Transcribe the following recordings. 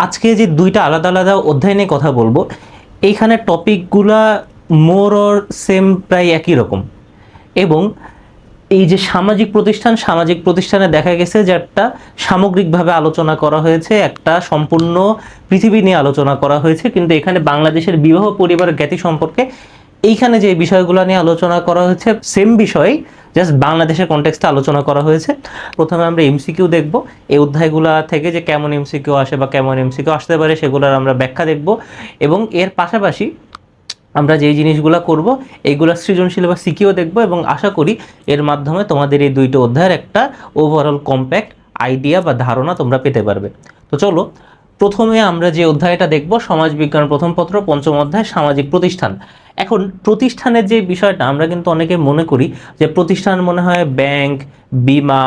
আজকে যে দুইটা আলাদা আলাদা অধ্যায় নিয়ে কথা বলবো, এইখানে টপিকগুলা মোর অর সেম প্রায় একই রকম। এবং এই যে সামাজিক প্রতিষ্ঠানে দেখা গেছে যে একটা সামগ্রিকভাবে আলোচনা করা হয়েছে, একটা সম্পূর্ণ পৃথিবী নিয়ে আলোচনা করা হয়েছে, কিন্তু এখানে বাংলাদেশের বিবাহ পরিবার জ্ঞাতি সম্পর্কে এইখানে যে বিষয়গুলো নিয়ে আলোচনা করা হয়েছে সেম বিষয়, জাস্ট বাংলাদেশের কনটেক্সটে আলোচনা করা হয়েছে। প্রথমে আমরা এমসিকিউ দেখব, এই অধ্যায়গুলো থেকে যে কেমন এমসিকিউ আসে বা কেমন এমসিকিউ আসতে পারে সেগুলোর আমরা ব্যাখ্যা দেখব। এবং এর পাশাপাশি আমরা যেই জিনিসগুলো করব এইগুলো সৃজনশীল বা সিকিও দেখব, এবং আশা করি এর মাধ্যমে তোমাদের এই দুইটা অধ্যায়ের একটা ওভারঅল কম্প্যাক্ট আইডিয়া বা ধারণা তোমরা পেতে পারবে। তো চলো, প্রথমে আমরা যে অধ্যায়টা দেখব সমাজবিজ্ঞান প্রথম পত্র পঞ্চম অধ্যায় সামাজিক প্রতিষ্ঠান। এখন প্রতিষ্ঠানের যে বিষয়টা, আমরা কিন্তু অনেকে মনে করি যে প্রতিষ্ঠান মনে হয় ব্যাংক, বিমা,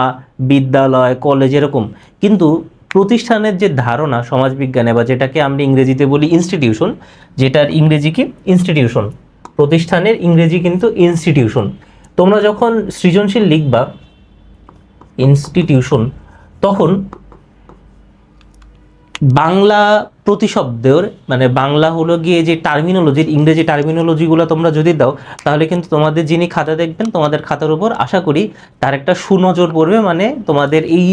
বিদ্যালয়, কলেজ এরকম, কিন্তু প্রতিষ্ঠানের যে ধারণা সমাজবিজ্ঞানে, বা যেটাকে আমরা ইংরেজিতে বলি ইনস্টিটিউশন, যেটার ইংরেজি কি ইনস্টিটিউশন, প্রতিষ্ঠানের ইংরেজি কিন্তু ইনস্টিটিউশন। তোমরা যখন সৃজনশীল লিখবা ইনস্টিটিউশন, তখন বাংলা প্রতিশব্দের মানে বাংলা হলো গিয়ে যে টার্মিনোলজির ইংরেজি টার্মিনোলজিগুলো তোমরা যদি দাও, তাহলে কিন্তু তোমাদের যিনি খাতা দেখবেন তোমাদের খাতার উপর আশা করি তার একটা সুনজর পড়বে। মানে তোমাদের এই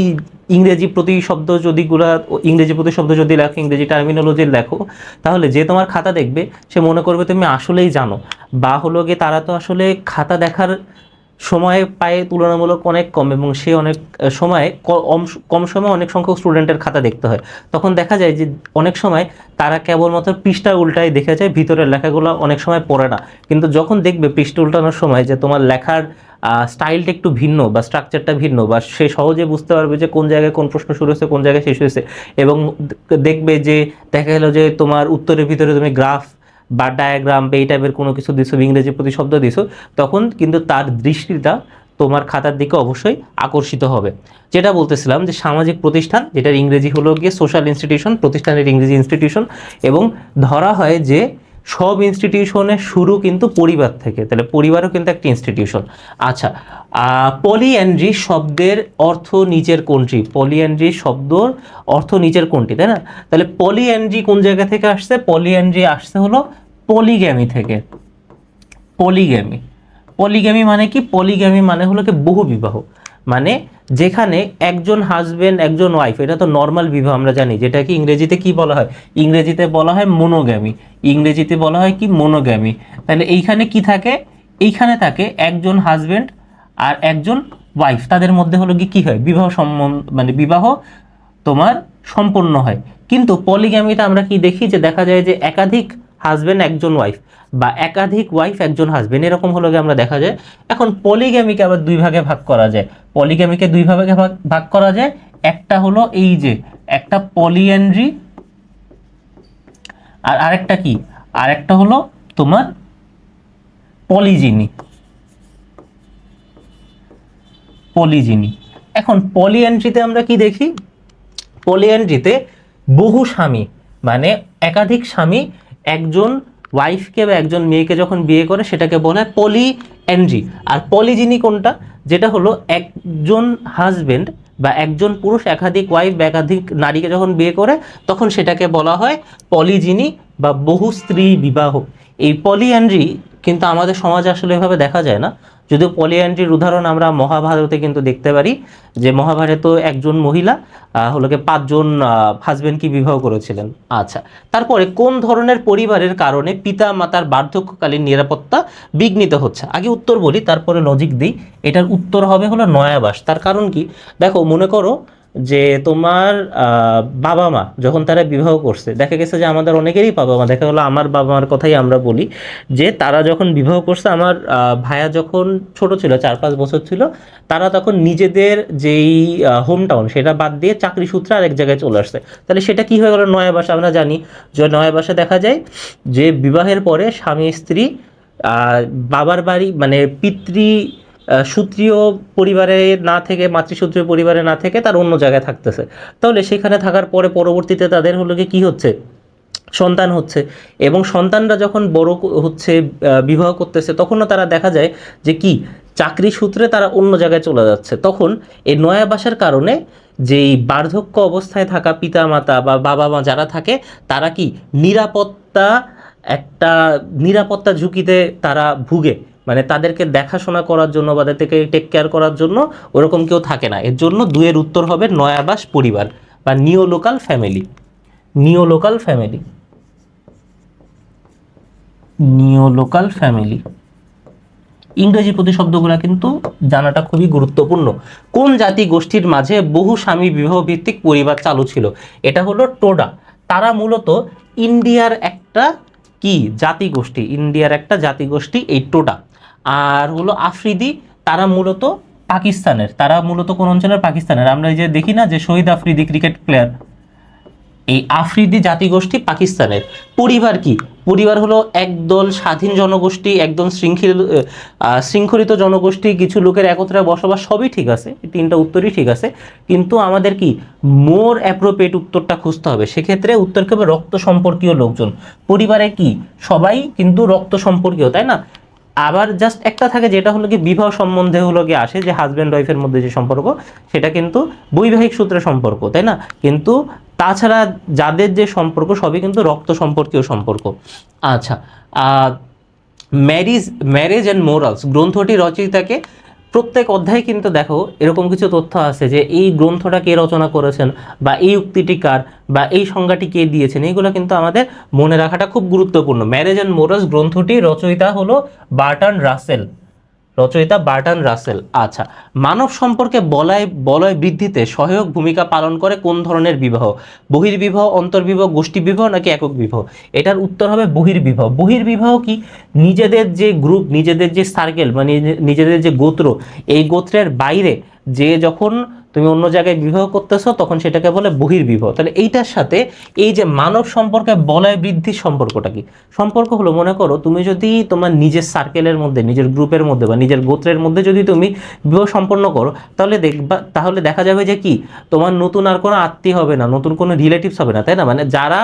ইংরেজি প্রতিশব্দ যদি লেখো, ইংরেজি টার্মিনোলজি লেখো, তাহলে যে তোমার খাতা দেখবে সে মনে করবে তুমি আসলেই জানো, বা হলো গিয়ে তারা তো আসলে খাতা দেখার সময় পায় তুলনামূলক অনেক কম, এবং সে অনেক সময় কম সময় অনেক সংখ্যক স্টুডেন্টের খাতা দেখতে হয়। তখন দেখা যায় যে অনেক সময় তারা কেবলমাত্র পৃষ্ঠা উল্টায় দেখে যায়, ভিতরের লেখাগুলো অনেক সময় পড়ে না। কিন্তু যখন দেখবে পৃষ্ঠা উল্টানোর সময় যে তোমার লেখার স্টাইলটা একটু ভিন্ন বা স্ট্রাকচারটা ভিন্ন, বা সে সহজে বুঝতে পারবে যে কোন জায়গায় কোন প্রশ্ন শুরু হয়েছে কোন জায়গায় শেষ হয়েছে। এবং দেখবে যে দেখা গেল যে তোমার উত্তরের ভিতরে তুমি গ্রাফ বা ডায়াগ্রাম বা এই টাইপের কোনো কিছু দিছো, ইংরেজি প্রতিশব্দ দিছো, তখন কিন্তু তার দৃষ্টিটা তোমার খাতার দিকে অবশ্যই আকর্ষিত হবে। যেটা বলতেছিলাম যে সামাজিক প্রতিষ্ঠান, যেটার ইংরেজি হলো গিয়ে সোশ্যাল ইনস্টিটিউশন, প্রতিষ্ঠানের ইংরেজি ইনস্টিটিউশন। এবং ধরা হয় যে সব ইনস্টিটিউশনের শুরু কিন্তু পরিবার থেকে, তাহলে পরিবারও কিন্তু একটা ইনস্টিটিউশন। আচ্ছা, পলিঅ্যান্ড্রি শব্দের অর্থ নিচের কোনটি? পলিঅ্যান্ড্রি শব্দর অর্থ নিচের কোনটি, তাই না? তাহলে পলিঅ্যান্ড্রি কোন জায়গা থেকে আসছে? পলিঅ্যান্ড্রি আসছে হলো পলিগ্যামি থেকে। পলিগ্যামি, পলিগ্যামি মানে কি? পলিগ্যামি মানে হলো কি বহু বিবাহ, মানে যেখানে একজন হাজবেন্ড একজন ওয়াইফ, এটা তো নর্মাল বিবাহ আমরা জানি, যেটাকে ইংরেজিতে কি বলা হয়? ইংরেজিতে বলা হয় মোনোগ্যামি। ইংরেজিতে বলা হয় কি? মোনোগ্যামি। তাহলে এইখানে কি থাকে? এইখানে থাকে একজন হাজবেন্ড আর একজন ওয়াইফ, তাদের মধ্যে হলো কি হয়? বিবাহ সম্বন্ধ, মানে বিবাহ তোমার সম্পন্ন হয়। কিন্তু পলিগ্যামিটা আমরা কি দেখি? যে দেখা যায় যে একাধিক হাজবেন্ড একজন ওয়াইফ, বা একাধিক ওয়াইফ একজন হাজবেন্ড, এরকম হলো গিয়ে আমরা দেখা যায়। এখন পলিগ্যামিকে আবার দুই ভাগে ভাগ করা যায়। পলিগ্যামিকে দুই ভাগে ভাগ করা যায়। একটা হলো এই যে একটা পলিঅ্যান্ড্রি, আর আরেকটা কি? আরেকটা হলো তোমার পলিজিনি। পলিজিনি। এখন পলিঅ্যান্ড্রিতে আমরা কি দেখি? পলিঅ্যান্ড্রিতে বহু স্বামী, মানে একাধিক স্বামী একজন ওয়াইফকে বা একজন মেয়েকে যখন বিয়ে করে সেটাকে বলা হয় পলিঅ্যান্ড্রি। আর পলিজিনি কোনটা? যেটা হলো একজন হাজবেন্ড বা একজন পুরুষ একাধিক ওয়াইফ বা একাধিক নারীকে যখন বিয়ে করে তখন সেটাকে বলা হয় পলিজিনি বা বহু স্ত্রী বিবাহ। এই পলিঅ্যান্ড্রি কিন্তু আমাদের সমাজে আসলে এভাবে দেখা যায় না, যদিও পলিঅ্যান্ড্রির উদাহরণ আমরা মহাভারতে কিন্তু দেখতে পারি, যে মহাভারতে একজন মহিলা হলো গিয়ে 5 জন হাজবেন্ডকে বিবাহ করেছিলেন। আচ্ছা, তারপরে কোন ধরনের পরিবারের কারণে পিতা মাতার বার্ধক্যকালীন নিরাপত্তা বিঘ্নিত হচ্ছে? আগে উত্তর বলি তারপরে লজিক দিই। এটার উত্তর হবে হলো নয়াবাস। তার কারণ কি? দেখো, মনে করো যে তোমার বাবা মা যখন তারা বিবাহ করছে, দেখা গেছে যে আমাদের অনেকেরই বাবা মা, দেখা গেলো আমার বাবা মার কথাই আমরা বলি, যে তারা যখন বিবাহ করছে, আমার ভাইয়া যখন ছোট ছিল 4-5 বছর ছিল, তারা তখন নিজেদের যেই হোম টাউন সেটা বাদ দিয়ে চাকরি সূত্রে আরেক জায়গায় চলে আসছে। তাহলে সেটা কি হয়ে গেল? নয়া বাসা। আমরা জানি যে নয়া বাসা দেখা যায় যে বিবাহের পরে স্বামী স্ত্রী বাবার বাড়ি মানে সূত্রীয় পরিবারে না থেকে, মাতৃসূত্রীয় পরিবারে না থেকে তার অন্য জায়গায় থাকতেছে। তাহলে সেখানে থাকার পরে পরবর্তীতে তাদের হলো কি হচ্ছে? সন্তান হচ্ছে। এবং সন্তানরা যখন বড় হচ্ছে, বিবাহ করতেছে, তখনও তারা দেখা যায় যে কি চাকরি সূত্রে তারা অন্য জায়গায় চলে যাচ্ছে। তখন এই নয়া বাসার কারণে যে এই বার্ধক্য অবস্থায় থাকা পিতা মাতা বা বাবা মা যারা থাকে তারা কি নিরাপত্তা একটা নিরাপত্তা ঝুঁকিতে তারা ভুগে, মানে তাদেরকে দেখাশোনা করার জন্য বা তাদেরকে টেক কেয়ার করার জন্য ওরকম কেউ থাকে না। এর জন্য দুয়ের উত্তর হবে নয়াবাস পরিবার বা নিও লোকাল ফ্যামিলি। নিও লোকাল ফ্যামিলি, নিও লোকাল ফ্যামিলি। ইংরেজি প্রতিশব্দগুলো কিন্তু জানাটা খুবই গুরুত্বপূর্ণ। কোন জাতি গোষ্ঠীর মাঝে বহু স্বামী বিবাহ ভিত্তিক পরিবার চালু ছিল? এটা হলো টোডা। তারা মূলত ইন্ডিয়ার একটা কি জাতিগোষ্ঠী, ইন্ডিয়ার একটা জাতিগোষ্ঠী এই টোডা। আর হলো আফ্রিদি, তারা মূলত পাকিস্তানের, তারা মূলত কোন অঞ্চলের? পাকিস্তানের। আমরা এই যে দেখি না যে শহীদ আফ্রিদি ক্রিকেট প্লেয়ার, এই আফ্রিদি জাতিগোষ্ঠী পাকিস্তানের। পরিবার কি? পরিবার হলো একদল স্বাধীন জনগোষ্ঠী, একদল শৃঙ্খলিত জনগোষ্ঠী, কিছু লোকের একত্রে বসবাস, সবই ঠিক আছে, এই তিনটা উত্তরই ঠিক আছে। কিন্তু আমাদের কি মোর অ্যাপ্রোপ্রিয়েট উত্তরটা খুঁজতে হবে। সেক্ষেত্রে উত্তর কি হবে? রক্ত সম্পর্কীয় লোকজন। পরিবারে কি সবাই কিন্তু রক্ত সম্পর্কীয়, তাই না? আবার জাস্ট একটা থাকে যেটা হলো কি বিবাহ সম্বন্ধে হলো কি আসে, যে হাজব্যান্ড ওয়াইফের মধ্যে যে সম্পর্ক, সেটা কিন্তু বৈবাহিক সূত্রে সম্পর্ক, তাই না? কিন্তু তাছাড়া যাদের যে সম্পর্ক সবই কিন্তু রক্ত সম্পর্কীয় সম্পর্ক। আচ্ছা, ম্যারিজ ম্যারেজ অ্যান্ড মোরালস গ্রন্থটি রচয়িতাকে, প্রত্যেক অধ্যায়ে কিন্তু দেখো এরকম কিছু তথ্য আছে যে এই গ্রন্থটা কে রচনা করেছেন, বা এই উক্তিটি কার, বা এই সংজ্ঞাটি কে দিয়েছেন, এইগুলো কিন্তু আমাদের মনে রাখাটা খুব গুরুত্বপূর্ণ। ম্যারেজ অ্যান্ড মোরালস গ্রন্থটি রচয়িতা হলো বার্ট্রান্ড রাসেল, রচয়িতা বার্ট্রান্ড রাসেল। আচ্ছা, মানব সম্পর্কে বলয় বৃদ্ধিতে সহায়ক ভূমিকা পালন করে কোন ধরনের বিবাহ? বহির্বিবাহ, অন্তর্বিবাহ, গোষ্ঠী বিবাহ নাকি একক বিবাহ? এটার উত্তর হবে বহির্বিবাহ। বহির্বিবাহ কি? নিজেদের যে গ্রুপ, নিজেদের যে সার্কেল, মানে নিজেদের যে গোত্র, এই গোত্রের বাইরে যে যখন তুমি অন্য জায়গায় বিবাহ করতেছো তখন সেটাকে বলে বহির্বিবাহ। তাহলে এইটার সাথে এই যে মানব সম্পর্কে বলয় বৃদ্ধির সম্পর্কটা কি? সম্পর্ক হলো, মনে করো তুমি যদি তোমার নিজের সার্কেলের মধ্যে, নিজের গ্রুপের মধ্যে বা নিজের গোত্রের মধ্যে যদি তুমি বিবাহ সম্পন্ন করো, তাহলে দেখা যাবে যে কি তোমার নতুন আর কোনো আত্মীয় হবে না, নতুন কোনো রিলেটিভস হবে না, তাই না? মানে যারা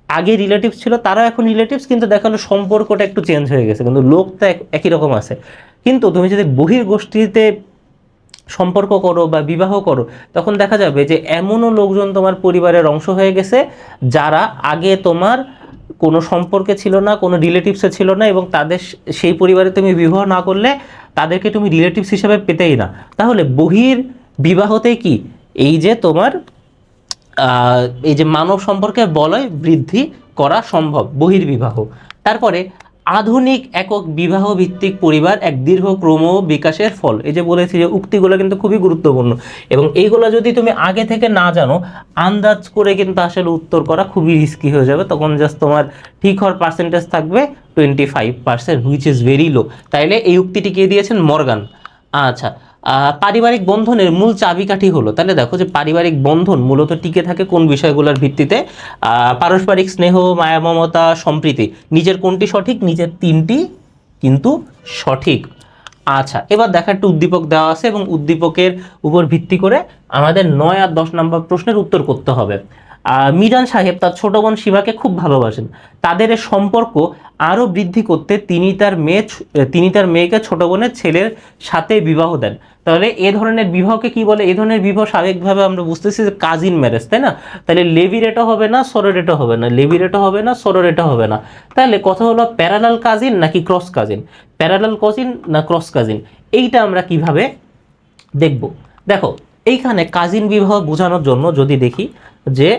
আগে রিলেটিভস ছিল তারা এখন রিলেটিভস, কিন্তু দেখা গেলো সম্পর্কটা একটু চেঞ্জ হয়ে গেছে, কিন্তু লোকটা একই রকম আছে। কিন্তু তুমি যদি বহির্গোষ্ঠীতে সম্পর্ক করো বা বিবাহ করো, তখন দেখা যাবে যে এমনও লোকজন তোমার পরিবারের অংশ হয়ে গেছে যারা আগে তোমার কোনো সম্পর্কে ছিল না, কোনো রিলেটিভসে ছিল না, এবং তাদের সেই পরিবারে তুমি বিবাহ না করলে তাদেরকে তুমি রিলেটিভস হিসেবে পেতেই না। তাহলে বহির বিবাহতে কি এই যে তোমার এই যে মানব সম্পর্কে বলয় বৃদ্ধি করা সম্ভব, বহির্বিবাহ। তারপরে আধুনিক একক বিবাহ ভিত্তিক পরিবার এক দীর্ঘ ক্রম বিকাশের ফল। এই যে বলেছি যে উক্তিগুলো কিন্তু খুবই গুরুত্বপূর্ণ, এবং এইগুলো যদি তুমি আগে থেকে না জানো, আন্দাজ করে কিন্তু আসলে উত্তর করা খুবই রিস্কি হয়ে যাবে। তখন জাস্ট তোমার ঠিক হওয়ার পার্সেন্টেজ থাকবে 25%, হুইচ ইজ ভেরি লো। তাইলে এই উক্তিটি কে দিয়েছেন? মর্গান। আচ্ছা, পারিবারিক বন্ধনের মূল চাবিকাঠি হলো, তাহলে দেখো যে পারিবারিক বন্ধন মূলত টিকে থাকে কোন বিষয়গুলোর ভিত্তিতে? পারস্পরিক স্নেহ, মায়া, মমতা, সম্প্রীতি। নিজের কোনটি সঠিক? নিজের তিনটি কিন্তু সঠিক। আচ্ছা, এবার দেখা একটা উদ্দীপক দেওয়া আছে এবং উদ্দীপকের উপর ভিত্তি করে আমাদের 9 আর 10 নম্বর প্রশ্নের উত্তর করতে হবে। মিজান সাহেব তার ছোট বোন শিবাকে খুব ভালোবাসেন। তাদের এই সম্পর্ক আরও বৃদ্ধি করতে তিনি তার মেয়েকে ছোট বোনের ছেলের সাথে বিবাহ দেন। তাহলে এ ধরনের বিবাহকে কি বলে? এ ধরনের বিবাহ স্বাভাবিকভাবে আমরা বুঝতেছি যে কাজিন ম্যারেজ, তাই না? তাহলে লেভিরেটো হবে না, সরোরেটো হবে না, লেভিরেটো হবে না, সরোরেটো হবে না। তাহলে কথা হলো প্যারালাল কাজিন নাকি ক্রস কাজিন? প্যারালাল কাজিন না ক্রস কাজিন, এইটা আমরা কিভাবে দেখব? দেখো, এইখানে কাজিন বিবাহ বোঝানোর জন্য যদি দেখি যে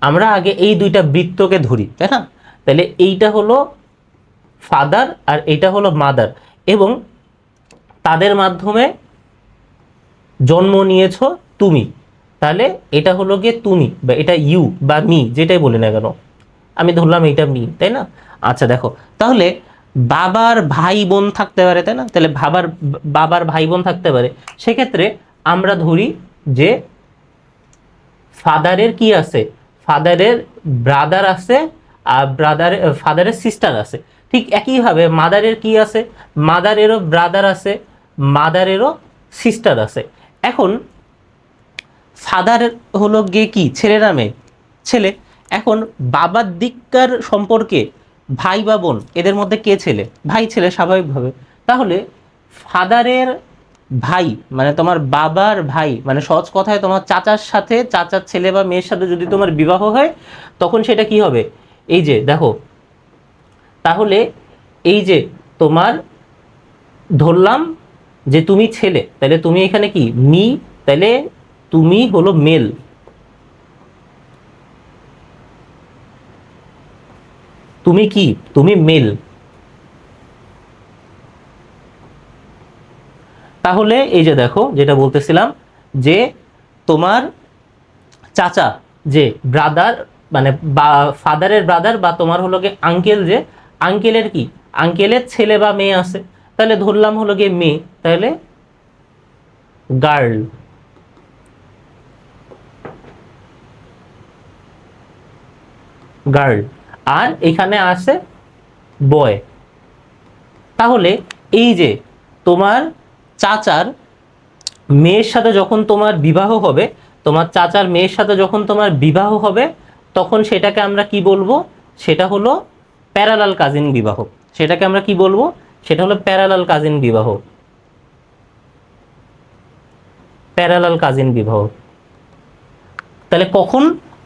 আমরা আগে এই দুইটা বৃত্তকে ধরি, তাই না? তাহলে এইটা হলো ফাদার আর এইটা হলো মাদার, এবং তাদের মাধ্যমে জন্ম নিয়েছো তুমি। তাহলে এটা হলো গিয়ে তুমি, বা এটা ইউ বা মি, যেটাই বলি না কেন, আমি ধরলাম এইটা মি, তাই না? আচ্ছা দেখো, তাহলে বাবার ভাই বোন থাকতে পারে, তাই না? তাহলে বাবার ভাই বোন থাকতে পারে। সেক্ষেত্রে আমরা ধরি যে ফাদারের কি আছে? ফাদারের ব্রাদার আছে, আর ফাদারের সিস্টার আছে। ঠিক একইভাবে মাদারের কি আছে? মাদারেরও ব্রাদার আছে, মাদারেরও সিস্টার আছে। এখন ফাদার হলো গিয়ে কি ছেলে না মেয়ে? ছেলে। এখন বাবার দিককার সম্পর্কে ভাই বা বোন, এদের মধ্যে কে ছেলে? ভাই ছেলে স্বাভাবিকভাবে। তাহলে ফাদারের ভাই মানে তোমার বাবার ভাই, মানে সহজ কথায় তোমার চাচার সাথে, চাচার ছেলে বা মেয়ের সাথে যদি তোমার বিবাহ হয় তখন সেটা কি হবে? এই যে দেখো, তাহলে এই যে তোমার ধরলাম যে তুমি ছেলে, তাহলে তুমি এখানে কি মি, তাহলে তুমি হলো মেল, তুমি কি, তুমি মেল। তাহলে এই যে দেখো যেটা বলতেছিলাম যে তোমার চাচা, যে ব্রাদার, মানে বা ফাদারের ব্রাদার, বা তোমার হলো গিয়ে আঙ্কেল, যে আঙ্কেলের কি, আঙ্কেলের ছেলে বা মেয়ে আছে, তাহলে ধরলাম হলো গিয়ে মেয়ে, তাহলে গার্ল, গার্ল। আর এখানে আছে বয়। তাহলে এই যে তোমার চাচার মেয়ের সাথে যখন তোমার বিবাহ হবে, তোমার চাচার মেয়ের সাথে যখন তোমার বিবাহ হবে, তখন সেটাকে আমরা কি বলবো? সেটা হলো প্যারালাল কাজিন বিবাহ। সেটাকে আমরা কি বলবো? সেটা হলো প্যারালাল কাজিন বিবাহ, প্যারালাল কাজিন বিবাহ। তাহলে কখন?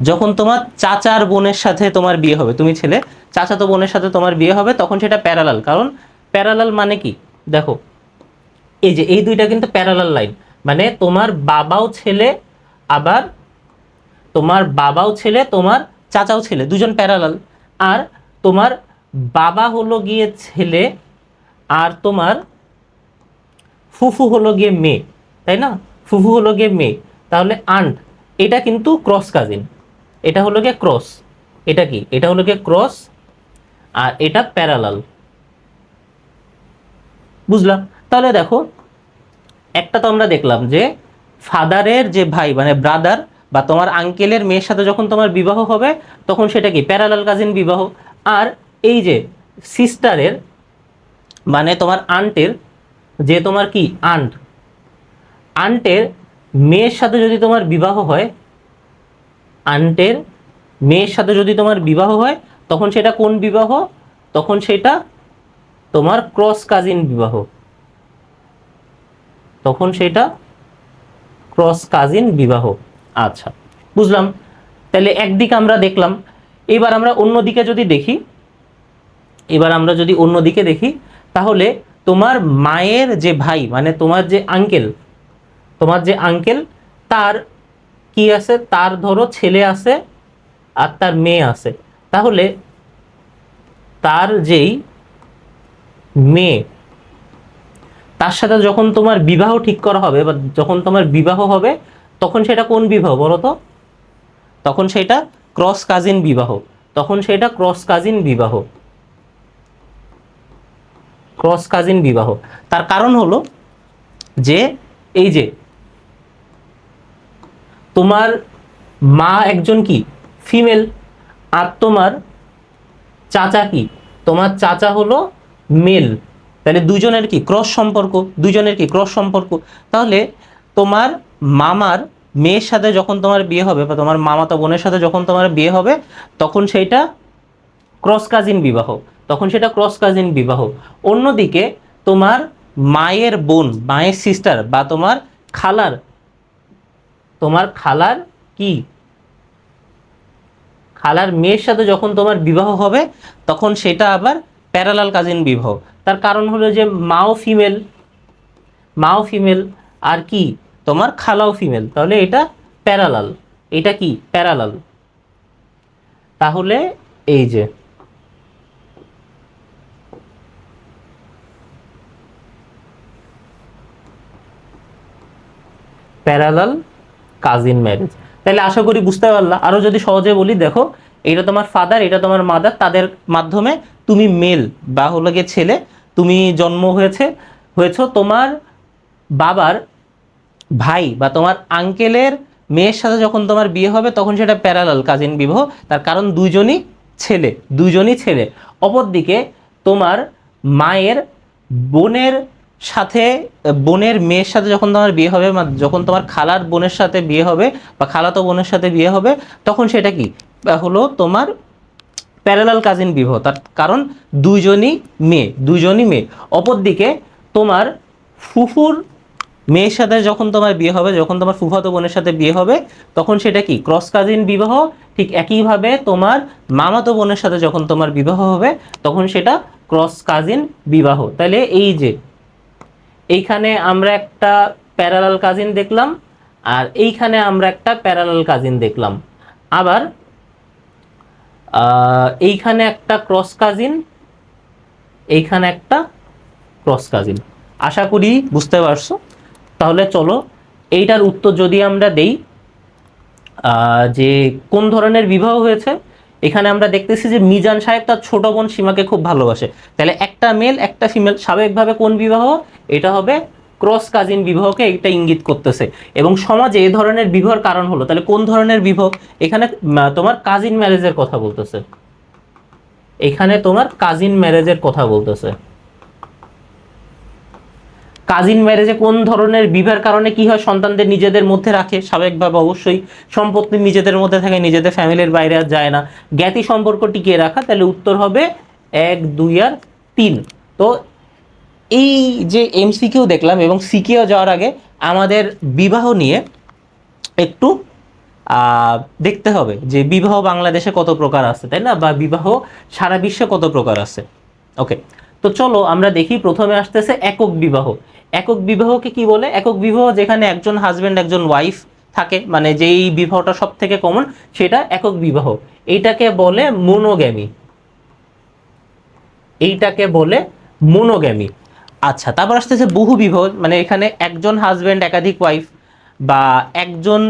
যখন তোমার চাচার বোনের সাথে তোমার বিয়ে হবে, তুমি ছেলে, চাচাতো বোনের সাথে তোমার বিয়ে হবে, তখন সেটা প্যারালাল। কারণ প্যারালাল মানে কি, দেখো এই যে এই দুইটা কিন্তু প্যারালাল লাইন, মানে তোমার বাবাও ছেলে, আবার তোমার বাবাও ছেলে, তোমার চাচাও ছেলে, দুজন প্যারালাল। আর তোমার বাবা হলো গিয়ে ছেলে, আর তোমার ফুফু হলো গিয়ে মেয়ে, তাই না? ফুফু হলো গিয়ে মেয়ে, তাহলে আন্ট, এটা কিন্তু ক্রস কাজিন, এটা হলো গিয়ে ক্রস, এটা কি, এটা হলো গিয়ে ক্রস, আর এটা প্যারালাল। বুঝলাম? তাহলে দেখো, একটা তো আমরা দেখলাম যে ফাদারের যে ভাই মানে ব্রাদার বা তোমার আঙ্কেলের মেয়ের সাথে যখন তোমার বিবাহ হবে তখন সেটা কি প্যারালাল কাজিন বিবাহ। আর এই যে সিস্টারের মানে তোমার আন্টের, যে তোমার কি আন্ট, আন্টের মেয়ের সাথে যদি তোমার বিবাহ হয়, আন্টের মেয়ের সাথে যদি তোমার বিবাহ হয় তখন সেটা কোন বিবাহ? তখন সেটা তোমার ক্রস কাজিন বিবাহ, তখন সেটা ক্রস কাজিন বিবাহ। আচ্ছা, বুঝলাম। তাহলে একদিকে আমরা দেখলাম, এবার আমরা অন্যদিকে যদি দেখি, এবার আমরা যদি অন্যদিকে দেখি, তাহলে তোমার মায়ের যে ভাই মানে তোমার যে আঙ্কেল, তোমার যে আঙ্কেল, তার কি আছে? তার ধরো ছেলে আছে আর তার মেয়ে আছে। তাহলে তার যেই মেয়ে, তার সাথে যখন তোমার বিবাহ ঠিক করা হবে বা যখন তোমার বিবাহ হবে তখন সেটা কোন বিবাহ বলো তো? তখন সেটা ক্রস কাজিন বিবাহ, তখন সেটা ক্রস কাজিন বিবাহ, ক্রস কাজিন বিবাহ। তার কারণ হলো যে এই যে তোমার মা একজন কি ফিমেল, আর তোমার চাচা কি, তোমার চাচা হলো মেল, তাহলে দুজনের কি ক্রস সম্পর্ক, দুজনের কি ক্রস সম্পর্ক। তাহলে তোমার মামার মেয়ের সাথে যখন তোমার বিয়ে হবে বা তোমার মামাতো বোনের সাথে যখন তোমার বিয়ে হবে তখন সেইটা ক্রস কাজিন বিবাহ, তখন সেটা ক্রস কাজিন বিবাহ। অন্যদিকে তোমার মায়ের বোন, মায়ের সিস্টার বা তোমার খালার, তোমার খালার কি, খালার মেয়ের সাথে যখন তোমার বিবাহ হবে তখন সেটা আবার প্যারালাল কাজিন বিবাহ। তার কারণ হলো যে মাও ফিমেল, মাও ফিমেল, আর কি তোমার খালাও ফিমেল, তাহলে এটা প্যারালাল, এটা কি প্যারালাল। তাহলে এই যে প্যারালাল কাজিন ম্যারেজ। তাহলে আশা করি বুঝতে পারলা। আরো যদি সহজে বলি, দেখো এটা তোমার ফাদার, এটা তোমার মাদার, তাদের মাধ্যমে তুমি মেল বা হলো গিয়ে ছেলে, তুমি জন্ম হয়েছো তোমার বাবার ভাই বা তোমার আঙ্কেলের মেয়ের সাথে যখন তোমার বিয়ে হবে তখন সেটা প্যারালাল কাজিন বিবাহ, তার কারণ দুইজনই ছেলে, দুইজনই ছেলে। অপরদিকে তোমার মায়ের বোনের সাথে, বোনের মেয়ের সাথে যখন তোমার বিয়ে হবে, যখন তোমার খালার বোনের সাথে বিয়ে হবে বা খালাতো বোনের সাথে বিয়ে হবে তখন সেটা কি হলো তোমার প্যারালাল কাজিন বিবাহ, তার কারণ দুইজনই মেয়ে, দুইজনই মেয়ে। অপরদিকে তোমার ফুফুর মেয়ের সাথে যখন তোমার বিয়ে হবে, যখন তোমার ফুফাতো বোনের সাথে বিয়ে হবে, তখন সেটা কি ক্রস কাজিন বিবাহ। ঠিক একইভাবে তোমার মামাতো বোনের সাথে যখন তোমার বিবাহ হবে, তখন সেটা ক্রস কাজিন বিবাহ। তাহলে এই যে এইখানে আমরা একটা প্যারালাল কাজিন দেখলাম, আর এইখানে আমরা একটা প্যারালাল কাজিন দেখলাম। আবার এইখানে একটা ক্রস কাজিন, এইখানে একটা ক্রস কাজিন। আশা করি বুঝতে পারছো। তাহলে চলো এইটার উত্তর যদি আমরা দেই, যে কোন ধরনের বিবাহ হয়েছে, এখানে আমরা দেখতেছি যে মিজান সাহেব তার ছোট বোন সীমাকে খুব ভালোবাসে। তাহলে একটা মেল একটা ফিমেল, স্বাভাবিকভাবে কোন বিবাহ? এটা হবে ক্রস কাজিন বিবাহকে এটা ইঙ্গিত করতেছে। এবং সমাজে এই ধরনের বিবাহের কারণ হলো, তাহলে কোন ধরনের বিবাহ? এখানে তোমার কাজিন ম্যারেজের কথা বলতেছে, এখানে তোমার কাজিন ম্যারেজের কথা বলতেছে। কাজিন ম্যারেজে কোন ধরনের বিবাহের কারণে কি হয়? সন্তানদের নিজেদের মধ্যে রাখে, স্বাভাবিকভাবে অবশ্যই সম্পত্তি নিজেদের মধ্যে থাকে, নিজেদের ফ্যামিলির বাইরে আর যায় না, জ্ঞাতি সম্পর্ক টিকিয়ে রাখা। তাহলে উত্তর হবে 1, 2 আর 3। তো এই যে এমসিকিউ দেখলাম, এবং সিকিউ যাওয়ার আগে আমাদের বিবাহ নিয়ে একটু দেখতে হবে যে বিবাহ বাংলাদেশে কত প্রকার আছে, তাই না? বা বিবাহ সারা বিশ্বে কত প্রকার আছে। ওকে, তো চলো আমরা দেখি। প্রথমে আসতেছে একক বিবাহ। একক বিবাহকে কি বলে? একক বিবাহ যেখানে একজন হাজবেন্ড একজন ওয়াইফ থাকে, মানে যেই বিবাহটা সব থেকে কমন, সেটা একক বিবাহ। এইটাকে বলে মোনোগ্যামি, এইটাকে বলে মোনোগ্যামি। আচ্ছা, তারপর আসতেছে বহু বিবাহ, মানে এখানে একজন হাজবেন্ড একাধিক ওয়াইফ, বা একজন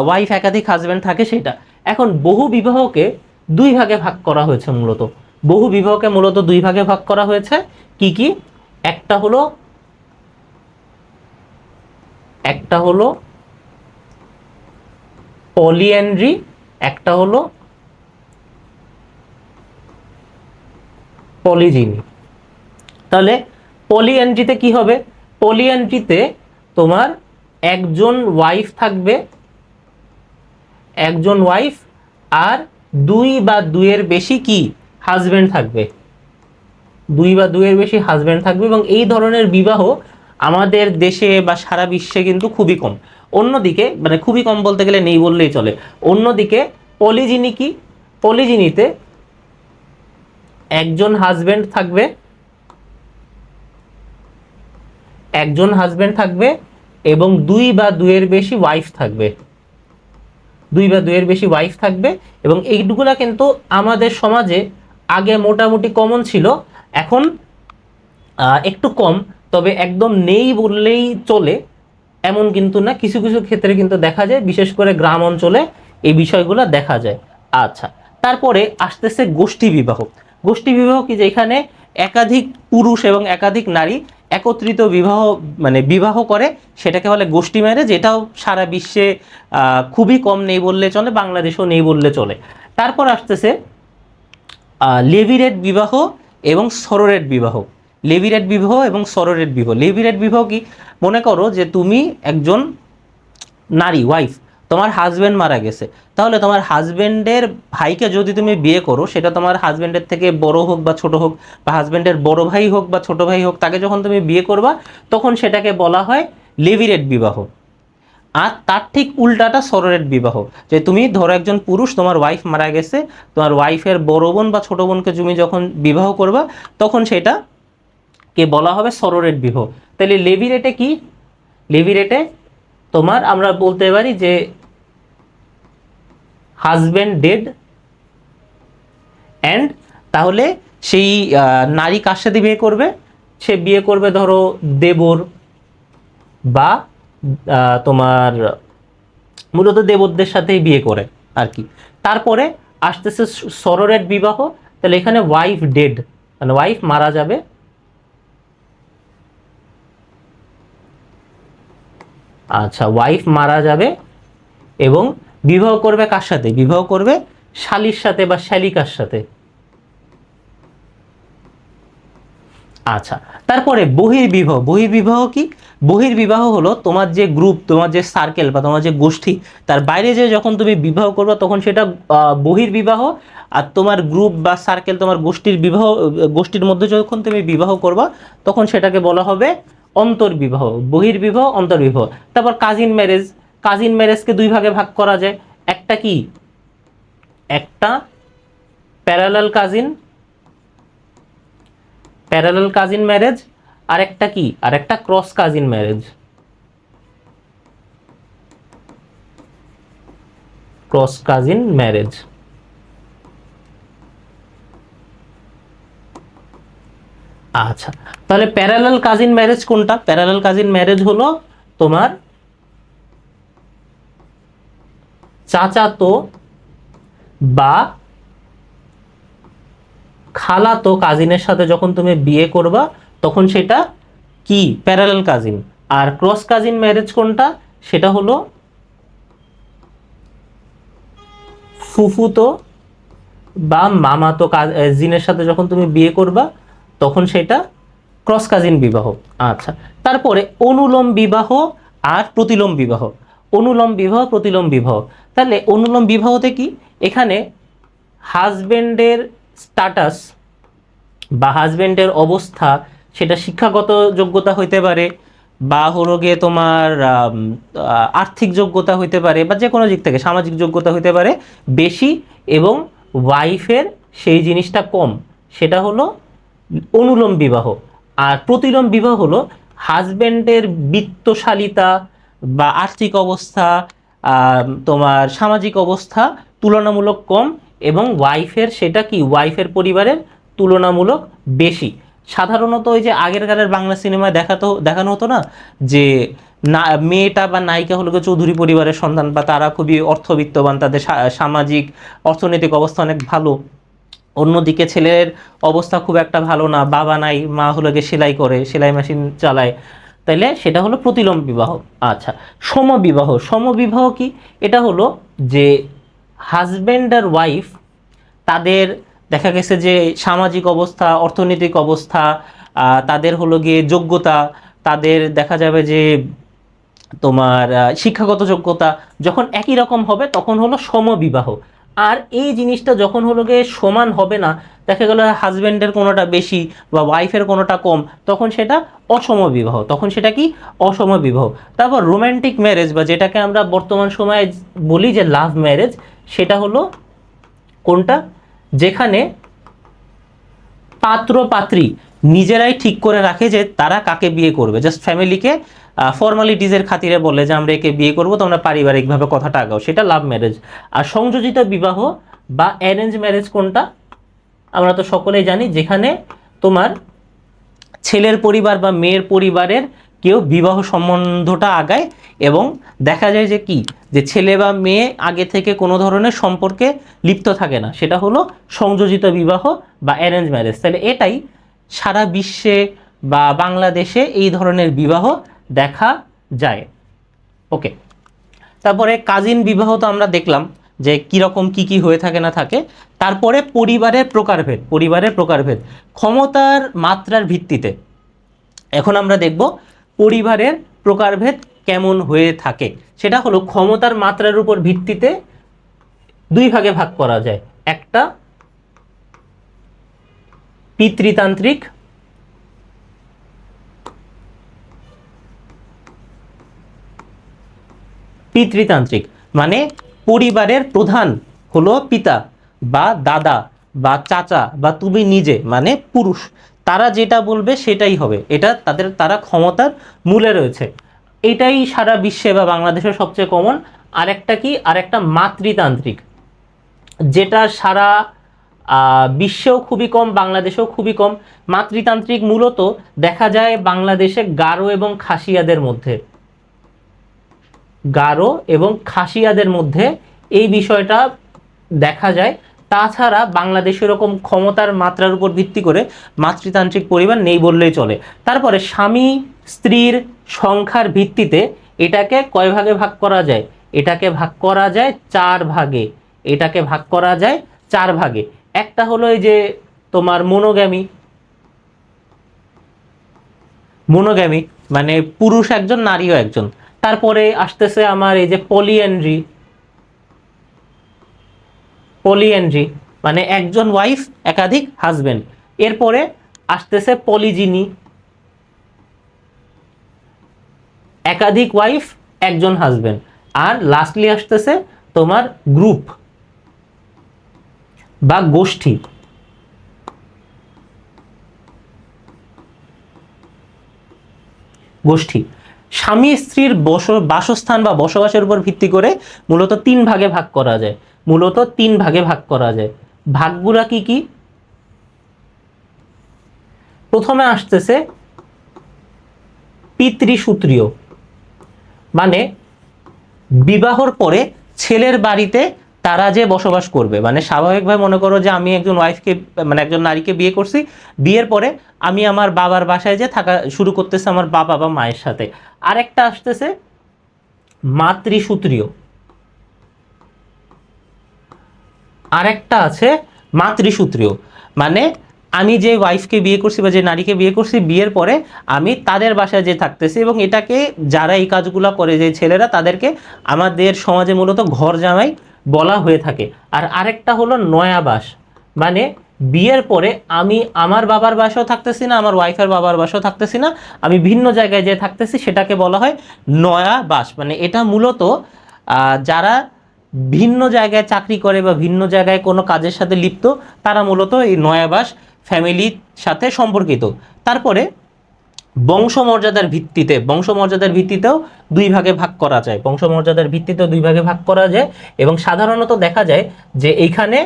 ওয়াইফ একাধিক হাজবেন্ড থাকে, সেটা। এখন বহু বিবাহকে দুই ভাগে ভাগ করা হয়েছে মূলত। বহু বিবাহকে মূলত দুই ভাগে ভাগ করা হয়েছে। কি কি? একটা হলো পলিএন্ড্রি, একটা হলো পলিজিনি। তাহলে পলিএন্ড্রিতে কি হবে? পলিএন্ড্রিতে তোমার একজন ওয়াইফ থাকবে, একজন ওয়াইফ, আর 2 বা 2-এর বেশি কি হাজবেন্ড থাকবে, 2 বা 2-এর বেশি হাজবেন্ড থাকবে। এবং এই ধরনের বিবাহ আমাদের দেশে বা সারা বিশ্বে কিন্তু খুবই কম। অন্যদিকে, মানে খুবই কম বলতে গেলে নেই বললেই চলে। অন্যদিকে পলিজিনি কি? পলিজিনিতে একজন হাজবেন্ড থাকবে, একজন হাজবেন্ড থাকবে, এবং 2 বা 2-এর বেশি ওয়াইফ থাকবে, 2 বা 2-এর বেশি ওয়াইফ থাকবে। এবং এইগুলা কিন্তু আমাদের সমাজে আগে মোটামুটি কমন ছিল, এখন একটু কম, তবে একদম নেই বললেই চলে এমন কিন্তু না। কিছু কিছু ক্ষেত্রে কিন্তু দেখা যায়, বিশেষ করে গ্রাম অঞ্চলে এই বিষয়গুলো দেখা যায়। আচ্ছা, তারপরে আসতেছে গোষ্ঠী বিবাহ। গোষ্ঠী বিবাহ কি? যেখানে একাধিক পুরুষ এবং একাধিক নারী একত্রিত বিবাহ, মানে বিবাহ করে, সেটাকে বলে গোষ্ঠী ম্যারেজ। এটাও সারা বিশ্বে খুবই কম, নেই বললে চলে, বাংলাদেশেও নেই বললে চলে। তারপর আসতেছে লেভিরেট বিবাহ এবং সরোরেট বিবাহ। লেভিরেট বিবাহ এবং সরোরেট বিবাহ। লেভিরেট বিবাহ কি? মনে করো যে তুমি একজন নারী ওয়াইফ, তোমার হাজব্যান্ড মারা গেছে, তাহলে তোমার হাজব্যান্ডের ভাইকে যদি তুমি বিয়ে করো, সেটা তোমার হাজব্যান্ডের থেকে বড় হোক বা ছোট হোক, বা হাজব্যান্ডের বড় ভাই হোক বা ছোট ভাই হোক, তাকে যখন তুমি বিয়ে করবা, তখন সেটাকে বলা হয় লেভিরেট বিবাহ। আর তার ঠিক উল্টাটা সরোরেট বিবাহ। যে তুমি ধরো একজন পুরুষ, তোমার ওয়াইফ মারা গেছে, তোমার ওয়াইফের বড় বোন বা ছোট বোনকে তুমি যখন বিবাহ করবা, তখন সেটা কে বলা হবে সরোরেট বিবাহ। তাহলে লেভিরেটে কি? লেভিরেটে তোমার আমরা বলতে পারি যে হাজব্যান্ড ডেড, অ্যান্ড তাহলে সেই নারী কার সাথে বিয়ে করবে? সে বিয়ে করবে ধরো দেবর, বা তোমার মূলত দেবরদের সাথেই বিয়ে করে আর কি। তারপরে আসতেছে সরোরেট বিবাহ। তাহলে এখানে ওয়াইফ ডেড, মানে ওয়াইফ মারা যাবে, আচ্ছা ওয়াইফ মারা যাবে, এবং বিবাহ করবে কার সাথে? বিবাহ করবে শালীর সাথে বা শ্যালিকার সাথে। আচ্ছা, তারপরে বহির্বিবাহ। বহির্বিবাহ কি? বহির্বিবাহ হলো তোমার যে গ্রুপ, তোমার যে সার্কেল বা তোমার যে গোষ্ঠী, তার বাইরে যে যখন তুমি বিবাহ করবে, তখন সেটা বহির্বিবাহ। আর তোমার গ্রুপ বা সার্কেল, তোমার গোষ্ঠীর বিবাহ, গোষ্ঠীর মধ্যে যখন তুমি বিবাহ করবা, তখন সেটাকে বলা হবে অন্তর্বিবাহ, বহির্বিবাহ, অন্তর্বিবাহ। তারপর কাজিন ম্যারেজ, কাজিন ম্যারেজকে দুই ভাগে ভাগ করা যায়, একটা কি, একটা parallel cousin, parallel cousin marriage, আর একটা কি, আর একটা cross cousin marriage, cross cousin marriage. আচ্ছা, তাহলে প্যারালাল কাজিন ম্যারেজ কোনটা? প্যারালাল কাজিন ম্যারেজ হলো তোমার চাচাতো বা খালাতো কাজিনের সাথে যখন তুমি বিয়ে করবা তখন সেটা কি, প্যারালাল কাজিন। আর ক্রস কাজিন ম্যারেজ কোনটা? সেটা হলো ফুফুতো বা মামাতো কাজিনের সাথে যখন তুমি বিয়ে করবা তখন সেটা ক্রস কাজিন বিবাহ। আচ্ছা, তারপরে অনুলোম বিবাহ আর প্রতিলোম বিবাহ। অনুলোম বিবাহ, প্রতিলোম বিবাহ। তাহলে অনুলোম বিবাহতে কি, এখানে হাজবেন্ডের স্ট্যাটাস বা হাজবেন্ডের অবস্থা, সেটা শিক্ষাগত যোগ্যতা হইতে পারে, বা হলো গিয়ে তোমার আর্থিক যোগ্যতা হইতে পারে, বা যে কোনো দিক থেকে সামাজিক যোগ্যতা হইতে পারে বেশি, এবং ওয়াইফের সেই জিনিসটা কম, সেটা হলো অনুলোম বিবাহ। আর প্রতিলোম বিবাহ হলো হাজবেন্ডের বিত্তশালিতা বা আর্থিক অবস্থা, তোমার সামাজিক অবস্থা তুলনামূলক কম, এবং ওয়াইফের সেটা কি, ওয়াইফের পরিবারের তুলনামূলক বেশি। সাধারণত ওই যে আগেরকারের বাংলা সিনেমায় দেখানো হতো না, যে না মেয়েটা বা নায়িকা হলো চৌধুরী পরিবারের সন্তান, বা তারা খুবই অর্থবিত্তবান, তাদের সামাজিক অর্থনৈতিক অবস্থা অনেক ভালো, অন্যদিকে ছেলের অবস্থা খুব একটা ভালো না, বাবা নাই, মা হলো গিয়ে সেলাই করে, সেলাই মেশিন চালায়, তাইলে সেটা হলো প্রতিলোম বিবাহ। আচ্ছা, সমবিবাহ। সমবিবাহ কি, এটা হলো যে হাজব্যান্ড আর ওয়াইফ, তাদের দেখা গেছে যে সামাজিক অবস্থা, অর্থনৈতিক অবস্থা, তাদের হলো গিয়ে যোগ্যতা, তাদের দেখা যাবে যে তোমার শিক্ষাগত যোগ্যতা যখন একই রকম হবে তখন হলো সমবিবাহ। আর এই জিনিসটা যখন হলো গিয়ে সমান হবে না, দেখা গেল হাজব্যান্ডের কোনোটা বেশি বা ওয়াইফের কোনোটা কম, তখন সেটা অসমবিবাহ, তখন সেটা কি, অসমবিবাহ। তারপর রোম্যান্টিক ম্যারেজ, বা যেটাকে আমরা বর্তমান সময়ে বলি যে লাভ ম্যারেজ, সেটা হলো কোনটা, যেখানে পাত্র পাত্রী নিজেরাই ঠিক করে রাখে যে তারা কাকে বিয়ে করবে, জাস্ট ফ্যামিলিকে ফর্মালিটিজের খাতিরে বলে যে আমরা একে বিয়ে করবো, তোমরা পারিবারিকভাবে কথাটা আগাও, সেটা লাভ ম্যারেজ। আর সংযোজিত বিবাহ বা অ্যারেঞ্জ ম্যারেজ কোনটা, আমরা তো সকলেই জানি, যেখানে তোমার ছেলের পরিবার বা মেয়ের পরিবারের কেউ বিবাহ সম্বন্ধটা আগায়, এবং দেখা যায় যে কি, যে ছেলে বা মেয়ে আগে থেকে কোনো ধরনের সম্পর্কে লিপ্ত থাকে না, সেটা হলো সংযোজিত বিবাহ বা অ্যারেঞ্জ ম্যারেজ। তাহলে এটাই সারা বিশ্বে বা বাংলাদেশে এই ধরনের বিবাহ দেখা যায়। ওকে, তারপরে কাজিন বিবাহ তো আমরা দেখলাম যে কীরকম কী কী হয়ে থাকে না থাকে। তারপরে পরিবারের প্রকারভেদ, পরিবারের প্রকারভেদ ক্ষমতার মাত্রার ভিত্তিতে। এখন আমরা দেখব পরিবারের প্রকারভেদ কেমন হয়ে থাকে। সেটা হলো ক্ষমতার মাত্রার উপর ভিত্তিতে দুই ভাগে ভাগ করা যায়, একটা পিতৃতান্ত্রিক, পিতৃতান্ত্রিক মানে পরিবারের প্রধান হলো পিতা বা দাদা বা চাচা বা তুমি নিজে, মানে পুরুষ, তারা যেটা বলবে সেটাই হবে, এটা তারা ক্ষমতার মূলে রয়েছে। এটাই সারা বিশ্বে বা বাংলাদেশে সবচেয়ে কমন। আরেকটা কি, আরেকটা মাতৃতান্ত্রিক, যেটা সারা বিশ্বেও খুবই কম, বাংলাদেশেও খুবই কম। মাতৃতান্ত্রিক মূলত দেখা যায় বাংলাদেশে গারো এবং খাসিয়াদের মধ্যে, গারো এবং খাসিয়াদের মধ্যে এই বিষয়টা দেখা যায়। তাছাড়া বাংলাদেশে এরকম ক্ষমতার মাত্রার উপর ভিত্তি করে মাতৃতান্ত্রিক পরিবার নেই বললেই চলে। তারপরে স্বামী স্ত্রীর সংখ্যার ভিত্তিতে এটাকে কয় ভাগে ভাগ করা যায়, এটাকে ভাগ করা যায় চার ভাগে, এটাকে ভাগ করা যায় চার ভাগে। একটা হলো এই যে তোমার মোনোগ্যামি, মোনোগ্যামি মানে পুরুষ একজন নারীও একজন। তারপরে আসতেছে আমার এই যে পলিএন্ড্রি, পলিএন্ড্রি মানে একজন ওয়াইফ একাধিক হাজবেন্ড। এরপরে আসতেছে পলিজিনি, একাধিক ওয়াইফ, একজন হাজবেন্ড। আর লাস্টলি আসতেছে তোমার গ্রুপ বা গোষ্ঠী। গোষ্ঠী স্বামী স্ত্রীর বাসস্থান বা বসবাসের উপর ভিত্তি করে মূলত 3 ভাগে ভাগ করা যায়। মূলত 3 ভাগে ভাগ করা যায়। ভাগগুলা কি কি? প্রথমে আসতেছে পিতৃসূত্রীয়, মানে বিবাহর পরে ছেলের বাড়িতে তারা যে বসবাস করবে, মানে স্বাভাবিকভাবে মনে করো যে আমি একজন ওয়াইফকে, মানে একজন নারীকে বিয়ে করছি, বিয়ের পরে আমি আমার বাবার বাসায় যে থাকা শুরু করতেছে আমার বাবা বা মায়ের সাথে। আরেকটা আসতেছে মাতৃসূত্রীয়, আরেকটা আছে মাতৃসূত্রীয়, মানে আমি যে ওয়াইফকে বিয়ে করছি বা যে নারীকে বিয়ে করছি, বিয়ের পরে আমি তাদের বাসায় যে থাকতেছি, এবং এটাকে যারা এই কাজগুলো করে, যে ছেলেরা, তাদেরকে আমাদের সমাজে মূলত ঘর জামাই বলা হয়ে থাকে। আর আরেকটা হলো নয়াবাস, মানে বিয়ের পরে আমি আমার বাবার বাসাও থাকতেছি না, আমার ওয়াইফের বাবার বাসাও থাকতেছি না, আমি ভিন্ন জায়গায় যে থাকতেছি, সেটাকে বলা হয় নয়াবাস। মানে এটা মূলত যারা ভিন্ন জায়গায় চাকরি করে বা ভিন্ন জায়গায় কোনো কাজের সাথে লিপ্ত, তারা মূলত এই নয়াবাস ফ্যামিলির সাথে সম্পর্কিত। তারপরে বংশমর্যাদার ভিত্তিতে, বংশমর্যাদার ভিত্তিতেও 2 ভাগে ভাগ করা যায়। বংশমর্যাদার ভিত্তিতেও 2 ভাগে ভাগ করা যায়, এবং সাধারণত দেখা যায় যে এইখানে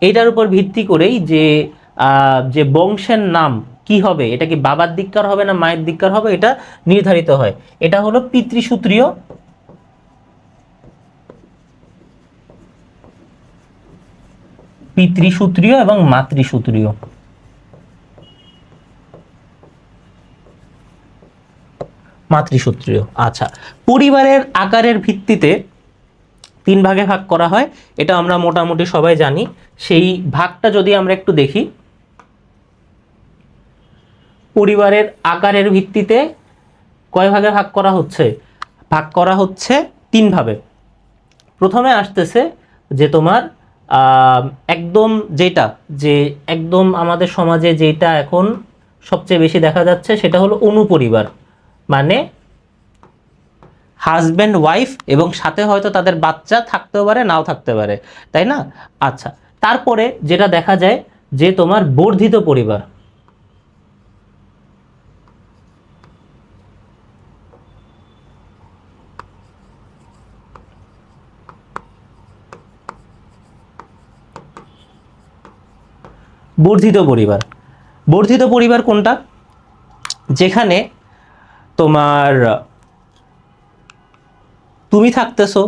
এইটার উপর ভিত্তি করেই যে বংশের নাম কি হবে, এটা কি বাবার দিককার হবে না মায়ের দিককার হবে, এটা নির্ধারিত হয়। এটা হলো পিতৃসূত্রীয়, পিতৃসূত্রীয় এবং মাতৃসূত্রীয়। মাতৃসূত্রীয়। আচ্ছা, পরিবারের আকারের ভিত্তিতে 3 ভাগে ভাগ করা হয়, এটা আমরা মোটামুটি সবাই জানি। সেই ভাগটা যদি আমরা একটু দেখি, পরিবারের আকারের ভিত্তিতে কয় ভাগে ভাগ করা হচ্ছে? ভাগ করা হচ্ছে 3 ভাবে। প্রথমে আসতেছে যে তোমার একদম যেটা, যে একদম আমাদের সমাজে যেটা এখন সবচেয়ে বেশি দেখা যাচ্ছে, সেটা হলো অনুপরিবার, মানে হাজব্যান্ড ওয়াইফ এবং সাথে হয়তো তাদের বাচ্চা থাকতেও পারে, নাও থাকতে পারে, তাই না? আচ্ছা, তারপরে যেটা দেখা যায় যে তোমার বর্ধিত পরিবার। বর্ধিত পরিবার, বর্ধিত পরিবার কোনটা? যেখানে তোমার তুমি থাকতেছো,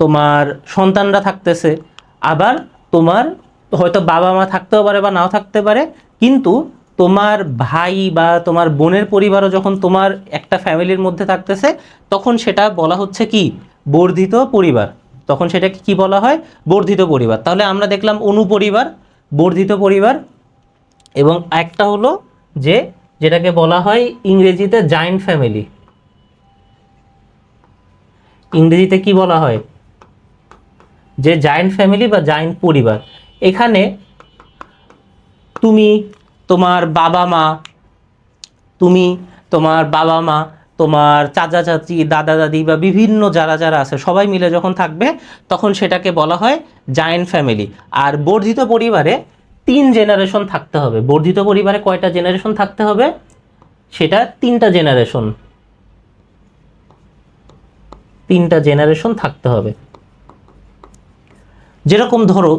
তোমার সন্তানরা থাকতেছে, আবার তোমার হয়তো বাবা মা থাকতেও পারে বা নাও থাকতে পারে, কিন্তু তোমার ভাই বা তোমার বোনের পরিবারও যখন তোমার একটা ফ্যামিলির মধ্যে থাকতেছে, তখন সেটা বলা হচ্ছে কি? বর্ধিত পরিবার। তখন সেটাকে কি বলা হয়? বর্ধিত পরিবার। তাহলে আমরা দেখলাম অনুপরিবার, বর্ধিত পরিবার, এবং একটা হলো যেটাকে বলা হয় ইংরেজিতে জয়েন্ট ফ্যামিলি। ইংরেজিতে কি বলা হয়? যে জয়েন্ট ফ্যামিলি বা জয়েন্ট পরিবার। এখানে তুমি তোমার বাবা মা, তুমি তোমার বাবা মা, তোমার চাচা চাচি, দাদা দাদি বা বিভিন্ন যারা যারা আছে সবাই মিলে যখন থাকবে, তখন সেটাকে বলা হয় জয়েন্ট ফ্যামিলি। আর বর্ধিত পরিবারে 3 জেনারেশন থাকতে হবে। বর্ধিত পরিবারে কয়টা জেনারেশন থাকতে হবে? সেটা 3টা জেনারেশন, 3টা জেনারেশন থাকতে হবে। যেরকম ধরো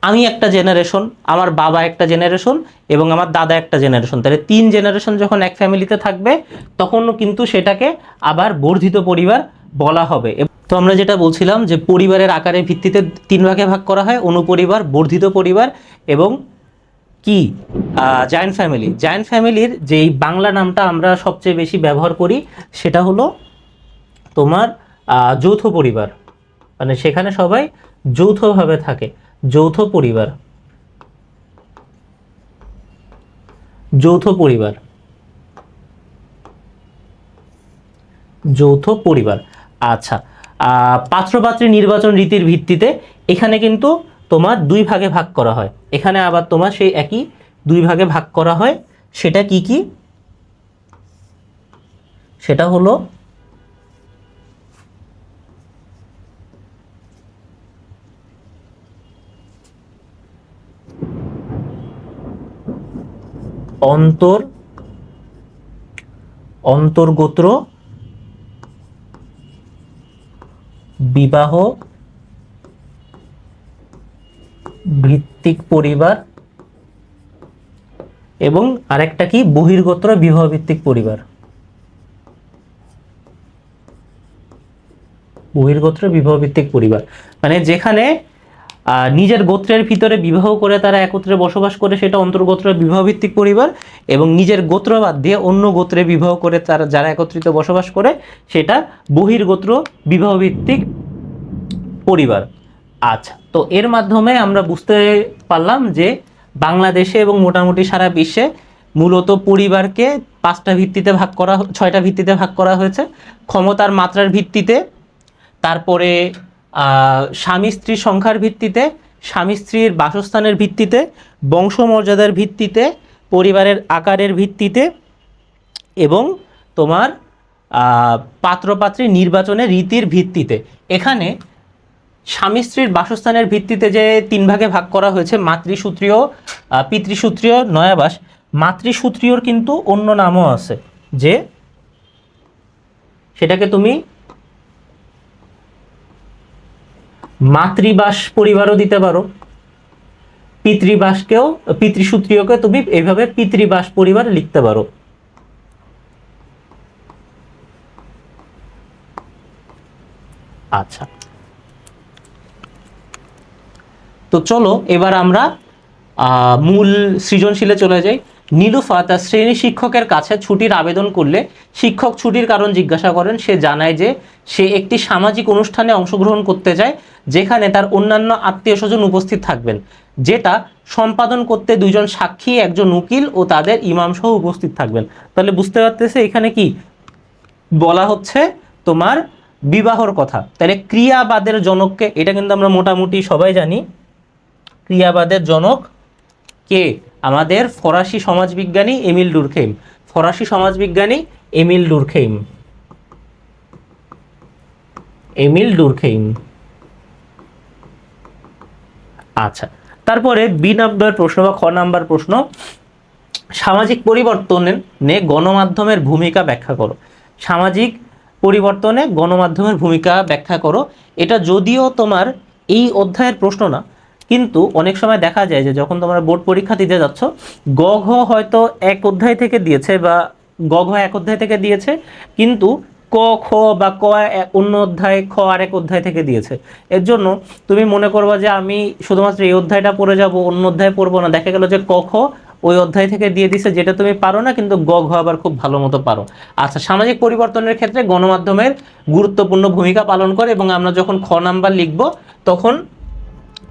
আমি একটা জেনারেশন, আমার বাবা একটা জেনারেশন, এবং আমার দাদা একটা জেনারেশন, তাহলে 3 জেনারেশন যখন এক ফ্যামিলিতে থাকবে, তখনও কিন্তু সেটাকে আবার বর্ধিত পরিবার বলা হবে। তো আমরা যেটা বলছিলাম যে পরিবারের আকারের ভিত্তিতে 3 ভাগে ভাগ করা হয়, অনুপরিবার, বর্ধিত পরিবার এবং কি জয়েন্ট ফ্যামিলি। জয়েন্ট ফ্যামিলির যেই বাংলা নামটা আমরা সবচেয়ে বেশি ব্যবহার করি, সেটা হলো তোমার যৌথ পরিবার, মানে সেখানে সবাই যৌথভাবে থাকে, যৌথ পরিবার, যৌথ পরিবার, যৌথ পরিবার। আচ্ছা, পাত্রপাত্রী নির্বাচন রীতির ভিত্তিতে এখানে কিন্তু তোমার 2 ভাগে ভাগ করা হয়। এখানে আবার তোমার সেই একই 2 ভাগে ভাগ করা হয়। সেটা কি কি? সেটা হলো অন্তর্গোত্র বিবাহ ভিত্তিক পরিবার এবং আরেকটা কি বহির্গোত্র বিবাহ ভিত্তিক পরিবার। বহির্গোত্র বিবাহ ভিত্তিক পরিবার মানে যেখানে নিজের গোত্রের ভিতরে বিবাহ করে তারা একত্রে বসবাস করে সেটা অন্তর্গোত্র বিবাহ ভিত্তিক পরিবার, এবং নিজের গোত্র বাদ দিয়ে অন্য গোত্রে বিবাহ করে তারা যারা একত্রিত বসবাস করে সেটা বহির্গোত্র বিবাহ ভিত্তিক পরিবার। আচ্ছা, তো এর মাধ্যমে আমরা বুঝতে পারলাম যে বাংলাদেশে এবং মোটামুটি সারা বিশ্বে মূলত পরিবারকে 5টা ভিত্তিতে ভাগ করা 6টা ভিত্তিতে ভাগ করা হয়েছে। ক্ষমতার মাত্রার ভিত্তিতে, তারপরে স্বামী স্ত্রীর সংখ্যার ভিত্তিতে, স্বামী স্ত্রীর বাসস্থানের ভিত্তিতে, বংশমর্যাদার ভিত্তিতে, পরিবারের আকারের ভিত্তিতে এবং তোমার পাত্রপাত্রী নির্বাচনের রীতির ভিত্তিতে। এখানে স্বামী স্ত্রীর বাসস্থানের ভিত্তিতে যে 3 ভাগে ভাগ করা হয়েছে, মাতৃসূত্রীয়, পিতৃসূত্রীয়, নয়াবাস। মাতৃসূত্রীয়র কিন্তু অন্য নামও আছে, যে সেটাকে তুমি মাতৃবাস পরিবারও দিতে পারো, পিতৃসূত্রীয়কে তুমি এইভাবে পিতৃবাস পরিবার লিখতে পারো। আচ্ছা, তো চলো এবার আমরা মূল সৃজনশীলে চলে যাই। নীলুফা তার শ্রেণী শিক্ষকের কাছে ছুটির আবেদন করলে শিক্ষক ছুটির কারণ জিজ্ঞাসা করেন। সে জানায় যে সে একটি সামাজিক অনুষ্ঠানে অংশগ্রহণ করতে চায় যেখানে তার অন্যান্য আত্মীয় স্বজন উপস্থিত থাকবেন, যেটা সম্পাদন করতে 2 জন সাক্ষী, একজন উকিল ও তাদের ইমাম সহ উপস্থিত থাকবেন। তাহলে বুঝতে পারতেছে এখানে কি বলা হচ্ছে, তোমার বিবাহর কথা। তাহলে ক্রিয়াবাদের জনককে, এটা কিন্তু আমরা মোটামুটি সবাই জানি, ক্রিয়াবাদের জনক কে? আমাদের ফরাসি সমাজবিজ্ঞানী এমিল ডুরখেইম। ফরাসি সমাজবিজ্ঞানী এমিল ডুরখেইম। Emile Durkheim. আচ্ছা, তারপরে বি নাম্বার প্রশ্ন বা খ নাম্বার প্রশ্ন, সামাজিক পরিবর্তনে গণমাধ্যমের ভূমিকা ব্যাখ্যা করো। সামাজিক পরিবর্তনে গণমাধ্যমের ভূমিকা ব্যাখ্যা করো। এটা যদিও তোমার এই অধ্যায়ের প্রশ্ন না, কিন্তু অনেক সময় দেখা যায় যে যখন তোমরা বোর্ড পরীক্ষা দিতে যাচ্ছ, গ ঘ হয়তো এক অধ্যায় থেকে দিয়েছে বা গ ঘ এক অধ্যায় থেকে দিয়েছে, কিন্তু ক খ বা ক অন্য অধ্যায়, খ আরেক অধ্যায় থেকে দিয়েছে। এর জন্য তুমি মনে করবা যে আমি শুধুমাত্র এই অধ্যায়টা পড়ে যাব, অন্য অধ্যায় পড়বো না। দেখা গেল যে ক খ ওই অধ্যায় থেকে দিয়ে দিছে, যেটা তুমি পারো না, কিন্তু গ ঘ আবার খুব ভালো মতো পারো। আচ্ছা, সামাজিক পরিবর্তনের ক্ষেত্রে গণমাধ্যমের গুরুত্বপূর্ণ ভূমিকা পালন করে, এবং আমরা যখন খ নাম্বার লিখব তখন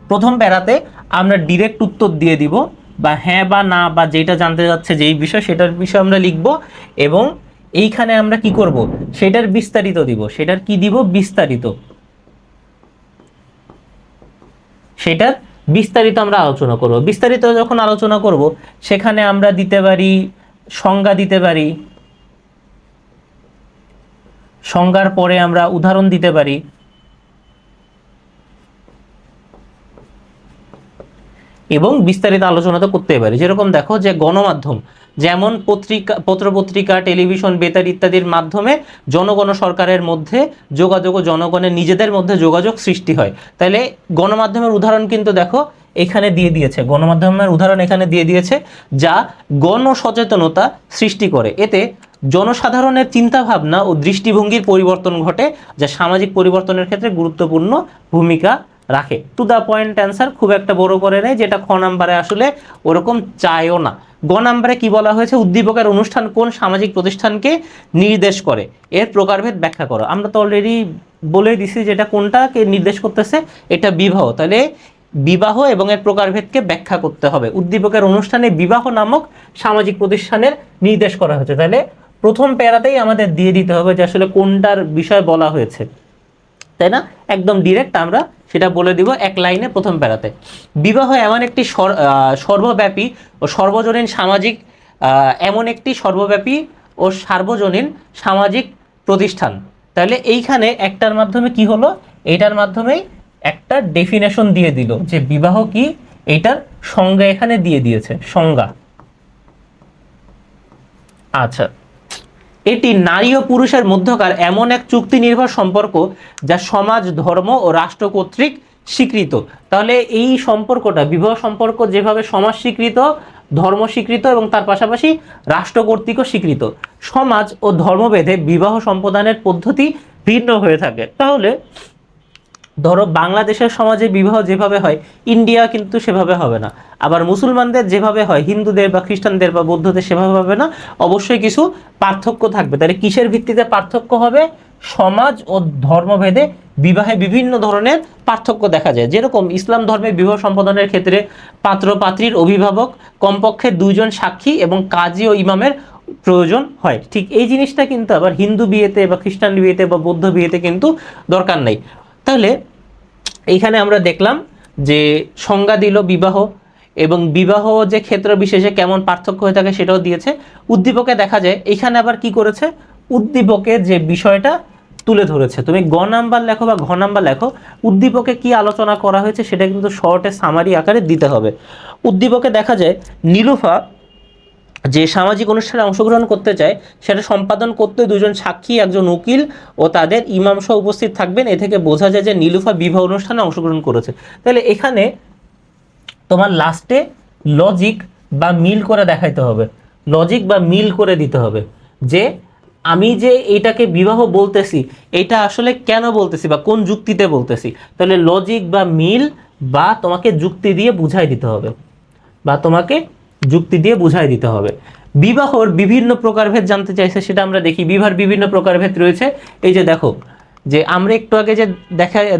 প্রথম প্যারাতে আমরা ডিরেক্ট উত্তর দিয়ে দিব, বা হ্যাঁ বা না, বা যেটা জানতে যাচ্ছে যেই বিষয় সেটার বিষয় আমরা লিখব, এবং এইখানে আমরা কি করব, সেটার বিস্তারিত দিব। সেটার কি দিব? বিস্তারিত। সেটার বিস্তারিত আমরা আলোচনা করব। বিস্তারিত যখন আলোচনা করব সেখানে আমরা দিতে পারি সংজ্ঞা, দিতে পারি সংজ্ঞার পরে আমরা উদাহরণ দিতে পারি, এবং বিস্তারিত আলোচনা তো করতে পারি। যেরকম দেখো যে গণমাধ্যম যেমন পত্রপত্রিকা, টেলিভিশন, বেতার ইত্যাদির মাধ্যমে জনগণ সরকারের মধ্যে যোগাযোগ ও জনগণের নিজেদের মধ্যে যোগাযোগ সৃষ্টি হয়। তাহলে গণমাধ্যমের উদাহরণ কিন্তু দেখো এখানে দিয়ে দিয়েছে, গণমাধ্যমের উদাহরণ এখানে দিয়ে দিয়েছে, যা গণসচেতনতা সৃষ্টি করে। এতে জনসাধারণের চিন্তাভাবনা ও দৃষ্টিভঙ্গির পরিবর্তন ঘটে, যা সামাজিক পরিবর্তনের ক্ষেত্রে গুরুত্বপূর্ণ ভূমিকা রাখে। টু দ্য পয়েন্ট অ্যান্সার, খুব একটা বড় করে নেই, যেটা খ নাম্বারে আসলে ওরকম চায়ও না। গ নাম্বারে কি বলা হয়েছে? উদ্দীপকের অনুষ্ঠান কোন সামাজিক প্রতিষ্ঠানকে নির্দেশ করে, এর প্রকারভেদ ব্যাখ্যা করো। আমরা তো অলরেডি বলে দিছি যেটা কোনটাকে নির্দেশ করতেছে, এটা বিবাহ। তাহলে বিবাহ এবং এর প্রকারভেদকে ব্যাখ্যা করতে হবে। উদ্দীপকের অনুষ্ঠানে বিবাহ নামক সামাজিক প্রতিষ্ঠানের নির্দেশ করা হয়েছে। তাহলে প্রথম প্যারাতেই আমাদের দিয়ে দিতে হবে যে আসলে কোনটার বিষয় বলা হয়েছে, তাই না? একদম ডিরেক্ট আমরা সেটা বলে দিব এক লাইনে প্রথম প্যারাতে। বিবাহ এমন একটি সর্বব্যাপী ও সর্বজনীন সামাজিক এমন একটি সর্বব্যাপী ও সার্বজনীন সামাজিক প্রতিষ্ঠান। তাহলে এইখানে একটার মাধ্যমে কি হলো, এইটার মাধ্যমেই একটা ডেফিনেশন দিয়ে দিল যে বিবাহ কি, এইটার সংজ্ঞা এখানে দিয়ে দিয়েছে, সংজ্ঞা। আচ্ছা, এটি নারী ও পুরুষের মধ্যকার এমন এক চুক্তি নির্ভর সম্পর্ক যা সমাজ, ধর্ম ও রাষ্ট্র কর্তৃক স্বীকৃত। তাহলে এই সম্পর্কটা, বিবাহ সম্পর্ক যেভাবে সমাজ স্বীকৃত, ধর্ম স্বীকৃত এবং তার পাশাপাশি রাষ্ট্র কর্তৃকও স্বীকৃত। সমাজ ও ধর্মভেদে বিবাহ সম্পাদনের পদ্ধতি ভিন্ন হয়ে থাকে। তাহলে ধরো বাংলাদেশের সমাজে বিবাহ যেভাবে হয়, ইন্ডিয়া কিন্তু সেভাবে হবে না। আবার মুসলমানদের যেভাবে হয়, হিন্দুদের বা খ্রিস্টানদের বা বৌদ্ধদের সেভাবে হবে না। অবশ্যই কিছু পার্থক্য থাকবে। তাহলে কিসের ভিত্তিতে পার্থক্য হবে? সমাজ ও ধর্মভেদে বিবাহে বিভিন্ন ধরনের পার্থক্য দেখা যায়। যেরকম ইসলাম ধর্মে বিবাহ সম্পাদনের ক্ষেত্রে পাত্র পাত্রীর অভিভাবক, কমপক্ষে 2 জন সাক্ষী এবং কাজী ও ইমামের প্রয়োজন হয়। ঠিক এই জিনিসটা কিন্তু আবার হিন্দু বিয়েতে বা খ্রিস্টান বিয়েতে বা বৌদ্ধ বিয়েতে কিন্তু দরকার নেই। তাহলে এইখানে আমরা দেখলাম যে সংজ্ঞা দিল বিবাহ, এবং বিবাহ যে ক্ষেত্র বিশেষে কেমন পার্থক্য হয়ে থাকে সেটাও দিয়েছে। উদ্দীপকে দেখা যায় এইখানে আবার কি করেছে, উদ্দীপকে যে বিষয়টা তুলে ধরেছে, তুমি গ নাম্বার লেখো বা ঘ নাম্বার লেখো, উদ্দীপকে কি আলোচনা করা হয়েছে সেটা কিন্তু শর্টে সামারি আকারে দিতে হবে। উদ্দীপকে দেখা যায় নীলুফা যে সামাজিক অনুষ্ঠানে অংশগ্রহণ করতে চায় সেটা সম্পাদন করতে 2 জন সাক্ষী, একজন উকিল ও তাদের ইমাম সহ উপস্থিত থাকবেন। এ থেকে বোঝা যায় যে নীলুফা বিবাহ অনুষ্ঠানে অংশগ্রহণ করেছে। তাহলে এখানে তোমার লাস্টে লজিক বা মিল করে দেখাইতে হবে, লজিক বা মিল করে দিতে হবে যে আমি যে এইটাকে বিবাহ বলতেছি এটা আসলে কেন বলতেছি বা কোন যুক্তিতে বলতেছি। তাহলে লজিক বা মিল বা তোমাকে যুক্তি দিয়ে বুঝাই দিতে হবে, বা তোমাকে যুক্তি দিয়ে বুঝাই দিতে হবে। বিবাহর বিভিন্ন প্রকারভেদ জানতে চাইছে, সেটা আমরা দেখি। বিবাহের বিভিন্ন প্রকারভেদ রয়েছে। এই যে দেখো, যে আমরা একটু আগে যে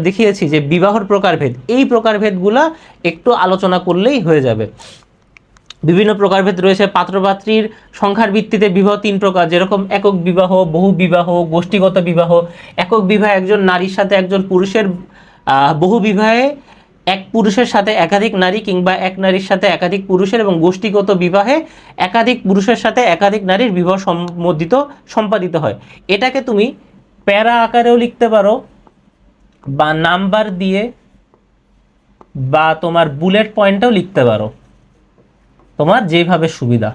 দেখিয়েছি যে বিবাহর প্রকারভেদ, এই প্রকারভেদগুলা একটু আলোচনা করলেই হয়ে যাবে। বিভিন্ন প্রকারভেদ রয়েছে। পাত্রপাত্রীর সংখ্যার ভিত্তিতে বিবাহ 3 প্রকার, যেরকম একক বিবাহ, বহু বিবাহ, গোষ্ঠীগত বিবাহ। একক বিবাহ একজন নারীর সাথে একজন পুরুষের, বহু বিবাহে এক পুরুষের সাথে একাধিক নারী কিংবা এক নারীর সাথে একাধিক পুরুষের, এবং গোষ্ঠীগত বিবাহে একাধিক পুরুষের সাথে একাধিক নারীর বিবাহ সম্পাদিত হয়। এটাকে তুমি প্যারা আকারেও লিখতে পারো, বা নাম্বার দিয়ে, বা তোমার বুলেট পয়েন্টেও লিখতে পারো, তোমার যেভাবে সুবিধা।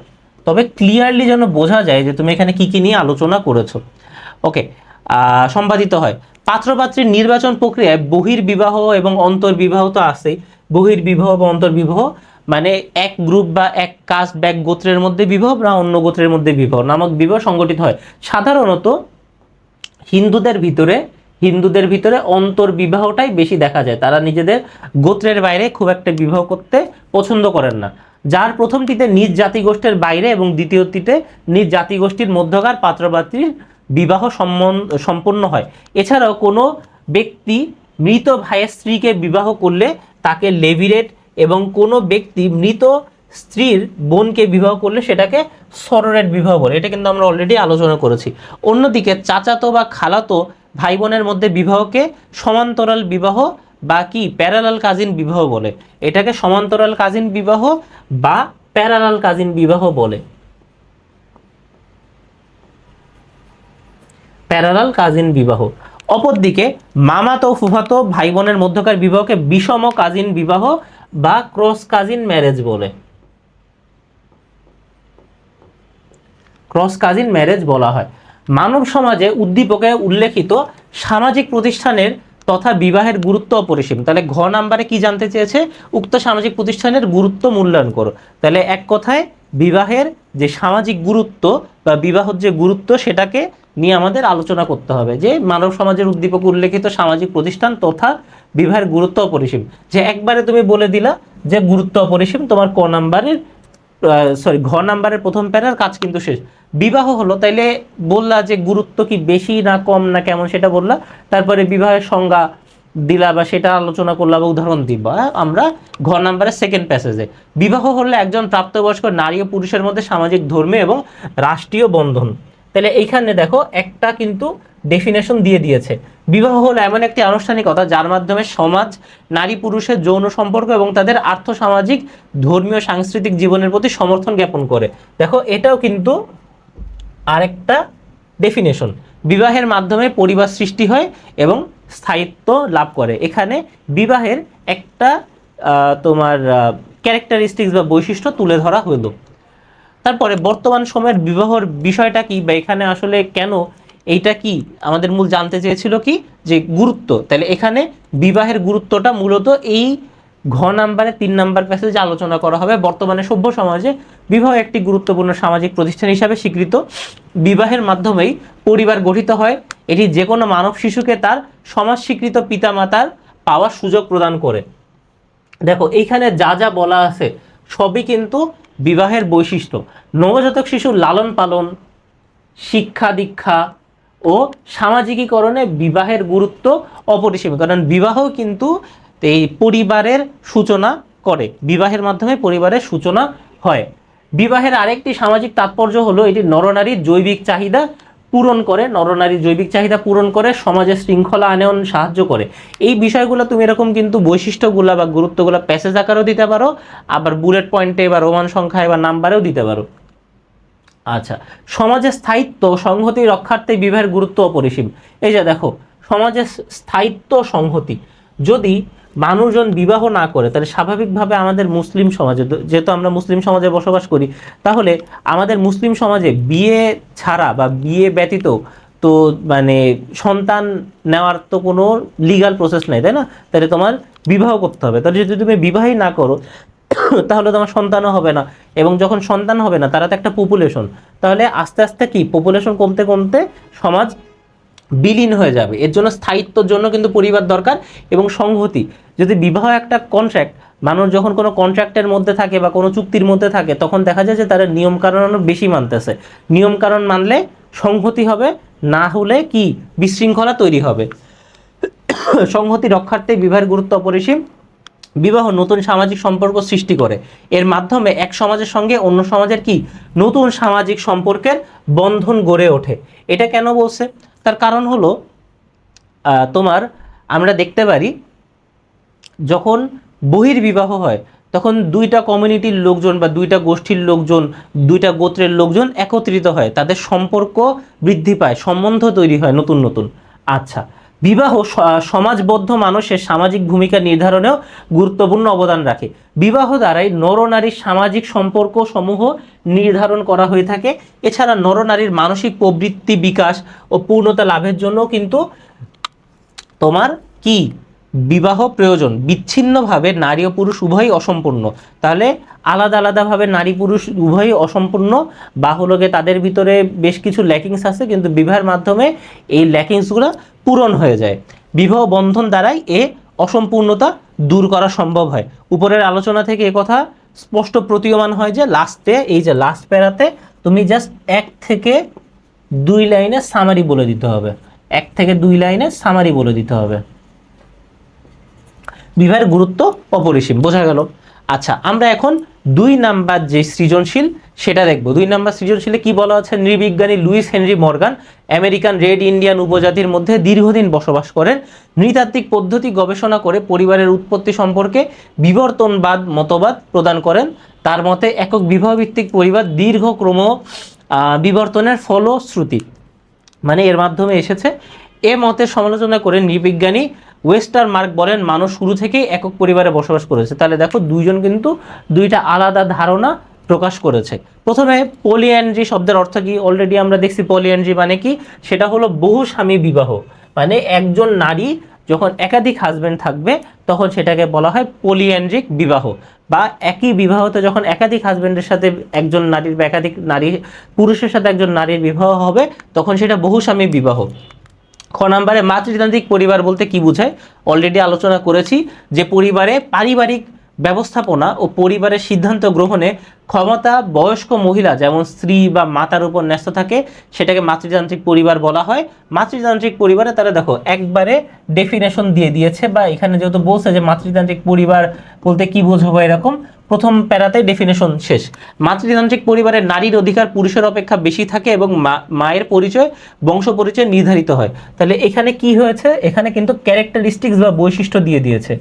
তবে ক্লিয়ারলি যেন বোঝা যায় যে তুমি এখানে কি কি নিয়ে আলোচনা করেছো। ওকে, সম্পাদিত হয়। পাত্রপাত্রীর নির্বাচন প্রক্রিয়ায় বহির্বিবাহ এবং অন্তর্বিবাহ তো আছেই। বহির্বিবাহ বা অন্তর্বিবাহ মানে এক গ্রুপ বা এক কাস্ট বা এক গোত্রের মধ্যে বিবাহ বা অন্য গোত্রের মধ্যে বিবাহ নামক বিবাহ সংগঠিত হয়। সাধারণত হিন্দুদের ভিতরে অন্তর্বিবাহটাই বেশি দেখা যায়। তারা নিজেদের গোত্রের বাইরে খুব একটা বিবাহ করতে পছন্দ করেন না। যার প্রথমটিতে নিজ জাতিগোষ্ঠীর বাইরে এবং দ্বিতীয়টিতে নিজ জাতিগোষ্ঠীর মধ্যকার পাত্রপাত্রীর বিবাহ সম্পন্ন হয়। এছাড়াও কোনো ব্যক্তি মৃত ভাইয়ের স্ত্রীকে বিবাহ করলে তাকে লেভিরেট, এবং কোনো ব্যক্তি মৃত স্ত্রীর বোনকে বিবাহ করলে সেটাকে সরোরেট বিবাহ বলে। এটা কিন্তু আমরা অলরেডি আলোচনা করেছি। অন্যদিকে চাচাতো বা খালাতো ভাই বোনের মধ্যে বিবাহকে সমান্তরাল বিবাহ বা কি প্যারালাল কাজিন বিবাহ বলে। এটাকে সমান্তরাল কাজিন বিবাহ বা প্যারালাল কাজিন বিবাহ বলে। প্যারালাল কাজিন বিবাহ। অপরদিকে মামাতো ফুফাতো ভাই বোনের মধ্যকার বিবাহকে বিষম কাজিন বিবাহ বা ক্রস কাজিন ম্যারেজ বলে। ক্রস কাজিন ম্যারেজ বলা হয়। মানব সমাজে উদ্দীপকে উল্লেখিত সামাজিক প্রতিষ্ঠানের তথা বিবাহের গুরুত্ব অপরিসীম। তাহলে ঘ নাম্বারে কি জানতে চেয়েছে? উক্ত সামাজিক প্রতিষ্ঠানের গুরুত্ব মূল্যায়ন করো। তাহলে এক কথায় বিবাহের যে সামাজিক গুরুত্ব বা বিবাহের যে গুরুত্ব সেটাকে নিয়ে আমাদের আলোচনা করতে হবে, যে মানব সমাজের উদ্দীপকে উল্লেখিত সামাজিক প্রতিষ্ঠান তথা বিবাহের গুরুত্ব অপরিসীম। যে একবারে তুমি বলে দিলা যে গুরুত্ব অপরিসীম, তোমার ক নাম্বারের ঘ নাম্বারের প্রথম প্যারার কাজ কিন্তু শেষ। বিবাহ হলো, তাইলে বললা যে গুরুত্ব কি বেশি না কম না কেমন সেটা বললা, তারপরে বিবাহের সংজ্ঞা দিলা বা সেটা আলোচনা করলা বা উদাহরণ দিবা। আমরা ঘ নাম্বারের সেকেন্ড প্যাসেজে, বিবাহ হলো একজন প্রাপ্তবয়স্ক নারী ও পুরুষের মধ্যে সামাজিক, ধর্মীয় এবং রাষ্ট্রীয় বন্ধন। তাহলে এইখানে দেখো একটা কিন্তু ডেফিনেশন দিয়ে দিয়েছে। বিবাহ হলো এমন একটি আনুষ্ঠানিকতা যার মাধ্যমে সমাজ নারী পুরুষের যৌন সম্পর্ক এবং তাদের আর্থসামাজিক, ধর্মীয়, সাংস্কৃতিক জীবনের প্রতি সমর্থন জ্ঞাপন করে। দেখো এটাও কিন্তু আরেকটা ডেফিনেশন। বিবাহের মাধ্যমে পরিবার সৃষ্টি হয় এবং স্থায়িত্ব লাভ করে। এখানে বিবাহের একটা তোমার ক্যারেক্টারিস্টিক্স বা বৈশিষ্ট্য তুলে ধরা হলো। তারপরে বর্তমান সময়ের বিবাহর বিষয়টা কি, বা এখানে আসলে কেন, এইটা কি আমাদের মূল জানতে চেয়েছিল কি, যে গুরুত্ব। তাহলে এখানে বিবাহের গুরুত্বটা মূলত এই ঘ নাম্বারে 3 নাম্বার প্যাসেজে আলোচনা করা হবে। বর্তমানে সভ্য সমাজে বিবাহ একটি গুরুত্বপূর্ণ সামাজিক প্রতিষ্ঠান হিসাবে স্বীকৃত। বিবাহের মাধ্যমেই পরিবার গঠিত হয়। এটি যে কোনো মানব শিশুকে তার সমাজ স্বীকৃত পিতামাতার পাওয়ার সুযোগ প্রদান করে। দেখো এইখানে যা যা বলা আছে সবই কিন্তু বিবাহের বৈশিষ্ট্য। নবজাতক শিশুর লালন পালন, শিক্ষা দীক্ষা ও সামাজিকীকরণে বিবাহের গুরুত্ব অপরিসীম, কারণ বিবাহ কিন্তু এই পরিবারের সূচনা করে, বিবাহের মাধ্যমে পরিবারের সূচনা হয়। বিবাহের আরেকটি সামাজিক তাৎপর্য হলো এটি নরনারীর জৈবিক চাহিদা পূরণ করে, নরনারীর জৈবিক চাহিদা পূরণ করে, সমাজে শৃঙ্খলা আনয়ন সাহায্য করে। এই বিষয়গুলো তুমি এরকম কিন্তু বৈশিষ্ট্যগুলো বা গুরুত্বগুলো প্যাসেজ আকারেও দিতে পারো, আবার বুলেট পয়েন্টে বা রোমান সংখ্যায় বা নাম্বারেও দিতে পারো। আচ্ছা, সমাজের স্থায়িত্ব সংহতি রক্ষার্থে বিবাহের গুরুত্ব অপরিসীম। এই যে দেখো, সমাজের স্থায়িত্ব সংহতি, যদি মানুষজন বিবাহ না করে তাহলে স্বাভাবিকভাবে আমাদের মুসলিম সমাজে, যেহেতু আমরা মুসলিম সমাজে বসবাস করি, তাহলে আমাদের মুসলিম সমাজে বিয়ে ছাড়া বা বিয়ে ব্যতীত তো মানে সন্তান নেওয়ার তো কোনো লিগাল প্রসেস নাই, তাই না? তাহলে তোমার বিবাহ করতে হবে। তাহলে যদি তুমি বিবাহই না করো তাহলে তোমার সন্তানও হবে না, এবং যখন সন্তান হবে না তারা তো একটা পপুলেশন, তাহলে আস্তে আস্তে কি পপুলেশন কমতে কমতে সমাজ বিলীন হয়ে যাবে। এর জন্য স্থায়িত্বর জন্য কিন্তু পরিবার দরকার এবং সংহতি। যদি বিবাহ একটা কন্ট্রাক্ট, মানুষ যখন কোনো কন্ট্রাক্টের মধ্যে থাকে বা কোনো চুক্তির মধ্যে থাকে, তখন দেখা যায় যে তারা নিয়মকানুন বেশি মানতেছে। নিয়মকানুন মানলে সংহতি হবে, না হলে কি বিশৃঙ্খলা তৈরি হবে। সংহতি রক্ষার্থে বিবাহের গুরুত্ব অপরিসীম। বিবাহ নতুন সামাজিক সম্পর্ক সৃষ্টি করে, এর মাধ্যমে এক সমাজের সঙ্গে অন্য সমাজের কি নতুন সামাজিক সম্পর্কের বন্ধন গড়ে ওঠে। এটা কেন বলছে? তার কারণ হলো তোমার আমরা দেখতে পারি যখন বহির্বিবাহ হয় তখন দুইটা কমিউনিটির লোকজন বা দুইটা গোষ্ঠীর লোকজন, দুইটা গোত্রের লোকজন একত্রিত হয়, তাদের সম্পর্ক বৃদ্ধি পায়, সম্বন্ধ তৈরি হয় নতুন নতুন। আচ্ছা, বিবাহ সমাজবদ্ধ মানুষের সামাজিক ভূমিকা নির্ধারণেও গুরুত্বপূর্ণ অবদান রাখে। বিবাহ দ্বারাই নরনারীর সামাজিক সম্পর্ক সমূহ নির্ধারণ করা হয়ে থাকে। এছাড়া নরনারীর মানসিক প্রবৃত্তি বিকাশ ও পূর্ণতা লাভের জন্য কিন্তু তোমার কি বিবাহ প্রয়োজন। বিচ্ছিন্নভাবে নারী ও পুরুষ উভয়ই অসম্পূর্ণ, তাহলে আলাদা আলাদাভাবে নারী পুরুষ উভয়ই অসম্পূর্ণ বা হলো গিয়ে তাদের ভিতরে বেশ কিছু ল্যাকিংস আছে, কিন্তু বিবাহের মাধ্যমে এই ল্যাকিংসগুলো পূরণ হয়ে যায়। বিবাহ বন্ধন দ্বারাই এ অসম্পূর্ণতা দূর করা সম্ভব হয়। উপরের আলোচনা থেকে কথা স্পষ্ট প্রতীয়মান হয় যে লাস্টে, এই যে লাস্ট প্যারাতে তুমি জাস্ট 1 থেকে 2 লাইনে সামারি বলে দিতে হবে, 1 থেকে 2 লাইনে সামারি বলে দিতে হবে। বিবাহের গুরুত্ব অপরিসীম, বোঝা গেল। আচ্ছা, আমরা এখন 2 নাম্বার যে সৃজনশীল সেটা দেখব। 2 নাম্বার সৃজনশীলে কি বলা আছে? নৃবিজ্ঞানী Lewis Henry Morgan American red Indian উপজাতির মধ্যে দীর্ঘদিন বসবাস করেন। নৃতাত্ত্বিক পদ্ধতি গবেষণা করে পরিবারের উৎপত্তি সম্পর্কে বিবর্তনবাদ মতবাদ প্রদান করেন। তার মতে একক বিবাহভিত্তিক পরিবার দীর্ঘ ক্রম বিবর্তনের ফলশ্রুতি, মানে এর মাধ্যমে এসেছে। এ মতের সমালোচনা করে নৃবিজ্ঞানী ওয়েস্টার মার্ক বলেন মানুষ শুরু থেকেই একক পরিবারে বসবাস করেছে। তাহলে দেখো দুইজন কিন্তু দুইটা আলাদা ধারণা প্রকাশ করেছে। প্রথমে পলিঅ্যান্ড্রি শব্দের অর্থ কি অলরেডি আমরা দেখছি। পলিঅ্যান্ড্রি মানে কি? সেটা হলো বহুস্বামী বিবাহ, মানে একজন নারী যখন একাধিক হাজবেন্ড থাকবে তখন সেটাকে বলা হয় পলিঅ্যান্ড্রিক বিবাহ। বা একই বিবাহতে যখন একাধিক হাজবেন্ডের সাথে একজন নারীর বা একাধিক নারী পুরুষের সাথে একজন নারীর বিবাহ হবে তখন সেটা বহুস্বামী বিবাহ। খ নাম্বারে মাতৃতান্ত্রিক পরিবার বলতে কি বোঝায়? অলরেডি আলোচনা করেছি যে পরিবারে পারিবারিক ব্যবস্থাপনা ও পরিবারের সিদ্ধান্ত গ্রহণে ক্ষমতা বয়স্ক মহিলা যেমন স্ত্রী বা মাতার উপর ন্যস্ত থাকে, সেটাকে মাতৃতান্ত্রিক পরিবার বলা হয়। মাতৃতান্ত্রিক পরিবারে তারা দেখো একবারে ডেফিনেশন দিয়ে দিয়েছে, বা এখানে যেহেতু বলছে যে মাতৃতান্ত্রিক পরিবার বলতে কি বোঝাবো এরকম, প্রথম প্যারাতে ডেফিনেশন শেষ। মাতৃতান্ত্রিক পরিবারে নারীর অধিকার পুরুষের অপেক্ষা বেশি থাকে এবং মায়ের পরিচয় বংশ পরিচয় নির্ধারিত হয়। তাহলে এখানে কি হয়েছে? এখানে কিন্তু ক্যারেক্টারিস্টিক্স বা বৈশিষ্ট্য দিয়ে দিয়েছে।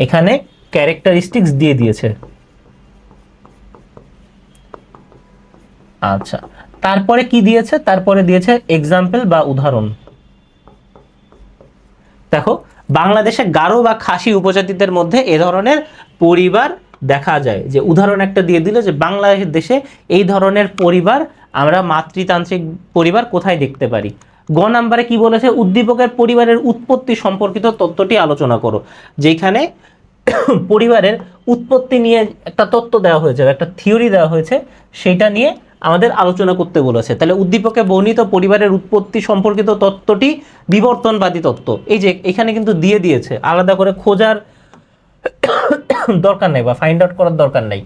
এখানে ক্যারেক্টারিস্টিক্স দিয়ে দিয়েছে। আচ্ছা, তারপরে কি দিয়েছে? তারপরে দিয়েছে এক্সাম্পল বা উদাহরণ। দেখো, বাংলাদেশে গারো বা খাসি উপজাতিদের মধ্যে এ ধরনের পরিবার দেখা যায়। যে উদাহরণ একটা দিয়ে দিল যে বাংলাদেশে এই ধরনের পরিবার আমরা মাতৃতান্ত্রিক পরিবার কোথায় দেখতে পারি। গ নাম্বারে কি বলেছে, উদ্দীপকের পরিবারের উৎপত্তি সম্পর্কিত তত্ত্বটি আলোচনা করো। যেখানে পরিবারের উৎপত্তি নিয়ে একটা তত্ত্ব দেওয়া হয়েছে, একটা থিওরি দেওয়া হয়েছে, সেটা নিয়ে আমাদের আলোচনা করতে বলেছে। তাহলে উদ্দীপকে বর্ণিত পরিবারের উৎপত্তি সম্পর্কিত তত্ত্বটি বিবর্তনবাদী তত্ত্ব। এই যে এখানে কিন্তু দিয়ে দিয়েছে, আলাদা করে খোঁজার দরকার নেই বা ফাইন্ড আউট করার দরকার নেই।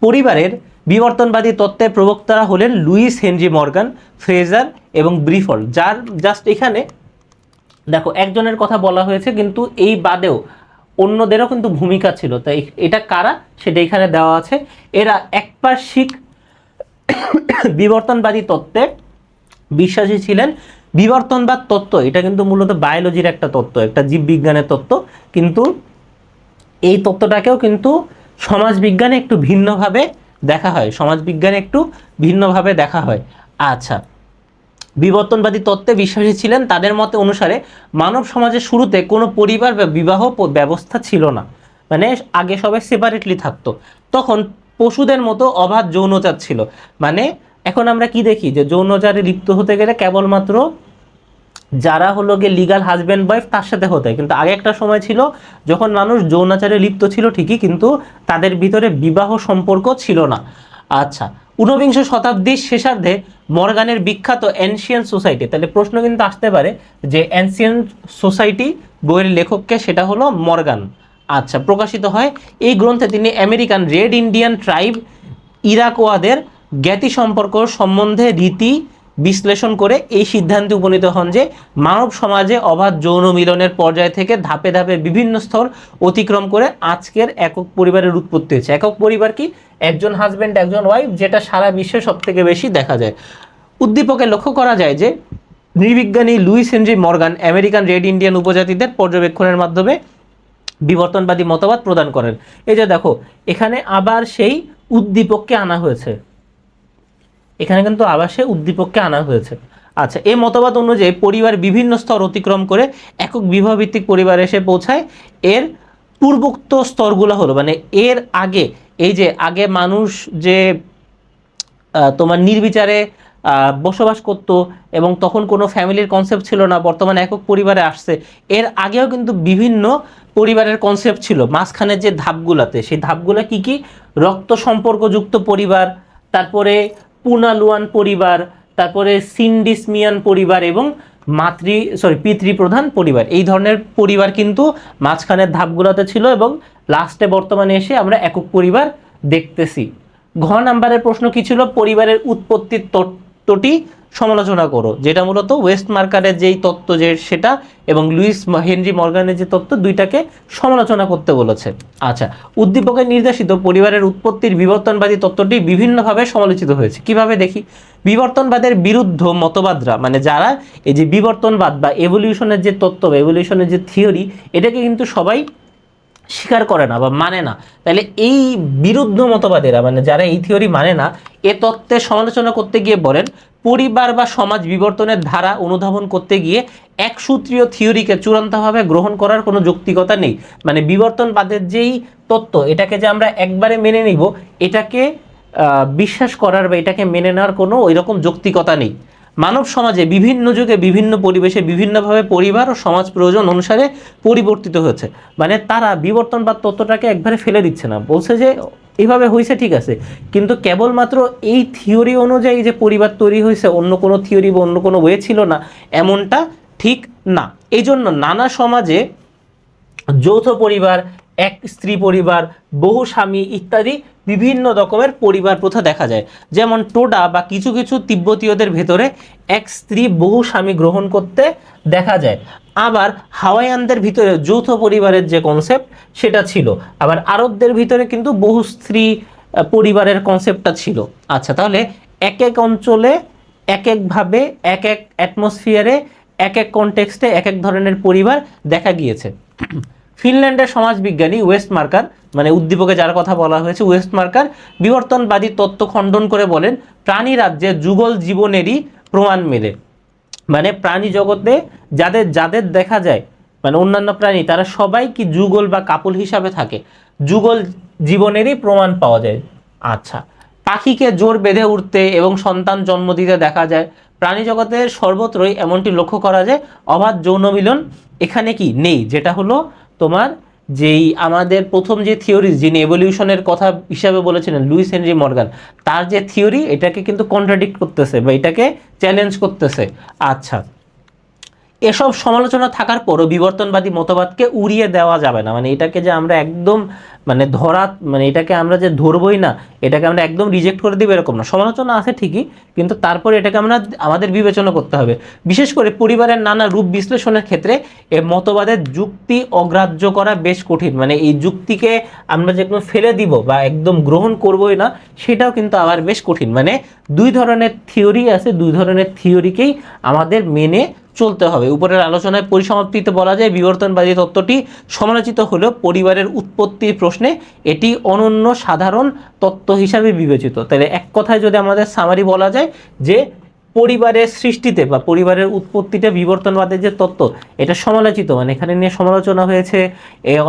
পরিবারের বিবর্তনবাদী তত্ত্বের প্রবক্তারা হলেন লুইস হেনরি মর্গান, ফ্রেজার এবং ব্রিফল্ড। যার জাস্ট এখানে দেখো একজনের কথা বলা হয়েছে, কিন্তু এই বাদেও অন্যদেরও কিন্তু ভূমিকা ছিল। তাই এটা কারা সেটা এখানে দেওয়া আছে। এরা একপার্শ্বিক বিবর্তনবাদী তত্ত্বে বিশ্বাসী ছিলেন। বিবর্তনবাদ তত্ত্ব এটা কিন্তু মূলত বায়োলজির একটা তত্ত্ব, একটা জীববিজ্ঞানের তত্ত্ব, কিন্তু এই তত্ত্বটাকেও কিন্তু সমাজবিজ্ঞানে একটু ভিন্নভাবে দেখা হয়, সমাজবিজ্ঞানে একটু ভিন্নভাবে দেখা হয়। আচ্ছা, বিবর্তনবাদী তত্ত্বে বিশ্বাসী ছিলেন। তাদের মতে অনুসারে মানব সমাজের শুরুতে কোনো পরিবার বা বিবাহ ব্যবস্থা ছিল না, মানে আগে সবাই সেপারেটলি থাকতো। তখন পশুদের মতো অবাধ যৌনচার ছিল। মানে এখন আমরা কি দেখি যে যৌনচারে লিপ্ত হতে গেলে কেবলমাত্র যারা হলো গিয়ে লিগাল হাজব্যান্ড ওয়াইফ তার সাথে হতে হয়, কিন্তু আগে একটা সময় ছিল যখন মানুষ যৌনাচারে লিপ্ত ছিল ঠিকই, কিন্তু তাদের ভিতরে বিবাহ সম্পর্ক ছিল না। আচ্ছা, ঊনবিংশ শতাব্দীর শেষার্ধে মর্গানের বিখ্যাত অ্যানশিয়েন্ট সোসাইটি, তাহলে প্রশ্ন কিন্তু আসতে পারে যে অ্যানশিয়েন্ট সোসাইটি বইয়ের লেখককে, সেটা হলো মর্গান। আচ্ছা, প্রকাশিত হয় এই গ্রন্থে তিনি আমেরিকান রেড ইন্ডিয়ান ট্রাইব ইরাকোয়াদের জ্ঞাতি সম্পর্ক সম্বন্ধে রীতি বিশ্লেষণ করে এই সিদ্ধান্তে উপনীত হন যে মানব সমাজে অবাধ যৌন মিলনের পর্যায় থেকে ধাপে ধাপে বিভিন্ন স্তর অতিক্রম করে আজকের একক পরিবারের উৎপত্তি হয়েছে। একক পরিবার কি, একজন হাজব্যান্ড একজন ওয়াইফ, যেটা সারা বিশ্বে সব থেকে বেশি দেখা যায়। উদ্দীপকে লক্ষ্য করা যায় যে নৃবিজ্ঞানী Lewis Henry Morgan American red Indian উপজাতিদের পর্যবেক্ষণের মাধ্যমে বিবর্তনবাদী মতবাদ প্রদান করেন। এই যে দেখো এখানে আবার সেই উদ্দীপককে আনা হয়েছে, এখানে কিন্তু আবার সেই উদ্দীপককে আনা হয়েছে। আচ্ছা, এই মতবাদ অনুযায়ী পরিবার বিভিন্ন স্তর অতিক্রম করে একক বিবাহ ভিত্তিক পরিবারে এসে পৌঁছায়। এর পূর্বোক্ত স্তরগুলো হলো, মানে এর আগে এই যে আগে মানুষ যে তোমার নির্বিচারে বসবাস করত এবং তখন কোনো ফ্যামিলির কনসেপ্ট ছিল না, বর্তমানে একক পরিবারে আসছে। এর আগেও কিন্তু বিভিন্ন পরিবারের কনসেপ্ট ছিল। মাঝখানের যে ধাপগুলাতে, সেই ধাপগুলো কি কি, রক্ত সম্পর্কযুক্ত পরিবার, তারপরে পুনালুয়ান পরিবার, তারপরে সিন্ডিসমিয়ান পরিবার এবং পিতৃপ্রধান পরিবার। এই ধরনের পরিবার কিন্তু মাঝখানের ধাপগুলোতে ছিল এবং লাস্টে বর্তমানে এসে আমরা একক পরিবার দেখতেছি। ঘ নাম্বারের প্রশ্ন কি ছিল, পরিবারের উৎপত্তির তত্ত্বটি সমালোচনা করো, যেটা মূলত ওয়েস্ট মার্কারের যেই তত্ত্ব যে সেটা এবং লুইস হেনরি মর্গানের যে তত্ত্ব, দুইটাকে সমালোচনা করতে বলেছে। আচ্ছা, উদ্দীপকের নির্দেশিত পরিবারের উৎপত্তির বিবর্তনবাদী তত্ত্বটি বিভিন্নভাবে সমালোচিত হয়েছে। কিভাবে দেখি, বিবর্তনবাদের বিরুদ্ধ মতবাদরা, মানে যারা এই যে বিবর্তনবাদ বা এভলিউশনের যে তত্ত্ব বা এভলিউশনের যে থিওরি, এটাকে কিন্তু সবাই স্বীকার করে না বা মানে না। তাহলে এই বিরুদ্ধ মতবাদীরা, মানে যারা এই থিওরি মানে না, এ তত্ত্বের সমালোচনা করতে গিয়ে বলেন পরিবার বা সমাজ বিবর্তনের ধারা অনুধাবন করতে গিয়ে একসূত্রীয় থিওরিকে চূড়ান্তভাবে গ্রহণ করার কোনো যৌক্তিকতা নেই। মানে বিবর্তনবাদের যেই তত্ত্ব, এটাকে যে আমরা একবারে মেনে নিব, এটাকে বিশ্বাস করার বা এটাকে মেনে নেওয়ার কোনো ওই রকম যৌক্তিকতা নেই। মানব সমাজে বিভিন্ন যুগে বিভিন্ন পরিবেশে বিভিন্নভাবে পরিবার ও সমাজ প্রয়োজন অনুসারে পরিবর্তিত হয়েছে। মানে তারা বিবর্তনবাদ তত্ত্বটাকে একবারে ফেলে দিচ্ছে না, বলছে যে এইভাবে হয়েছে ঠিক আছে, কিন্তু কেবলমাত্র এই থিওরি অনুযায়ী যে পরিবার তৈরি হয়েছে, অন্য কোনো থিওরি বা অন্য কোনো ওয়ে ছিল না, এমনটা ঠিক না। এই জন্য নানা সমাজে যৌথ পরিবার, এক স্ত্রী পরিবার, বহু স্বামী ইত্যাদি বিভিন্ন রকমের পরিবার প্রথা দেখা যায়। যেমন টোডা বা কিছু কিছু তিব্বতীয়দের ভেতরে এক স্ত্রী বহু স্বামী গ্রহণ করতে দেখা যায়। আবার হাওয়াইয়ানদের ভিতরে যৌথ পরিবারের যে কনসেপ্ট সেটা ছিল। আবার আরবদের ভিতরে কিন্তু বহু স্ত্রী পরিবারের কনসেপ্টটা ছিল। আচ্ছা, তাহলে এক এক অঞ্চলে এক একভাবে, এক এক অ্যাটমসফিয়ারে, এক এক কনটেক্সটে এক এক ধরনের পরিবার দেখা গিয়েছে। ফিনল্যান্ডের সমাজবিজ্ঞানী ওয়েস্ট মার্কার, মানে উদ্দীপকে যার কথা বলা হয়েছে ওয়েস্ট মার্কার, বিবর্তনবাদী তত্ত্ব খণ্ডন করে বলেন প্রাণী রাজ্যে যুগল জীবনেরই প্রমাণ মেলে। মানে প্রাণী জগতে যাদের যাদের দেখা যায় মানে অন্যান্য প্রাণী তারা সবাই কি যুগল বা কাপল হিসাবে থাকে, যুগল জীবনেরই প্রমাণ পাওয়া যায়। আচ্ছা, পাখিকে জোর বেঁধে উঠতে এবং সন্তান জন্ম দিতে দেখা যায়। প্রাণী জগতের সর্বত্রই এমনটি লক্ষ্য করা যায়। অবাধ যৌন মিলন এখানে কি নেই, যেটা হলো তোমার যেই আমাদের প্রথম যে থিওরি, যিনি এভলিউশনের কথা হিসাবে বলেছিলেন লুইস হেনরি মর্গান, তার যে থিওরি এটাকে কিন্তু কন্ট্রাডিক্ট করতেছে বা এটাকে চ্যালেঞ্জ করতেছে। আচ্ছা, এসব সমালোচনা থাকার পরও বিবর্তনবাদী মতবাদকে উড়িয়ে দেওয়া যাবে না, মানে এটাকে যে আমরা একদম মানে মানে এটাকে আমরা যে ধরবই না, এটাকে আমরা একদম রিজেক্ট করে দিব এরকম না। সমালোচনা আছে ঠিকই, কিন্তু তারপরে এটাকে আমরা আমাদের বিবেচনা করতে হবে। বিশেষ করে পরিবারের নানা রূপ বিশ্লেষণের ক্ষেত্রে এ মতবাদের যুক্তি অগ্রাহ্য করা বেশ কঠিন, মানে এই যুক্তিকে আমরা যে কোনো ফেলে দিব বা একদম গ্রহণ করবই না সেটাও কিন্তু আবার বেশ কঠিন। মানে দুই ধরনের থিওরি আছে, দুই ধরনের থিওরিকেই আমাদের মেনে চলতে হবে। উপরের আলোচনায় পরিসমাপ্তিতে বলা যায় বিবর্তনবাদী তত্ত্বটি সমালোচিত হলেও পরিবারের উৎপত্তির প্রশ্নে এটি অনন্য সাধারণ তত্ত্ব হিসাবে বিবেচিত। তাহলে এক কথায় যদি আমাদের সামারি বলা যায় যে পরিবারের সৃষ্টিতে বা পরিবারের উৎপত্তিতে বিবর্তনবাদের যে তত্ত্ব এটা সমালোচিত, মানে এখানে নিয়ে সমালোচনা হয়েছে।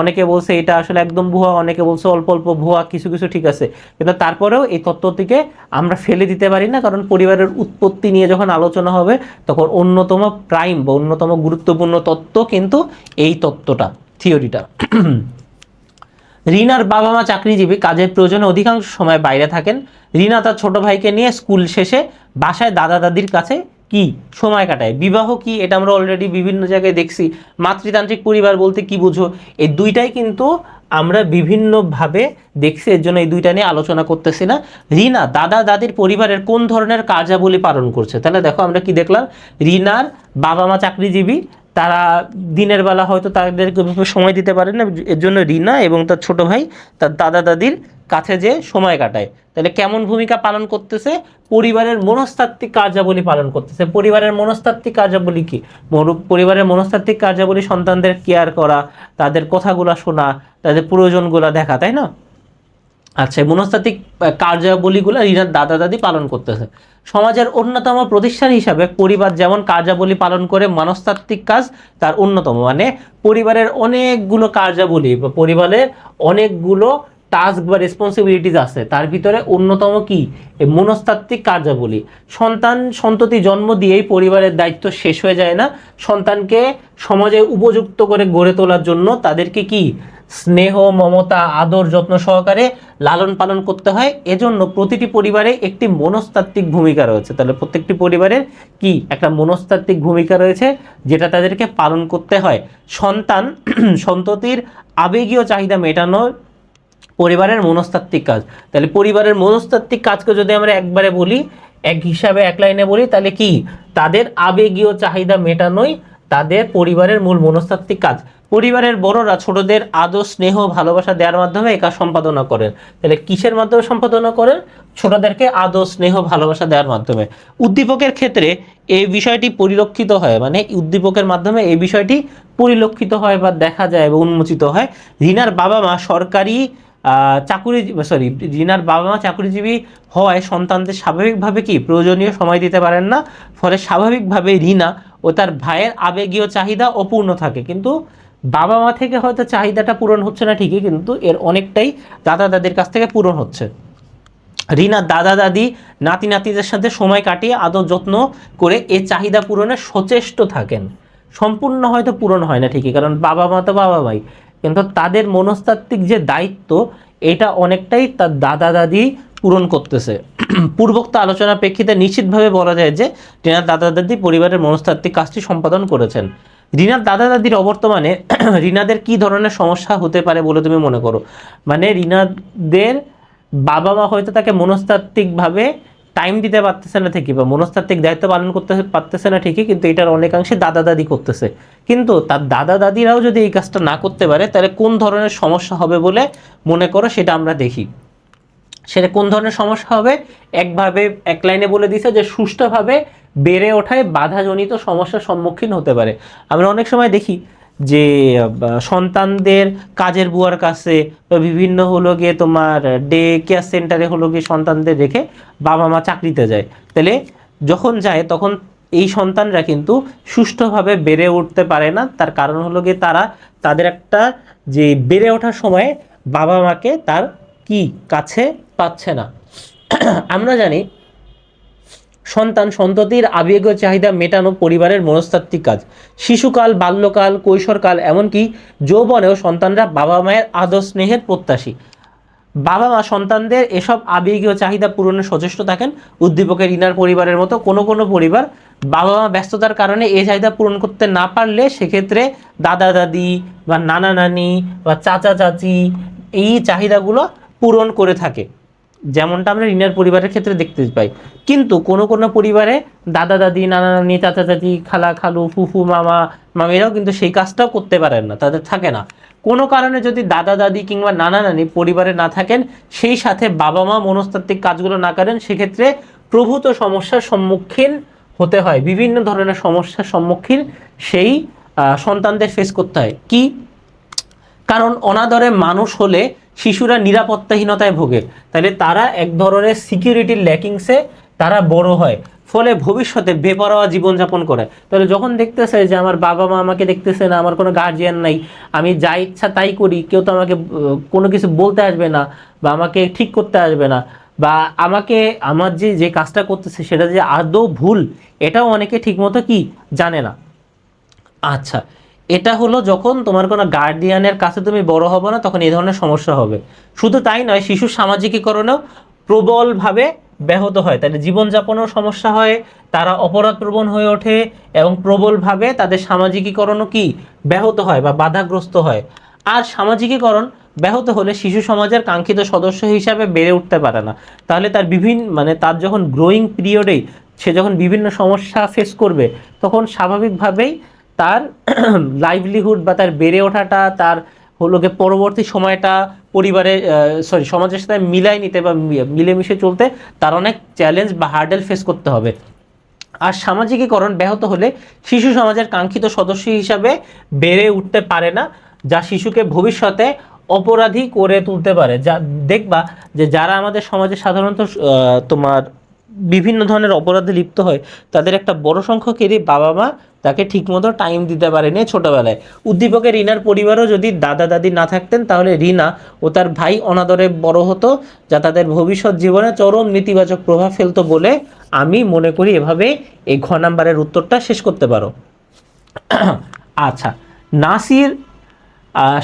অনেকে বলছে এটা আসলে একদম ভুয়া, অনেকে বলছে অল্প অল্প ভুয়া, কিছু কিছু ঠিক আছে, কিন্তু তারপরেও এই তত্ত্বটিকে আমরা ফেলে দিতে পারি না, কারণ পরিবারের উৎপত্তি নিয়ে যখন আলোচনা হবে তখন অন্যতম প্রাইম বা অন্যতম গুরুত্বপূর্ণ তত্ত্ব কিন্তু এই তত্ত্বটা, থিওরিটা। রিনার বাবা মা চাকরিজীবী, কাজের প্রয়োজনে অধিকাংশ সময় বাইরে থাকেন। রিনা তার ছোট ভাইকে নিয়ে স্কুল শেষে বাসায় দাদা দাদির কাছে কি সময় কাটায়। বিবাহ কি, এটা আমরা অলরেডি বিভিন্ন জায়গায় দেখছি। মাতৃতান্ত্রিক পরিবার বলতে কি বুঝো, এই দুইটাই কিন্তু আমরা বিভিন্নভাবে দেখছি, এর জন্য এই দুইটা নিয়ে আলোচনা করতেছি না। রিনা দাদা দাদির পরিবারের কোন ধরনের কার্যাবলী পালন করছে, তাহলে দেখো আমরা কি দেখলাম, রিনার বাবা মা চাকরিজীবী, তারা দিনের বেলা হয়তো তাদেরকে সময় দিতে পারে না, এর জন্য রিনা এবং তার ছোট ভাই তার দাদা দাদির কাছে যে সময় কাটায়। তাহলে কেমন ভূমিকা পালন করতেছে, পরিবারের মনস্তাত্ত্বিক কার্যাবলী পালন করতেছে। পরিবারের মনস্তাত্ত্বিক কার্যাবলী কি, পরিবারের মনস্তাত্ত্বিক কার্যাবলী সন্তানদের কেয়ার করা, তাদের কথাগুলো শোনা, তাদের প্রয়োজনগুলো দেখা, তাই না? আচ্ছা, মনস্তাত্ত্বিক কার্যাবলীগুলো রিনার দাদা দাদি পালন করতেছে। সমাজের অন্যতম প্রতিষ্ঠান হিসাবে পরিবার যেমন কার্যাবলী পালন করে, মনস্তাত্ত্বিক কাজ তার অন্যতম। মানে পরিবারের অনেকগুলো কার্যাবলী বা পরিবারের অনেকগুলো টাস্ক বা রেসপন্সিবিলিটিস আছে, তার ভিতরে অন্যতম কি এই মনস্তাত্ত্বিক কার্যাবলী। সন্ততি জন্ম দিয়েই পরিবারের দায়িত্ব শেষ হয়ে যায় না, সন্তানকে সমাজে উপযুক্ত করে গড়ে তোলার জন্য তাদেরকে কি স্নেহ মমতা আদর যত্ন সহকারে লালন পালন করতে হয়। এজন্য প্রতিটি পরিবারে একটি মনস্তাত্ত্বিক ভূমিকা রয়েছে। তাহলে প্রত্যেকটি পরিবারের কি একটা মনস্তাত্ত্বিক ভূমিকা রয়েছে যেটা তাদেরকে পালন করতে হয়। সন্ততির আবেগীয় চাহিদা মেটানো পরিবারের মনস্তাত্ত্বিক কাজ। তাহলে পরিবারের মনস্তাত্ত্বিক কাজকে যদি আমরা একবারে বলি, এক হিসাবে এক লাইনে বলি, তাহলে কি তাদের আবেগীয় চাহিদা মেটানোই তাদের পরিবারের মূল মনস্তাত্ত্বিক কাজ। পরিবারের বড়রা ছোটদের আদর স্নেহ ভালোবাসা দেওয়ার মাধ্যমে এই কাজ সম্পাদনা করেন। তাহলে কিসের মাধ্যমে সম্পাদনা করেন, ছোটদেরকে আদর স্নেহ ভালোবাসা দেওয়ার মাধ্যমে। উদ্দীপকের ক্ষেত্রে এই বিষয়টি পরিলক্ষিত হয়, মানে উদ্দীপকের মাধ্যমে এই বিষয়টি পরিলক্ষিত হয় বা দেখা যায় বা উন্মোচিত হয়। রিনার বাবা মা সরকারি রিনার বাবা মা চাকরিজীবী হওয়ায় সন্তানদের স্বাভাবিকভাবে কি প্রয়োজনীয় সময় দিতে পারেন না, ফলে স্বাভাবিকভাবে রিনা ও তার ভাইয়ের আবেগীয় চাহিদা অপূর্ণ থাকে। কিন্তু বাবা মা থেকে হয়তো চাহিদাটা পূরণ হচ্ছে না ঠিকই, কিন্তু এর অনেকটাই দাদা দাদির কাছ থেকে পূরণ হচ্ছে। রিনা দাদা দাদি নাতি নাতিদের সাথে সময় কাটিয়ে আদর যত্ন করে এ চাহিদা পূরণে সচেষ্ট থাকেন। সম্পূর্ণ হয়তো পূরণ হয় না ঠিকই, কারণ বাবা মা তো বাবা মাই, কিন্তু তাদের মনস্তাত্ত্বিক যে দায়িত্ব এটা অনেকটাই তার দাদা দাদি পূরণ করতেছে। পূর্বোক্ত আলোচনার প্রেক্ষিতে নিশ্চিতভাবে বলা যায় যে রিনার দাদা দাদি পরিবারের মনস্তাত্ত্বিক কাজটি সম্পাদন করেছেন। রিনার দাদা দাদির অবর্তমানে রিনাদের কি ধরনের সমস্যা হতে পারে বলে তুমি মনে করো? মানে রিনাদের বাবা মা হয়তো তাকে মনস্তাত্ত্বিকভাবে টাইম দিতে পারতেছে না ঠিকই, বা মনস্তাত্ত্বিক দায়িত্ব পালন করতে পারতেছে না ঠিকই, কিন্তু এটার অনেকাংশে দাদা দাদি করতেছে। কিন্তু তার দাদা দাদিরাও যদি এই কাজটা না করতে পারে তাহলে কোন ধরনের সমস্যা হবে বলে মনে করো, সেটা আমরা দেখি। সেটা কোন ধরনের সমস্যা হবে, একভাবে এক লাইনে বলে দিছে যে সুষ্ঠুভাবে বেড়ে ওঠায় বাধাজনিত সমস্যার সম্মুখীন হতে পারে। আমরা অনেক সময় দেখি যে সন্তানদের কাজের বুয়ার কাছে বা বিভিন্ন হলো গিয়ে তোমার ডে কেয়ার সেন্টারে হলো গিয়ে সন্তানদের রেখে বাবা মা চাকরিতে যায়। তাহলে যখন যায় তখন এই সন্তানরা কিন্তু সুষ্ঠুভাবে বেড়ে উঠতে পারে না। তার কারণ হলো গিয়ে তাদের একটা যে বেড়ে ওঠার সময়ে বাবা মাকে তার কি কাছে পাচ্ছে না। আমরা জানি সন্ততির আবেগীয় চাহিদা মেটানো পরিবারের মনস্তাত্ত্বিক কাজ। শিশুকাল, বাল্যকাল, কৈশোরকাল, এমনকি যৌবনেও সন্তানরা বাবা মায়ের আদর স্নেহের প্রত্যাশী। বাবা মা সন্তানদের এসব আবেগীয় চাহিদা পূরণে সচেষ্ট থাকেন। উদ্দীপকের ইনার পরিবারের মতো কোনো কোনো পরিবার বাবা মা ব্যস্ততার কারণে এই চাহিদা পূরণ করতে না পারলে সেক্ষেত্রে দাদা দাদি বা নানা নানি বা চাচা চাচি এই চাহিদাগুলো পূরণ করে থাকে, যেমনটা আমরা রিনার পরিবারের ক্ষেত্রে দেখতে পাই। কিন্তু কোনো কোনো পরিবারে দাদা দাদি, নানা নানি, চাচা চাচি, খালা খালু, ফুফু, মামা মামিরাও কিন্তু সেই কাজটাও করতে পারেন না, তাদের থাকে না। কোনো কারণে যদি দাদা দাদি কিংবা নানা নানি পরিবারে না থাকেন, সেই সাথে বাবা মা মনস্তাত্ত্বিক কাজগুলো না করেন, সেক্ষেত্রে প্রভূত সমস্যার সম্মুখীন হতে হয়। বিভিন্ন ধরনের সমস্যার সম্মুখীন সেই সন্তানদের ফেস করতে হয়। কি কারণ অনাদরে মানুষ হলে শিশুরা নিরাপত্তাহীনতায় ভোগে, তাহলে তারা এক ধরনের সিকিউরিটির ল্যাকিংসে তারা বড় হয়, ফলে ভবিষ্যতে বেপরোয়া জীবনযাপন করে। তাহলে যখন দেখতেছে যে আমার বাবা মা আমাকে দেখতেছে না, আমার কোনো গার্জিয়ান নাই, আমি যা ইচ্ছা তাই করি, কেউ তো আমাকে কোনো কিছু বলতে আসবে না বা আমাকে ঠিক করতে আসবে না, বা আমাকে আমার যে কাজটা করতেছে সেটা যে আদৌ ভুল এটাও অনেকে ঠিকমতো কি জানে না। আচ্ছা, এটা হলো যখন তোমার কোনো গার্ডিয়ানের কাছে তুমি বড় হবে না, তখন এই ধরনের সমস্যা হবে। শুধু তাই নয়, শিশুর সামাজিকীকরণেও প্রবলভাবে ব্যাহত হয়, তাহলে জীবনযাপনেও সমস্যা হয়, তারা অপরাধপ্রবণ হয়ে ওঠে এবং প্রবলভাবে তাদের সামাজিকীকরণও কি ব্যাহত হয় বা বাধাগ্রস্ত হয়। আর সামাজিকীকরণ ব্যাহত হলে শিশু সমাজের কাঙ্ক্ষিত সদস্য হিসাবে বেড়ে উঠতে পারে না। তাহলে তার তার যখন গ্রোয়িং পিরিয়ডেই সে যখন বিভিন্ন সমস্যা ফেস করবে, তখন স্বাভাবিকভাবেই তার লাইভলিহুড বা তার বেড়ে ওঠাটা, তার হলো গিয়ে পরবর্তী সময়টা পরিবারের সমাজের সাথে মিলাই নিতে বা মিলেমিশে চলতে তার অনেক চ্যালেঞ্জ বা হার্ডেল ফেস করতে হবে। আর সামাজিকীকরণ ব্যাহত হলে শিশু সমাজের কাঙ্ক্ষিত সদস্য হিসাবে বেড়ে উঠতে পারে না, যা শিশুকে ভবিষ্যতে অপরাধী করে তুলতে পারে। যা দেখবা যে যারা আমাদের সমাজে সাধারণত তোমার বিভিন্ন ধরনের অপরাধে লিপ্ত হয়, তাদের একটা বড় সংখ্যকেরই বাবা মা তাকে ঠিকমতো টাইম দিতে পারেনি ছোটবেলায়। উদ্দীপকের রিনার পরিবারও যদি দাদা দাদি না থাকতেন, তাহলে রিনা ও তার ভাই অনাদরে বড় হতো, যা তাদের ভবিষ্যৎ জীবনে চরম নেতিবাচক প্রভাব ফেলতো বলে আমি মনে করি। এভাবে এই ঘ নাম্বারের উত্তরটা শেষ করতে পারো। আচ্ছা, নাসির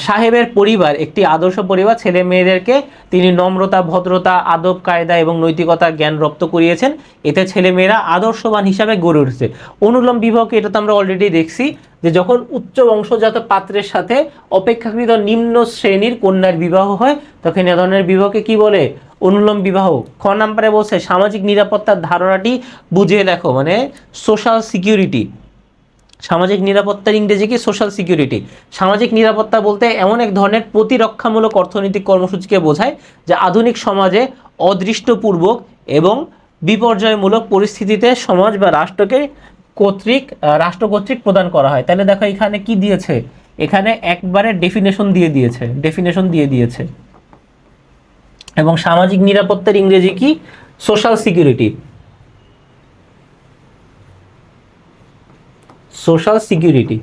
সাহেবের পরিবার একটি আদর্শ পরিবার। ছেলে মেয়েদেরকে তিনি নম্রতা, ভদ্রতা, আদব কায়দা এবং নৈতিকতার জ্ঞান রপ্ত করিয়েছেন। এতে ছেলে মেয়েরা আদর্শবান হিসাবে গড়ে উঠেছে। অনুলোম বিবাহকে এটা তো আমরা অলরেডি দেখছি, যে যখন উচ্চ বংশজাত পাত্রের সাথে অপেক্ষাকৃত নিম্ন শ্রেণীর কন্যার বিবাহ হয়, তখন এ ধরনের বিবাহকে কি বলে? অনুলোম বিবাহ। খ নাম্বারে বলছে সামাজিক নিরাপত্তার ধারণাটি বুঝিয়ে লেখো, মানে সোশ্যাল সিকিউরিটি। সামাজিক নিরাপত্তার ইংরেজি কি? Social security. সামাজিক নিরাপত্তা বলতে এমন এক ধরনের প্রতিরক্ষামূলক অর্থনৈতিক কর্মসূচিকে বোঝায় যা আধুনিক সমাজে অদৃষ্টপূর্বক এবং বিপর্যয়মূলক পরিস্থিতিতে সমাজ বা রাষ্ট্র কর্তৃক প্রদান করা হয়। তাহলে দেখো এখানে কি দিয়েছে, এখানে একবারে ডেফিনেশন দিয়ে দিয়েছে। এবং সামাজিক নিরাপত্তার ইংরেজি কি? Social security. Social security.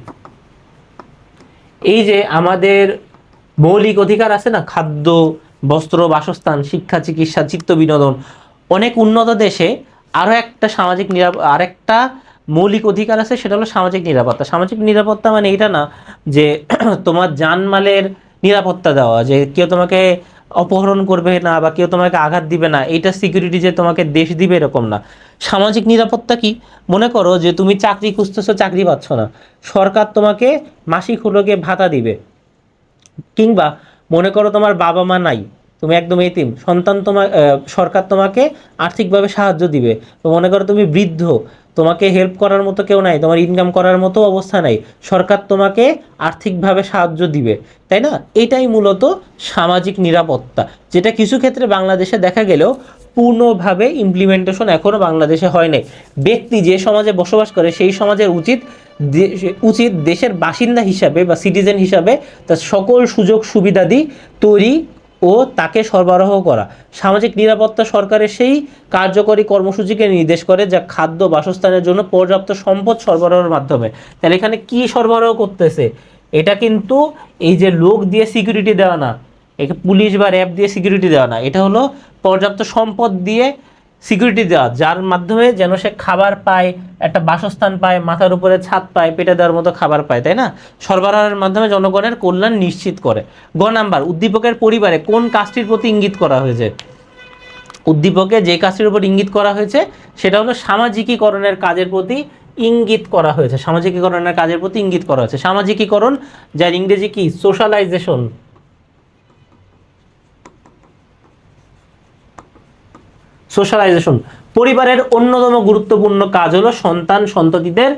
এই যে আমাদের মৌলিক অধিকার আছে না, খাদ্য, বস্ত্র, বাসস্থান, শিক্ষা, চিকিৎসা, চিত্ত বিনোদন, অনেক উন্নত দেশে আরেকটা মৌলিক অধিকার আছে, সেটা হলো সামাজিক নিরাপত্তা। সামাজিক নিরাপত্তা মানে এটা না যে তোমার জানমালের নিরাপত্তা দেওয়া, যে কেউ তোমাকে অপহরণ করবে না বা কেউ তোমাকে আঘাত দিবে না, এইটা সিকিউরিটি যে তোমাকে দেশ দিবে এরকম না। সামাজিক নিরাপত্তা কি? মনে করো যে তুমি চাকরি খুঁজতেছো, চাকরি পাচ্ছ না, সরকার তোমাকে মাসিক হলো গিয়ে ভাতা দিবে। কিংবা মনে করো তোমার বাবা মা নাই, তুমি একদম এতিম সন্তান, সরকার তোমাকে আর্থিকভাবে সাহায্য দিবে। তো মনে করো তুমি বৃদ্ধ, তোমাকে হেল্প করার মতো কেউ নাই, তোমার ইনকাম করার মতো অবস্থা নাই, সরকার তোমাকে আর্থিকভাবে সাহায্য দিবে, তাই না? এটাই মূলত সামাজিক নিরাপত্তা, যেটা কিছু ক্ষেত্রে বাংলাদেশে দেখা গেলেও পূর্ণভাবে ইমপ্লিমেন্টেশন এখনও বাংলাদেশে হয় নাই। ব্যক্তি যে সমাজে বসবাস করে সেই সমাজের উচিত দেশের বাসিন্দা হিসাবে বা সিটিজেন হিসাবে তার সকল সুযোগ সুবিধাদি তৈরি ও তাকে সরবরাহ করা। সামাজিক নিরাপত্তা সরকারের সেই কার্যকরী কর্মসূচিকে নির্দেশ করে যা খাদ্য বাসস্থানের জন্য পর্যাপ্ত সম্পদ সরবরাহের মাধ্যমে। তাহলে এখানে কি সরবরাহ করতেছে? এটা কিন্তু এই যে লোক দিয়ে সিকিউরিটি দেওয়া না, একে পুলিশ বা র্যাব দিয়ে সিকিউরিটি দেওয়া না, এটা হলো পর্যাপ্ত সম্পদ দিয়ে সিকিউরিটি দেওয়া, যার মাধ্যমে যেন সে খাবার পায়, একটা বাসস্থান পায়, মাথার উপরে ছাদ পায়, পেটে দেওয়ার মতো খাবার পায়, তাই না? সরবরাহের মাধ্যমে জনগণের কল্যাণ নিশ্চিত করে। গ নাম্বার, উদ্দীপকের পরিবারে কোন কাজটির প্রতি ইঙ্গিত করা হয়েছে? উদ্দীপকে যে কাজটির উপর ইঙ্গিত করা হয়েছে সেটা হলো সামাজিকীকরণের কাজের প্রতি ইঙ্গিত করা হয়েছে। সামাজিকীকরণের কাজের প্রতি ইঙ্গিত করা হয়েছে। সামাজিকীকরণ, যার ইংরেজি কি? সোশ্যালাইজেশন। সোশ্যালাইজেশন। পরিবারের অন্যতম গুরুত্বপূর্ণ কাজ হলো সন্তান সন্ততিদের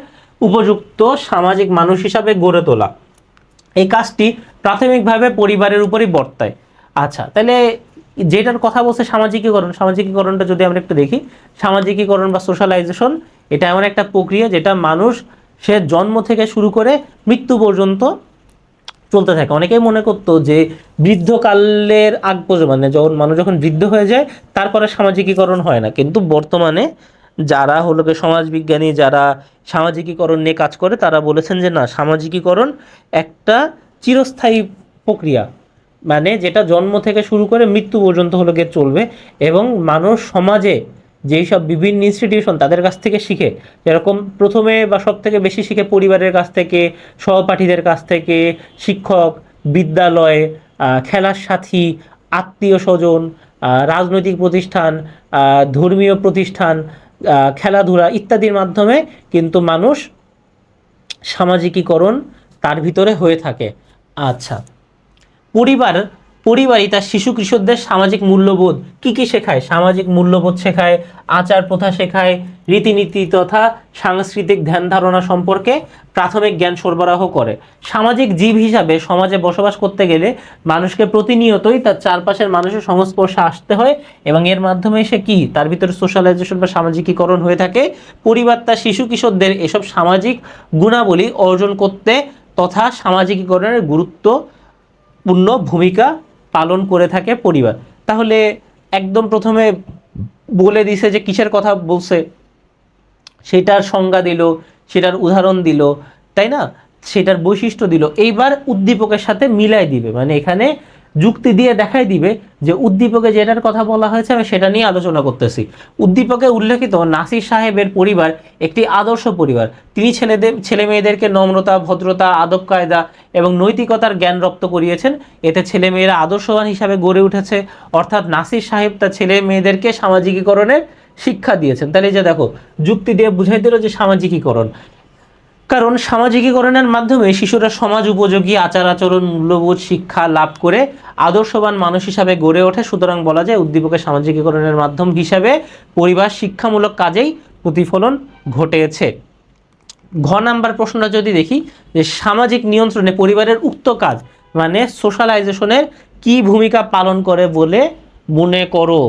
উপযুক্ত সামাজিক মানুষ হিসাবে গড়ে তোলা। এই কাজটি প্রাথমিকভাবে পরিবারের উপরই বর্তায়। আচ্ছা, তাহলে যেটার কথা বলছে সামাজিকীকরণ, সামাজিকীকরণটা যদি আমরা একটু দেখি, সামাজিকীকরণ বা সোশ্যালাইজেশন এটা এমন একটা প্রক্রিয়া যেটা মানুষ সে জন্ম থেকে শুরু করে মৃত্যু পর্যন্ত চলতে থাকে। অনেকেই মনে করতো যে বৃদ্ধকালের আগ পর্যন্ত, মানে মানুষ যখন বৃদ্ধ হয়ে যায় তারপরে সামাজিকীকরণ হয় না, কিন্তু বর্তমানে যারা হলো সমাজবিজ্ঞানী, যারা সামাজিকীকরণ নিয়ে কাজ করে, তারা বলেছেন যে না, সামাজিকীকরণ একটা চিরস্থায়ী প্রক্রিয়া, মানে যেটা জন্ম থেকে শুরু করে মৃত্যু পর্যন্ত হলো গিয়ে চলবে। এবং মানুষ সমাজে যেই সব বিভিন্ন ইনস্টিটিউশন তাদের কাছ থেকে শিখে, যেরকম প্রথমে বা সব থেকে বেশি শিখে পরিবারের কাছ থেকে, সহপাঠীদের কাছ থেকে, শিক্ষক, বিদ্যালয়, খেলার সাথী, আত্মীয় স্বজন, রাজনৈতিক প্রতিষ্ঠান, ধর্মীয় প্রতিষ্ঠান, খেলাধুলা ইত্যাদির মাধ্যমে কিন্তু মানুষ সামাজিকীকরণ তার ভিতরে হয়ে থাকে। আচ্ছা, পরিবারই তার শিশু কিশোরদের সামাজিক মূল্যবোধ কি কি শেখায়? সামাজিক মূল্যবোধ শেখায়, আচার প্রথা শেখায়, রীতিনীতি তথা সাংস্কৃতিক ধ্যান ধারণা সম্পর্কে প্রাথমিক জ্ঞান সরবরাহ করে। সামাজিক জীব হিসাবে সমাজে বসবাস করতে গেলে মানুষকে প্রতিনিয়তই তার চারপাশের মানুষের সংস্পর্শে আসতে হয়, এবং এর মাধ্যমে সে কি, তার ভিতরে সোশ্যালাইজেশন বা সামাজিকীকরণ হয়ে থাকে। পরিবার তার শিশু কিশোরদের এসব সামাজিক গুণাবলী অর্জন করতে তথা সামাজিকীকরণের গুরুত্বপূর্ণ ভূমিকা পালন করে থাকে পরিবার। তাহলে একদম প্রথমে বলে দিছে যে কিসের কথা বলছে, সেটার সংজ্ঞা দিল, সেটার উদাহরণ দিল, তাই না? সেটার বৈশিষ্ট্য দিল। এইবার উদ্দীপকের সাথে মিলাই দিবে, মানে এখানে যুক্তি দিয়ে দেখাই দিবে যে উদ্দীপকে যেটার কথা বলা হয়েছে আমি সেটা নিয়ে আলোচনা করতেছি। উদ্দীপকে উল্লেখিত নাসির সাহেবের পরিবার একটি আদর্শ পরিবার। তিনি ছেলে মেয়েদেরকে নম্রতা, ভদ্রতা, আদব কায়দা এবং নৈতিকতার জ্ঞান রপ্ত করিয়েছেন। এতে ছেলে মেয়েরা আদর্শবান হিসাবে গড়ে উঠেছে। অর্থাৎ নাসির সাহেব তার ছেলে মেয়েদেরকে সামাজিকীকরণের শিক্ষা দিয়েছেন। তাহলে এই যে দেখো, যুক্তি দিয়ে বুঝাই দিল যে সামাজিকীকরণ, কারণ সামাজিকীকরণের মাধ্যমে শিশুরা সমাজ উপযোগী আচার আচরণ, মূল্যবোধ শিক্ষা লাভ করে আদর্শবান মানুষ হিসাবে গড়ে ওঠে। সুতরাং বলা যায় উদ্দীপকের সামাজিকীকরণের মাধ্যম হিসাবে পরিবার শিক্ষামূলক কাজেই প্রতিফলন ঘটেছে। ঘ নাম্বার প্রশ্নটা যদি দেখি, যে সামাজিক নিয়ন্ত্রণে পরিবারের উক্ত কাজ মানে সোশ্যালাইজেশনের কি ভূমিকা পালন করে বলে মনে করো?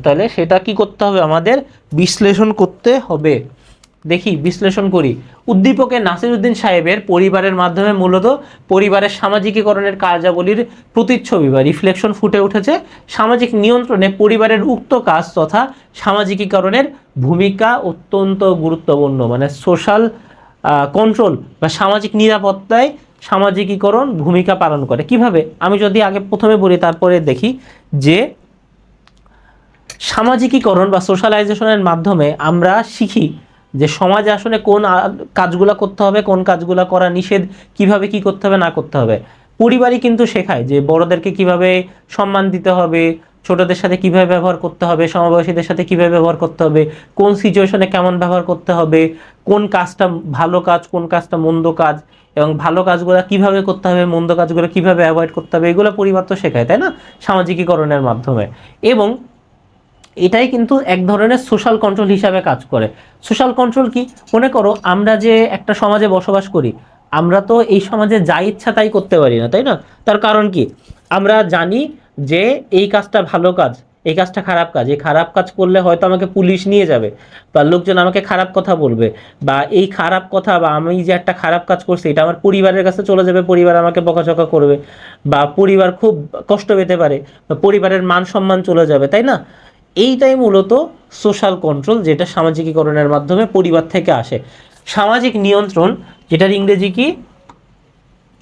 তাহলে সেটা কি করতে হবে? আমাদের বিশ্লেষণ করতে হবে। দেখি, বিশ্লেষণ করি। উদ্দীপকে নাসিরউদ্দিন সাহেবের পরিবারের মাধ্যমে মূলত পরিবারের সামাজিকীকরণের কার্যাবলীর প্রতিচ্ছবি বা রিফ্লেকশন ফুটে উঠেছে। সামাজিক নিয়ন্ত্রণে পরিবারের উক্ত কাজ তথা সামাজিকীকরণের ভূমিকা অত্যন্ত গুরুত্বপূর্ণ, মানে সোশ্যাল কন্ট্রোল বা সামাজিক নিরাপত্তায় সামাজিকীকরণ ভূমিকা পালন করে। কিভাবে? আমি যদি আগে প্রথমে বলি তারপরে দেখি, যে সামাজিকীকরণ বা সোশ্যালাইজেশনের মাধ্যমে আমরা শিখি যে সমাজে আসলে কোন কাজগুলো করতে হবে, কোন কাজগুলো করা নিষেধ, কিভাবে কি করতে হবে না করতে হবে। পরিবারই কিন্তু শেখায় যে বড়দেরকে কিভাবে সম্মান দিতে হবে, ছোটদের সাথে কিভাবে ব্যবহার করতে হবে, সমবয়সীদের সাথে কিভাবে ব্যবহার করতে হবে, কোন সিচুয়েশনে কেমন ব্যবহার করতে হবে, কোন কাজটা ভালো কাজ, কোন কাজটা মন্দ কাজ, এবং ভালো কাজগুলো কিভাবে করতে হবে, মন্দ কাজগুলো কিভাবে অ্যাভয়েড করতে হবে, এগুলো পরিবার তো শেখায়, তাই না, সামাজিকীকরণের মাধ্যমে। এবং এটাই কিন্তু এক ধরনের সোশ্যাল কন্ট্রোল হিসাবে কাজ করে। সোশ্যাল কন্ট্রোল কি? মনে করো আমরা যে একটা সমাজে বসবাস করি, আমরা তো এই সমাজে যা ইচ্ছা তাই করতে পারি না, তাই না? তার কারণ কি? আমরা জানি যে এই কাজটা ভালো কাজ, এই কাজটা খারাপ কাজ, এই খারাপ কাজ করলে হয়তো আমাকে পুলিশ নিয়ে যাবে, বা লোকজন আমাকে খারাপ কথা বলবে, বা এই খারাপ কথা বা আমি যে একটা খারাপ কাজ করছি এটা আমার পরিবারের কাছে চলে যাবে, পরিবার আমাকে বকাঝকা করবে, বা পরিবার খুব কষ্ট পেতে পারে, বা পরিবারের মান সম্মান চলে যাবে, তাই না? এইটাই মূলত সোশ্যাল কন্ট্রোল, যেটা সামাজিকীকরণের মাধ্যমে পরিবার থেকে আসে। সামাজিক নিয়ন্ত্রণ, যেটার ইংরেজি কি,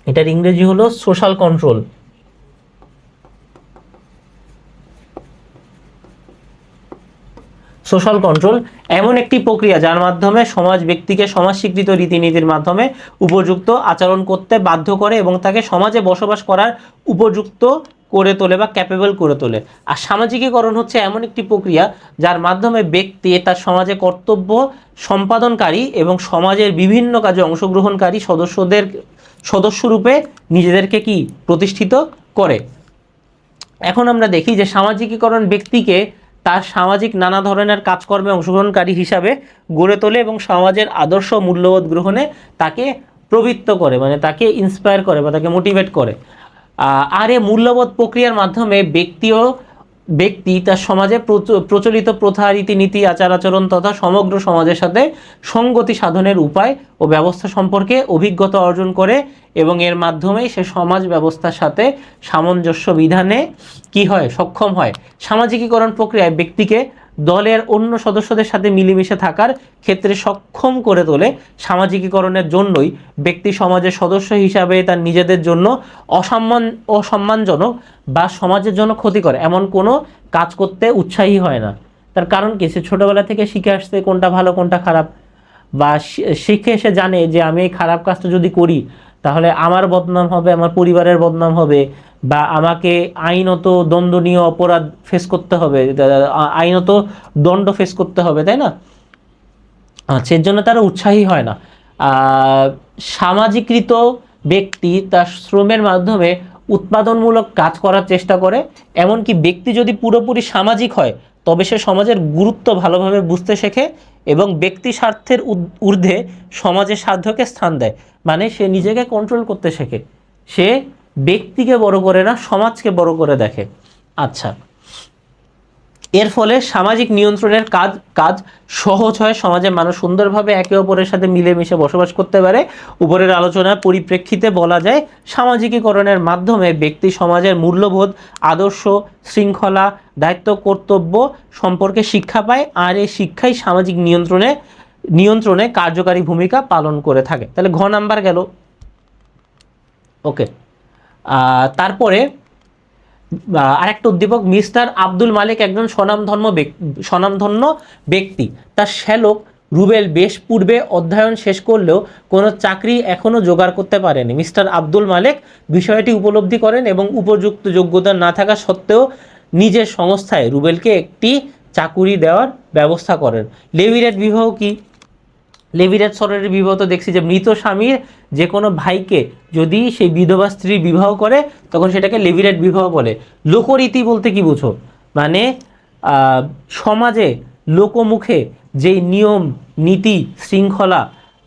এটার ইংরেজি হলো সোশ্যাল কন্ট্রোল। সোশ্যাল কন্ট্রোল এমন একটি প্রক্রিয়া যার মাধ্যমে সমাজ ব্যক্তিকে সমাজ স্বীকৃত রীতিনীতির মাধ্যমে উপযুক্ত আচরণ করতে বাধ্য করে এবং তাকে সমাজে বসবাস করার উপযুক্ত করে তোলে বা ক্যাপেবল করে তোলে। আর সামাজিকীকরণ হচ্ছে এমন একটি প্রক্রিয়া যার মাধ্যমে ব্যক্তি তার সমাজে কর্তব্য সম্পাদনকারী এবং সমাজের বিভিন্ন কাজে অংশগ্রহণকারী সদস্যরূপে নিজেদেরকে কি প্রতিষ্ঠিত করে। এখন আমরা দেখি যে সামাজিকীকরণ ব্যক্তিকে তার সামাজিক নানা ধরনের কাজকর্মে অংশগ্রহণকারী হিসাবে গড়ে তোলে এবং সমাজের আদর্শ মূল্যবোধ গ্রহণে তাকে প্রবৃত্ত করে, মানে তাকে ইন্সপায়ার করে বা তাকে মোটিভেট করে। আর এই মূল্যবোধ প্রক্রিয়ার মাধ্যমে ব্যক্তি তার সমাজে প্রচলিত প্রথা, রীতিনীতি, আচার আচরণ তথা সমগ্র সমাজের সাথে সঙ্গতি সাধনের উপায় ও ব্যবস্থা সম্পর্কে অভিজ্ঞতা অর্জন করে এবং এর মাধ্যমেই সে সমাজ ব্যবস্থার সাথে সামঞ্জস্য বিধানে কি হয়, সক্ষম হয়। সামাজিকীকরণ প্রক্রিয়ায় ব্যক্তিকে দলের অন্য সদস্যদের সাথে মিলেমিশে থাকার ক্ষেত্রে সক্ষম করে তোলে। সামাজিকীকরণের জন্যই ব্যক্তি সমাজের সদস্য হিসাবে তার নিজেদের জন্য অসম্মানজনক বা সমাজের জন্য ক্ষতিকর এমন কোনো কাজ করতে উৎসাহী হয় না। তার কারণ কি, সে ছোটবেলা থেকে শিখে আসছে কোনটা ভালো কোনটা খারাপ, বা শিখে এসে জানে যে আমি এই খারাপ কাজটা যদি করি তাহলে আমার বদনাম হবে, আমার পরিবারের বদনাম হবে, বা আমাকে আইনত দণ্ডনীয় অপরাধ ফেস করতে হবে, আইনত দণ্ড ফেস করতে হবে, তাই না? আচ্ছা, এর জন্য তারা উৎসাহী হয় না। সামাজিকৃত ব্যক্তি তার শ্রমের মাধ্যমে উৎপাদনমূলক কাজ করার চেষ্টা করে। এমনকি ব্যক্তি যদি পুরোপুরি সামাজিক হয় তবে সে সমাজের গুরুত্ব ভালোভাবে বুঝতে শেখে এবং ব্যক্তি স্বার্থের ঊর্ধ্বে সমাজের স্বার্থকে স্থান দেয়। মানে সে নিজেকে কন্ট্রোল করতে শেখে, সে ব্যক্তিকে বড় করে না, সমাজকে বড় করে দেখে। আচ্ছা, এর ফলে সামাজিক নিয়ন্ত্রণের কাজ সহজ হয়, সমাজে মানুষ সুন্দরভাবে একে অপরের সাথে মিলেমিশে বসবাস করতে পারে। উপরের আলোচনার পরিপ্রেক্ষিতে বলা যায় সামাজিকীকরণের মাধ্যমে ব্যক্তি সমাজের মূল্যবোধ, আদর্শ, শৃঙ্খলা, দায়িত্ব, কর্তব্য সম্পর্কে শিক্ষা পায়, আর এই শিক্ষাই সামাজিক নিয়ন্ত্রণে কার্যকারী ভূমিকা পালন করে থাকে। তাহলে ঘ নাম্বার গেল। ওকে, তারপরে আরেকটা উদ্দীপক, মিস্টার আব্দুল মালিক একজন স্বনামধন্য ব্যক্তি। তার শ্যালক রুবেল বেশ পূর্বে অধ্যয়ন শেষ করলেও কোনো চাকরি এখনও জোগাড় করতে পারেনি। মিস্টার আব্দুল মালিক বিষয়টি উপলব্ধি করেন এবং উপযুক্ত যোগ্যতা না থাকা সত্ত্বেও নিজের সংস্থায় রুবেলকে একটি চাকুরি দেওয়ার ব্যবস্থা করেন। লেভিরেট বিবাহ কি? লেভিরেট সরের বিবাহ তো দেখছি যে মৃত স্বামীর যে কোনো ভাইকে যদি সেই বিধবা স্ত্রী বিবাহ করে তখন সেটাকে লেভিরেট বিবাহ বলে। লোকরীতি বলতে কি বুঝো? মানে সমাজে লোকমুখে যেই নিয়ম নীতি শৃঙ্খলা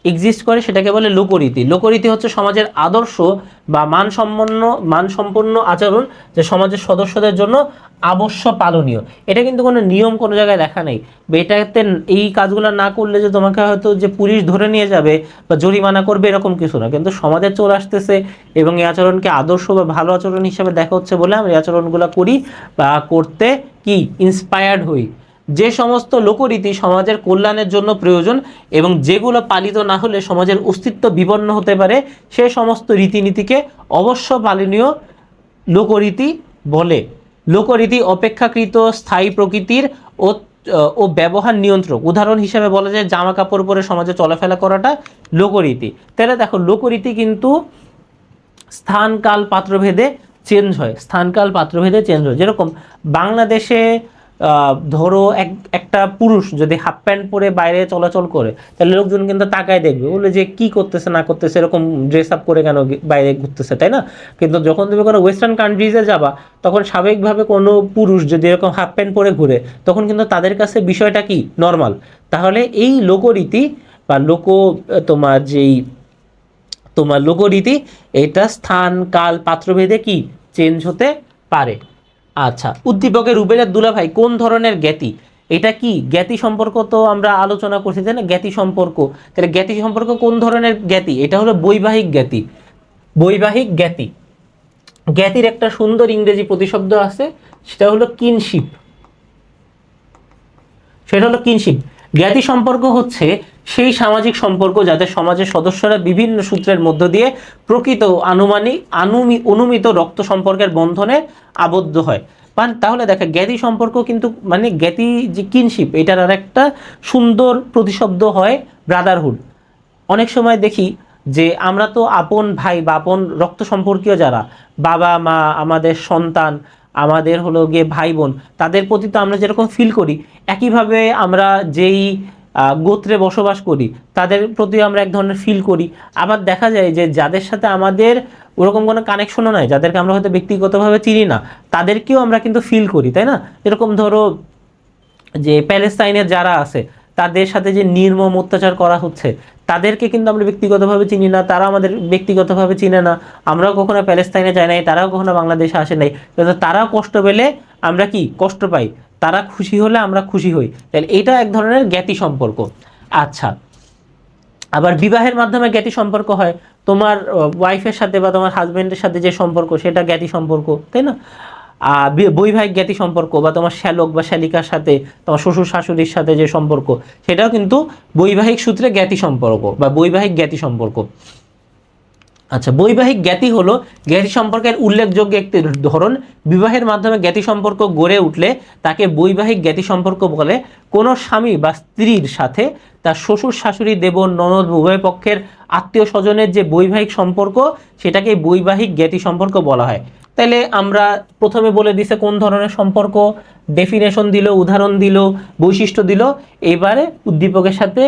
এক্সিস্ট করে সেটাকে বলে লোকরীতি। লোকরীতি হচ্ছে সমাজের আদর্শ বা মানসম্পন্ন আচরণ যে সমাজের সদস্যদের জন্য অবশ্য পালনীয়। এটা কিন্তু কোনো নিয়ম কোনো জায়গায় লেখা নেই, বা এটাতে এই কাজগুলো না করলে যে তোমাকে হয়তো যে পুলিশ ধরে নিয়ে যাবে বা জরিমানা করবে এরকম কিছু না, কিন্তু সমাজে চলে আসতেছে এবং এই আচরণকে আদর্শ বা ভালো আচরণ হিসেবে দেখা হচ্ছে বলে আমরা এই আচরণগুলো করি বা করতে কি ইন্সপায়ার্ড হই। যে সমস্ত লোকরীতি সমাজের কল্যাণের জন্য প্রয়োজন এবং যেগুলো পালিত না হলে সমাজের অস্তিত্ব বিপন্ন হতে পারে সে সমস্ত রীতিনীতিকে অবশ্য পালনীয় লোকরীতি বলে। লোকরীতি অপেক্ষাকৃত স্থায়ী প্রকৃতির ও ব্যবহার নিয়ন্ত্রক। উদাহরণ হিসেবে বলা যায় জামা কাপড় পরে সমাজে চলাফেরা করাটা লোকরীতি। তাহলে দেখো লোকরীতি কিন্তু স্থান কাল পাত্রভেদে চেঞ্জ হয়, যেরকম বাংলাদেশে ধরো একটা পুরুষ যদি হাফ প্যান্ট পরে বাইরে চলাচল করে তাহলে লোকজন কিন্তু তাকায় দেখবে, বলে যে কি করতেছে না করতেছে, এরকম ড্রেস আপ করে কেন বাইরে ঘুরতেছে, তাই না? কিন্তু যখন তুমি কোনো ওয়েস্টার্ন কান্ট্রিজে যাবা তখন স্বাভাবিকভাবে কোনো পুরুষ যদি এরকম হাফ প্যান্ট পরে ঘুরে তখন কিন্তু তাদের কাছে বিষয়টা কি নর্মাল। তাহলে এই লোকরীতি বা তোমার লোকরীতি এটা স্থান কাল পাত্রভেদে কি চেঞ্জ হতে পারে। আচ্ছা, উদ্দীপকের রুবেলের দুলাভাই কোন ধরনের জ্ঞাতি? এটা কি জ্ঞাতি সম্পর্ক? তো আমরা আলোচনা করছি তাই না, জ্ঞাতি সম্পর্ক। তাহলে জ্ঞাতি সম্পর্ক কোন ধরনের জ্ঞাতি? এটা হলো বৈবাহিক জ্ঞাতি। বৈবাহিক জ্ঞাতি। জ্ঞাতির একটা সুন্দর ইংরেজি প্রতিশব্দ আছে, সেটা হলো কিনশিপ। সেটা হলো কিনশিপ। জ্ঞাতি সম্পর্ক হচ্ছে সেই সামাজিক সম্পর্ক যাদের সমাজের সদস্যরা বিভিন্ন সূত্রের মধ্য দিয়ে প্রকৃত অনুমিত রক্ত সম্পর্কের বন্ধনে আবদ্ধ হয়। তাহলে দেখা জ্ঞাতি সম্পর্ক কিন্তু মানে জ্ঞাতি যে কিনশিপ, এটার আর একটা সুন্দর প্রতিশব্দ হয় ব্রাদারহুড। অনেক সময় দেখি যে আমরা তো আপন ভাই বা আপন রক্ত সম্পর্কীয় যারা বাবা মা, আমাদের সন্তান, আমাদের হলো গিয়ে ভাই বোন, তাদের প্রতি তো আমরা যেরকম ফিল করি, একইভাবে আমরা যেই গোত্রে বসবাস করি তাদের প্রতি আমরা এক ধরনের ফিল করি। আবার দেখা যায় যে যাদের সাথে আমাদের ওরকম কোনো কানেকশনও নাই, যাদেরকে আমরা হয়তো ব্যক্তিগতভাবে চিনি না, তাদেরকেও আমরা কিন্তু ফিল করি, তাই না? এরকম ধরো যে প্যালেস্তাইনের যারা আছে তাদের সাথে যে নির্মম অত্যাচার করা হচ্ছে, তাদেরকে কিন্তু আমরা ব্যক্তিগতভাবে চিনি না, তারা আমাদের ব্যক্তিগতভাবে চিনে না। আমরাও কখনো প্যালেস্তাইনে যাই নাই, তারাও কখনো বাংলাদেশে আসে নাই, কিন্তু তারাও কষ্ট পেলে আমরা কি কষ্ট পাই, তারা খুশি হলে আমরা খুশি হই। তাহলে এটা এক ধরনের জ্ঞাতি সম্পর্ক। আচ্ছা, আবার বিবাহের মাধ্যমে জ্ঞাতি সম্পর্ক হয়। তোমার ওয়াইফের সাথে বা তোমার হাজবেন্ডের সাথে যে সম্পর্ক, সেটা জ্ঞাতি সম্পর্ক, তাই না? বৈবাহিক জ্ঞাতি সম্পর্ক বা তোমার শ্যালক বা শ্যালিকার সাথে, তোমার শ্বশুর শাশুড়ির সাথে যে সম্পর্ক, সেটাও কিন্তু বৈবাহিক সূত্রে জ্ঞাতি সম্পর্ক বা বৈবাহিক জ্ঞাতি সম্পর্ক। আচ্ছা, বৈবাহিক জ্ঞাতি হলো জ্ঞাতি সম্পর্কের উল্লেখযোগ্য একটি ধরন। বিবাহের মাধ্যমে জ্ঞাতি সম্পর্ক গড়ে উঠলে তাকে বৈবাহিক জ্ঞাতি সম্পর্ক বলে। কোনো স্বামী বা স্ত্রীর সাথে তার শ্বশুর শাশুড়ি দেবর ননদ উভয় পক্ষের আত্মীয় স্বজনের যে বৈবাহিক সম্পর্ক, সেটাকে বৈবাহিক জ্ঞাতি সম্পর্ক বলা হয়। তাহলে আমরা প্রথমে বলে দিছে কোন ধরনের সম্পর্ক, ডেফিনেশন দিল, উদাহরণ দিল, বৈশিষ্ট্য দিল। এবারে উদ্দীপকের সাথে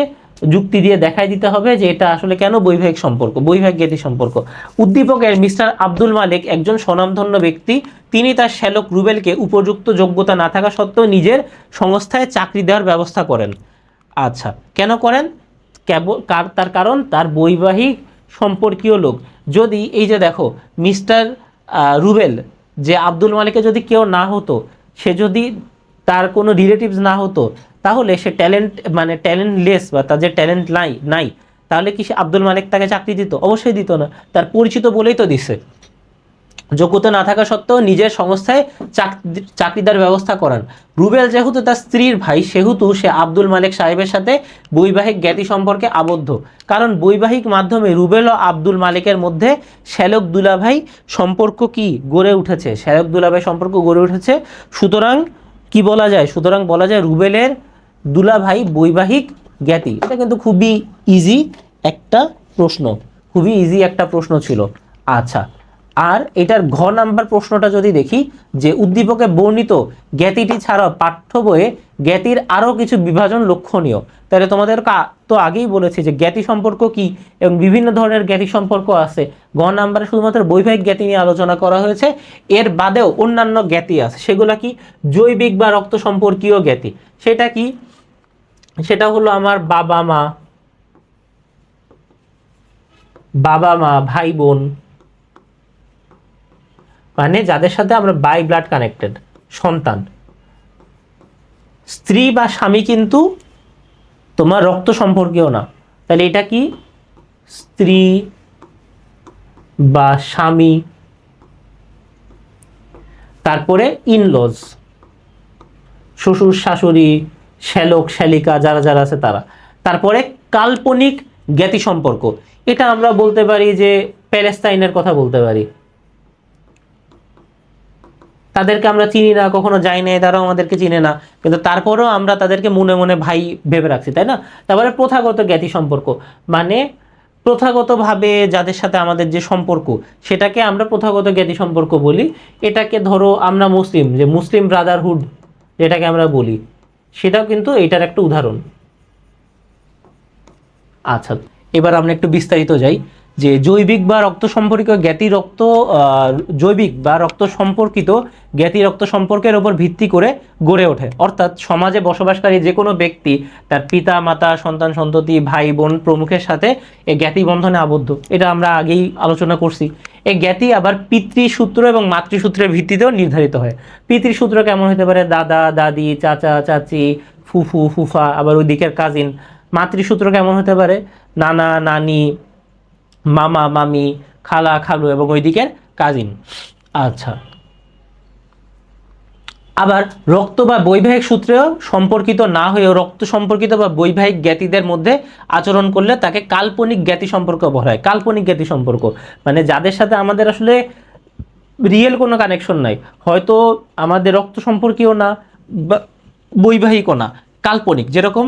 যুক্তি দিয়ে দেখাই দিতে হবে যে এটা আসলে কেন বৈবাহিক সম্পর্ক, বৈবাহিক জ্ঞাতি সম্পর্ক। উদ্দীপকের মিস্টার আব্দুল মালিক একজন স্বনামধন্য ব্যক্তি। তিনি তার শ্যালক রুবেলকে উপযুক্ত যোগ্যতা না থাকা সত্ত্বেও নিজের সংস্থায় চাকরি দেওয়ার ব্যবস্থা করেন। আচ্ছা, কেন করেন? কেবল তার কারণ তার বৈবাহিক সম্পর্কীয় লোক। যদি এই যে দেখো মিস্টার রুবেল, যে আব্দুল মালিকের যদি কেউ না হতো, সে যদি তার কোনো রিলেটিভস না হতো, তাহলে সে ট্যালেন্টলেস বা তার যে ট্যালেন্ট নাই, তাহলে কি সে আব্দুল মালিক তাকে চাকরি দিত? অবশ্যই দিত না। তার পরিচিত বলেই তো দিছে। যোগ্যতা না থাকা সত্ত্বেও নিজের সংস্থায় চাকরি দেওয়ার ব্যবস্থা করান। রুবেল যেহেতু তার স্ত্রীর ভাই, সেহেতু সে আব্দুল মালিক সাহেবের সাথে বৈবাহিক জ্ঞাতি সম্পর্কে আবদ্ধ। কারণ বৈবাহিক মাধ্যমে রুবেল ও আব্দুল মালিকের মধ্যে শ্যালক দুলাভাই সম্পর্ক কি গড়ে উঠেছে, শ্যালক দুলাভাই সম্পর্ক গড়ে উঠেছে। সুতরাং কি বলা যায়? সুতরাং বলা যায় রুবেলের দুলাভাই বৈবাহিক জ্ঞাতি। এটা কিন্তু খুবই ইজি একটা প্রশ্ন, খুবই ইজি একটা প্রশ্ন ছিল। আচ্ছা, আর এটার ঘ নাম্বার প্রশ্নটা যদি দেখি, যে উদ্দীপকে বর্ণিত জ্ঞাতিটি ছাড়াও পাঠ্য বইয়ে জ্ঞাতির আরও কিছু বিভাজন লক্ষণীয়। তাহলে তোমাদের তো আগেই বলেছি যে জ্ঞাতি সম্পর্ক কি এবং বিভিন্ন ধরনের জ্ঞাতি সম্পর্ক আছে। ঘ নাম্বারে শুধুমাত্র বৈবাহিক জ্ঞাতি নিয়ে আলোচনা করা হয়েছে, এর বাদেও অন্যান্য জ্ঞাতি আছে। সেগুলা কি? জৈবিক বা রক্ত সম্পর্কীয় জ্ঞাতি। সেটা কি? সেটা হলো আমার বাবা মা, ভাই বোন, মানে যাদের সাথে আমরা বাই ব্লাড কানেক্টেড, সন্তান। স্ত্রী বা স্বামী কিন্তু তোমার রক্ত সম্পর্কীয় না। তাহলে এটা কি? স্ত্রী বা স্বামী। তারপরে ইনলজ, শ্বশুর শাশুড়ি, শ্যালক শ্যালিকা যারা যারা আছে তারা। তারপরে কাল্পনিক জ্ঞাতি সম্পর্ক। এটা আমরা বলতে পারি যে প্যালেস্তাইনের কথা বলতে পারি। তাদেরকে আমরা চিনি না, কখনো যাই নাই, তারাও আমাদেরকে চিনে না, কিন্তু তারপরেও আমরা তাদেরকে মনে মনে ভাই ভেবে রাখছি, তাই না? তারপরে প্রথাগত জ্ঞাতি সম্পর্ক, মানে প্রথাগতভাবে যাদের সাথে আমাদের যে সম্পর্ক, সেটাকে আমরা প্রথাগত জ্ঞাতি সম্পর্ক বলি। এটাকে ধরো আমরা মুসলিম, যে মুসলিম ব্রাদারহুড যেটাকে আমরা বলি, সেটাও কিন্তু এটার একটা উদাহরণ। আচ্ছা, এবার আমরা একটু বিস্তারিত যাই। যে জৈবিক বা রক্ত সম্পর্কিত জ্ঞাতি রক্ত জৈবিক বা রক্ত সম্পর্কিত জ্ঞাতি রক্ত সম্পর্কের উপর ভিত্তি করে গড়ে ওঠে। অর্থাৎ সমাজে বসবাসকারী যে কোনো ব্যক্তি তার পিতা মাতা সন্তান সন্ততি ভাই বোন প্রমুখের সাথে এই জ্ঞাতি বন্ধনে আবদ্ধ। এটা আমরা আগেই আলোচনা করছি। এই জ্ঞাতি আবার পিতৃসূত্র এবং মাতৃসূত্রের ভিত্তিতেও নির্ধারিত হয়। পিতৃসূত্র কেমন হতে পারে? দাদা দাদি, চাচা চাচি, ফুফু ফুফা, আবার ওই দিকের কাজিন। মাতৃসূত্র কেমন হতে পারে? নানা নানি, মামা মামি, খালা খালু এবং ওই দিকের কাজিন। আচ্ছা, আবার রক্ত বা বৈবাহিক সূত্রেও সম্পর্কিত না হয়েও রক্ত সম্পর্কিত বা বৈবাহিক জ্ঞাতিদের মধ্যে আচরণ করলে তাকে কাল্পনিক জ্ঞাতি সম্পর্ক বলা হয়। কাল্পনিক জ্ঞাতি সম্পর্ক মানে যাদের সাথে আমাদের আসলে রিয়েল কোনো কানেকশন নাই, হয়তো আমাদের রক্ত সম্পর্কীয় না বা বৈবাহিকও না, কাল্পনিক। যেরকম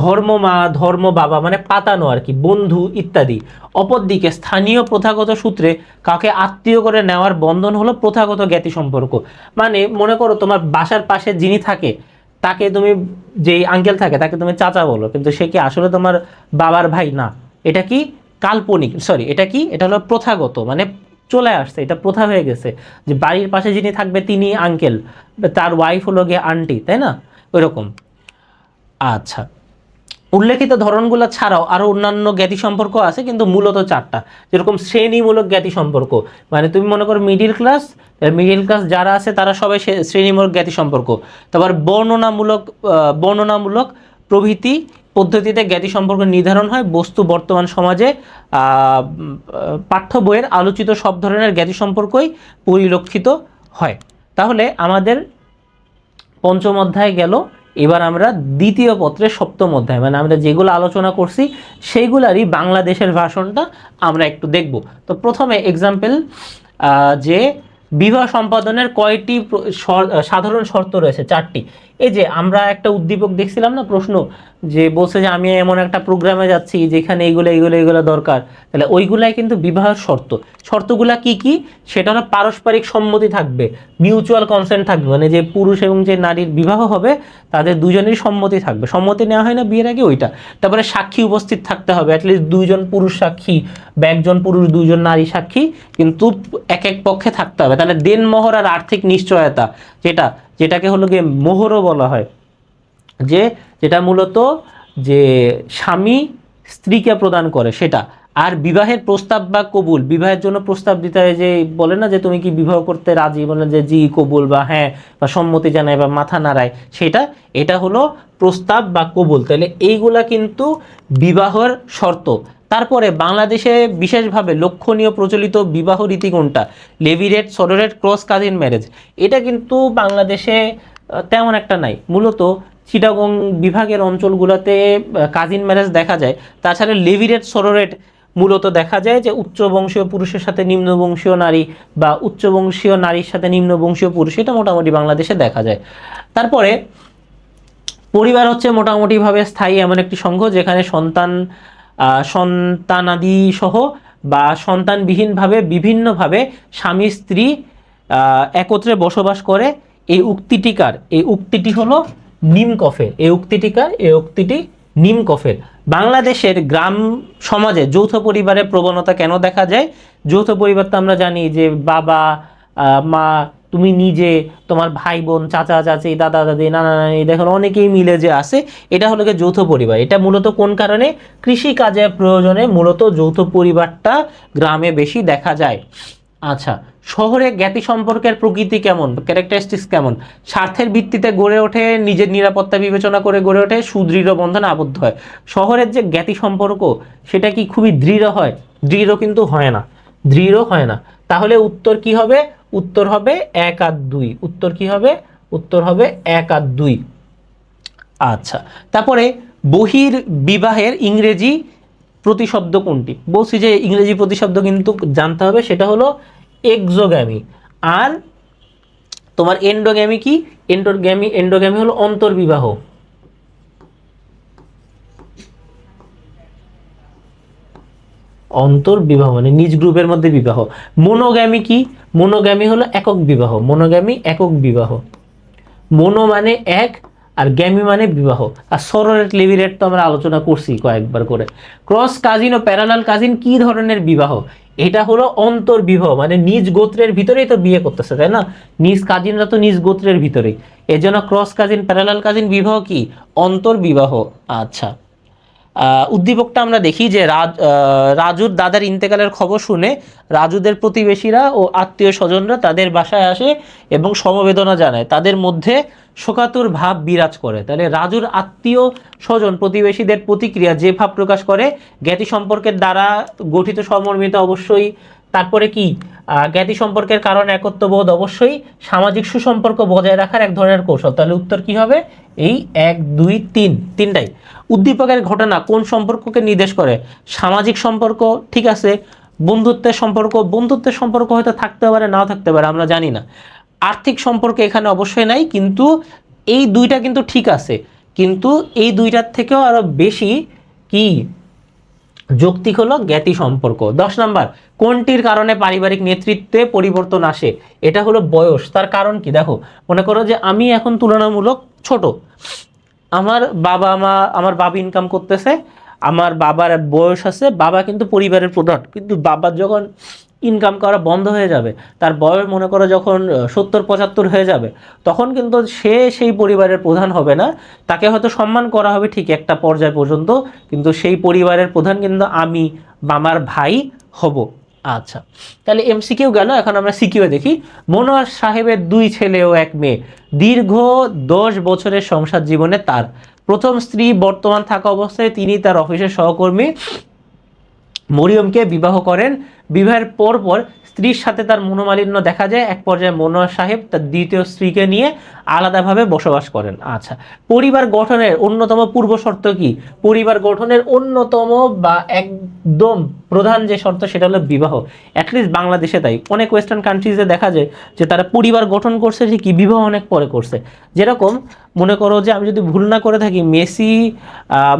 ধর্ম মা ধর্ম বাবা মানে পাতানো আর কি, বন্ধু ইত্যাদি। অপরদিকে স্থানীয় প্রথাগত সূত্রে কাউকে আত্মীয় করে নেওয়ার বন্ধন হলো প্রথাগত জ্ঞাতি সম্পর্ক। মানে মনে করো তোমার বাসার পাশে যিনি থাকে তাকে তুমি, যেই আঙ্কেল থাকে তাকে তুমি চাচা বলো, কিন্তু সে কি আসলে তোমার বাবার ভাই? না, এটা কি কাল্পনিক, সরি এটা কি, এটা হলো প্রথাগত, মানে চলে আসছে, এটা প্রথা হয়ে গেছে যে বাড়ির পাশে যিনি থাকবে তিনি আঙ্কেল, তার ওয়াইফ হলো গিয়ে আন্টি, তাই না? ওইরকম। আচ্ছা, উল্লেখিত ধরনগুলো ছাড়াও আরও অন্যান্য জ্ঞাতি সম্পর্ক আছে, কিন্তু মূলত চারটা। যেরকম শ্রেণীমূলক জ্ঞাতি সম্পর্ক, মানে তুমি মনে করো মিডিল ক্লাস যারা আছে তারা সবাই শ্রেণীমূলক জ্ঞাতি সম্পর্ক। তারপর বর্ণনামূলক প্রভৃতি পদ্ধতিতে জ্ঞাতি সম্পর্ক নির্ধারণ হয়। বস্তু বর্তমান সমাজে পাঠ্য বইয়ের আলোচিত সব ধরনের জ্ঞাতি সম্পর্কই পরিলক্ষিত হয়। তাহলে আমাদের পঞ্চম অধ্যায় গেল। এবার আমরা দ্বিতীয় পত্রের সপ্তম অধ্যায়, মানে আমরা যেগুলো আলোচনা করছি সেইগুলারই বাংলাদেশের ভাষণটা আমরা একটু দেখব। তো প্রথমে এক্সাম্পল, যে বিবাহ সম্পাদনের কয়টি সাধারণ শর্ত রয়েছে? চারটি। এই যে আমরা একটা উদ্দীপক দেখছিলাম না, প্রশ্ন যে বলছে যে আমি এমন একটা প্রোগ্রামে যাচ্ছি যেখানে এইগুলো দরকার, তাহলে ওইগুলাই কিন্তু বিবাহের শর্ত। শর্তগুলা কি কি? সেটা হলো পারস্পরিক সম্মতি থাকবে, মিউচুয়াল কনসেন্ট থাকবে, মানে যে পুরুষ এবং যে নারীর বিবাহ হবে তাদের দুজনেরই সম্মতি থাকবে। সম্মতি নেওয়া হয় না বিয়ের আগে, ওইটা। তারপরে সাক্ষী উপস্থিত থাকতে হবে, অ্যাটলিস্ট দুইজন পুরুষ সাক্ষী বা একজন পুরুষ দুইজন নারী সাক্ষী কিন্তু এক এক পক্ষে থাকতে হবে। তাহলে দেনমোহর আর আর্থিক নিশ্চয়তা, যেটাকে হলো গিয়ে মোহরও বলা হয়, যেটা মূলত যে স্বামী স্ত্রীকে প্রদান করে সেটা। আর বিবাহের প্রস্তাব বা কবুল, বিবাহের জন্য প্রস্তাব দিতে হয়, যে বলে না যে তুমি কি বিবাহ করতে রাজি, বলে যে জি কবুল বা হ্যাঁ বা সম্মতি জানায় বা মাথা নাড়ায়, এটা হলো প্রস্তাব বা কবুল। তাহলে এইগুলা কিন্তু বিবাহের শর্ত। তারপরে বাংলাদেশে বিশেষভাবে লক্ষণীয় প্রচলিত বিবাহ রীতি কোনটা? লেভিরেট, সরোরেট, ক্রস কাজিন ম্যারেজ। এটা কিন্তু বাংলাদেশে তেমন একটা নাই। মূলত চিটাগং বিভাগের অঞ্চলগুলোতে কাজিন ম্যারেজ দেখা যায়। তাছাড়া লেভিরেট সরোরেট মূলত দেখা যায় যে উচ্চবংশীয় পুরুষের সাথে নিম্নবংশীয় নারী বা উচ্চবংশীয় নারীর সাথে নিম্নবংশীয় পুরুষ, এটা মোটামুটি বাংলাদেশে দেখা যায়। তারপরে পরিবার হচ্ছে মোটামুটিভাবে স্থায়ী এমন একটি সংঘ যেখানে সন্তানাদি সহ বা সন্তানবিহীনভাবে বিভিন্নভাবে স্বামী স্ত্রী একত্রে বসবাস করে। এই উক্তিটি হলো নিমকফের। এই উক্তিটি নিমকফের। বাংলাদেশের গ্রাম সমাজে যৌথ পরিবারের প্রবণতা কেন দেখা যায়? যৌথ পরিবার তো আমরা জানি যে বাবা মা, তুমি নিজে, তোমার ভাই বোন, চাচা চাচি, দাদা দাদি, নানা নানি, দেখুন অনেকেই মিলে যে আসে, এটা হলো গিয়ে যৌথ পরিবার। এটা মূলত কোন কারণে? কৃষি কাজের প্রয়োজনে মূলত যৌথ পরিবারটা গ্রামে বেশি দেখা যায়। আচ্ছা, শহরে জ্ঞাতি সম্পর্কের প্রকৃতি কেমন, ক্যারেক্টারিস্টিক্স কেমন? স্বার্থের ভিত্তিতে গড়ে ওঠে, নিজের নিরাপত্তা বিবেচনা করে গড়ে ওঠে, সুদৃঢ় বন্ধনে আবদ্ধ হয়। শহরের যে জ্ঞাতি সম্পর্ক সেটা কি খুবই দৃঢ় হয়? দৃঢ় কিন্তু হয় না। তাহলে উত্তর কি হবে? উত্তর হবে 1 আর 2। উত্তর কি হবে? উত্তর হবে 1 আর 2। আচ্ছা, তারপরে বহির বিবাহের ইংরেজি প্রতিশব্দ কোনটি? বলছি যে ইংরেজি প্রতিশব্দ কিন্তু জানতে হবে, সেটা হলো এক্সোগ্যামি। আর তোমার এন্ডোগ্যামি কি? এন্ডোগ্যামি হলো অন্তর্বিবাহ। অন্তর্বিবাহ মানে নিজ গ্রুপের মধ্যে বিবাহ। মোনোগ্যামি কি? মোনোগ্যামি হলো একক বিবাহ। মোনো মানে এক, আর গ্যামি মানে বিবাহ। আর সরোরেট লেভিরেট তো আমরা আলোচনা করছি কয়েকবার করে। ক্রস কাজিন ও প্যারালাল কাজিন কি ধরনের বিবাহ? এটা হলো অন্তর্বিবাহ, মানে নিজ গোত্রের ভিতরেই তো বিয়ে করতেছে, তাই না? নিজ কাজিনরা তো নিজ গোত্রের ভিতরেই, এজন্য ক্রস কাজিন প্যারালাল কাজিন বিবাহ কি? অন্তর্বিবাহ। আচ্ছা, উদ্দীপকটা আমরা দেখি যে রাজুর দাদার ইন্তেকালের খবর শুনে রাজুদের প্রতিবেশীরা ও আত্মীয় স্বজনরা তাদের বাসায় আসে এবং সমবেদনা জানায়, তাদের মধ্যে শোকাতুর ভাব বিরাজ করে। তাহলে রাজুর আত্মীয় স্বজন প্রতিবেশীদের প্রতিক্রিয়া যে ভাব প্রকাশ করে, জ্ঞাতি সম্পর্কের দ্বারা গঠিত সমর্মিত অবশ্যই, তারপরে কি জ্ঞাতি সম্পর্কের কারণ একত্ববোধ অবশ্যই, সামাজিক সুসম্পর্ক বজায় রাখার এক ধরনের কৌশল। তাহলে উত্তর কি হবে? এই 1 2 3 তিনটাই। উদ্দীপকের ঘটনা কোন সম্পর্ককে নির্দেশ করে? সামাজিক সম্পর্ক, ঠিক আছে। বন্ধুত্বের সম্পর্ক হয়তো থাকতে পারে, নাও থাকতে পারে, আমরা জানি না। আর্থিক সম্পর্ক এখানে অবশ্যই নাই, কিন্তু এই দুইটা কিন্তু ঠিক আছে, কিন্তু এই দুইটার থেকেও আরো বেশি কি যৌক্তিক হলো জ্ঞাতি সম্পর্ক। 10 নাম্বার, কোনটির কারণে পারিবারিক নেতৃত্বে পরিবর্তন আসে? এটা হলো বয়স। তার কারণ কি? দেখো, মনে করো যে আমি এখন তুলনামূলক ছোট, আমার বাবা ইনকাম করতেছে, আমার বাবার বয়স আছে, বাবা কিন্তু পরিবারের প্রধান, কিন্তু বাবার যখন ইনকাম করা বন্ধ হয়ে যাবে, তার বয়স মনে করো যখন 70 75 হয়ে যাবে, তখন কিন্তু সে সেই পরিবারের প্রধান হবে না। তাকে হয়তো সম্মান করা হবে ঠিক একটা পর্যায় পর্যন্ত, কিন্তু সেই পরিবারের প্রধান কিন্তু আমি বা আমার ভাই হব। আচ্ছা, তাহলে এমসিকিউ গেল। এখন আমরা সিকিউ দেখি। মনোয়ার সাহেবের 2 ছেলে ও 1 মেয়ে। দীর্ঘ 10 বছরের সংসার জীবনে তার প্রথম স্ত্রী বর্তমান থাকা অবস্থায় তিনি তার অফিসের সহকর্মী মরিয়মকে বিবাহ করেন। বিবাহের পর স্ত্রীর সাথে তার মনোমালিন্য দেখা যায়। এক পর্যায়ে মনোয়ার সাহেব তার দ্বিতীয় স্ত্রীকে নিয়ে আলাদাভাবে বসবাস করেন। আচ্ছা, পরিবার গঠনের অন্যতম পূর্ব শর্ত কি? পরিবার গঠনের অন্যতম বা একদম প্রধান যে শর্ত সেটা হলো বিবাহ। অ্যাটলিস্ট বাংলাদেশে তাই, অনেক ওয়েস্টার্ন কান্ট্রিজে দেখা যায় যে তারা পরিবার গঠন করছে ঠিকই, বিবাহ অনেক পরে করছে। যেরকম মনে করো যে আমি যদি ভুল না করে থাকি, মেসি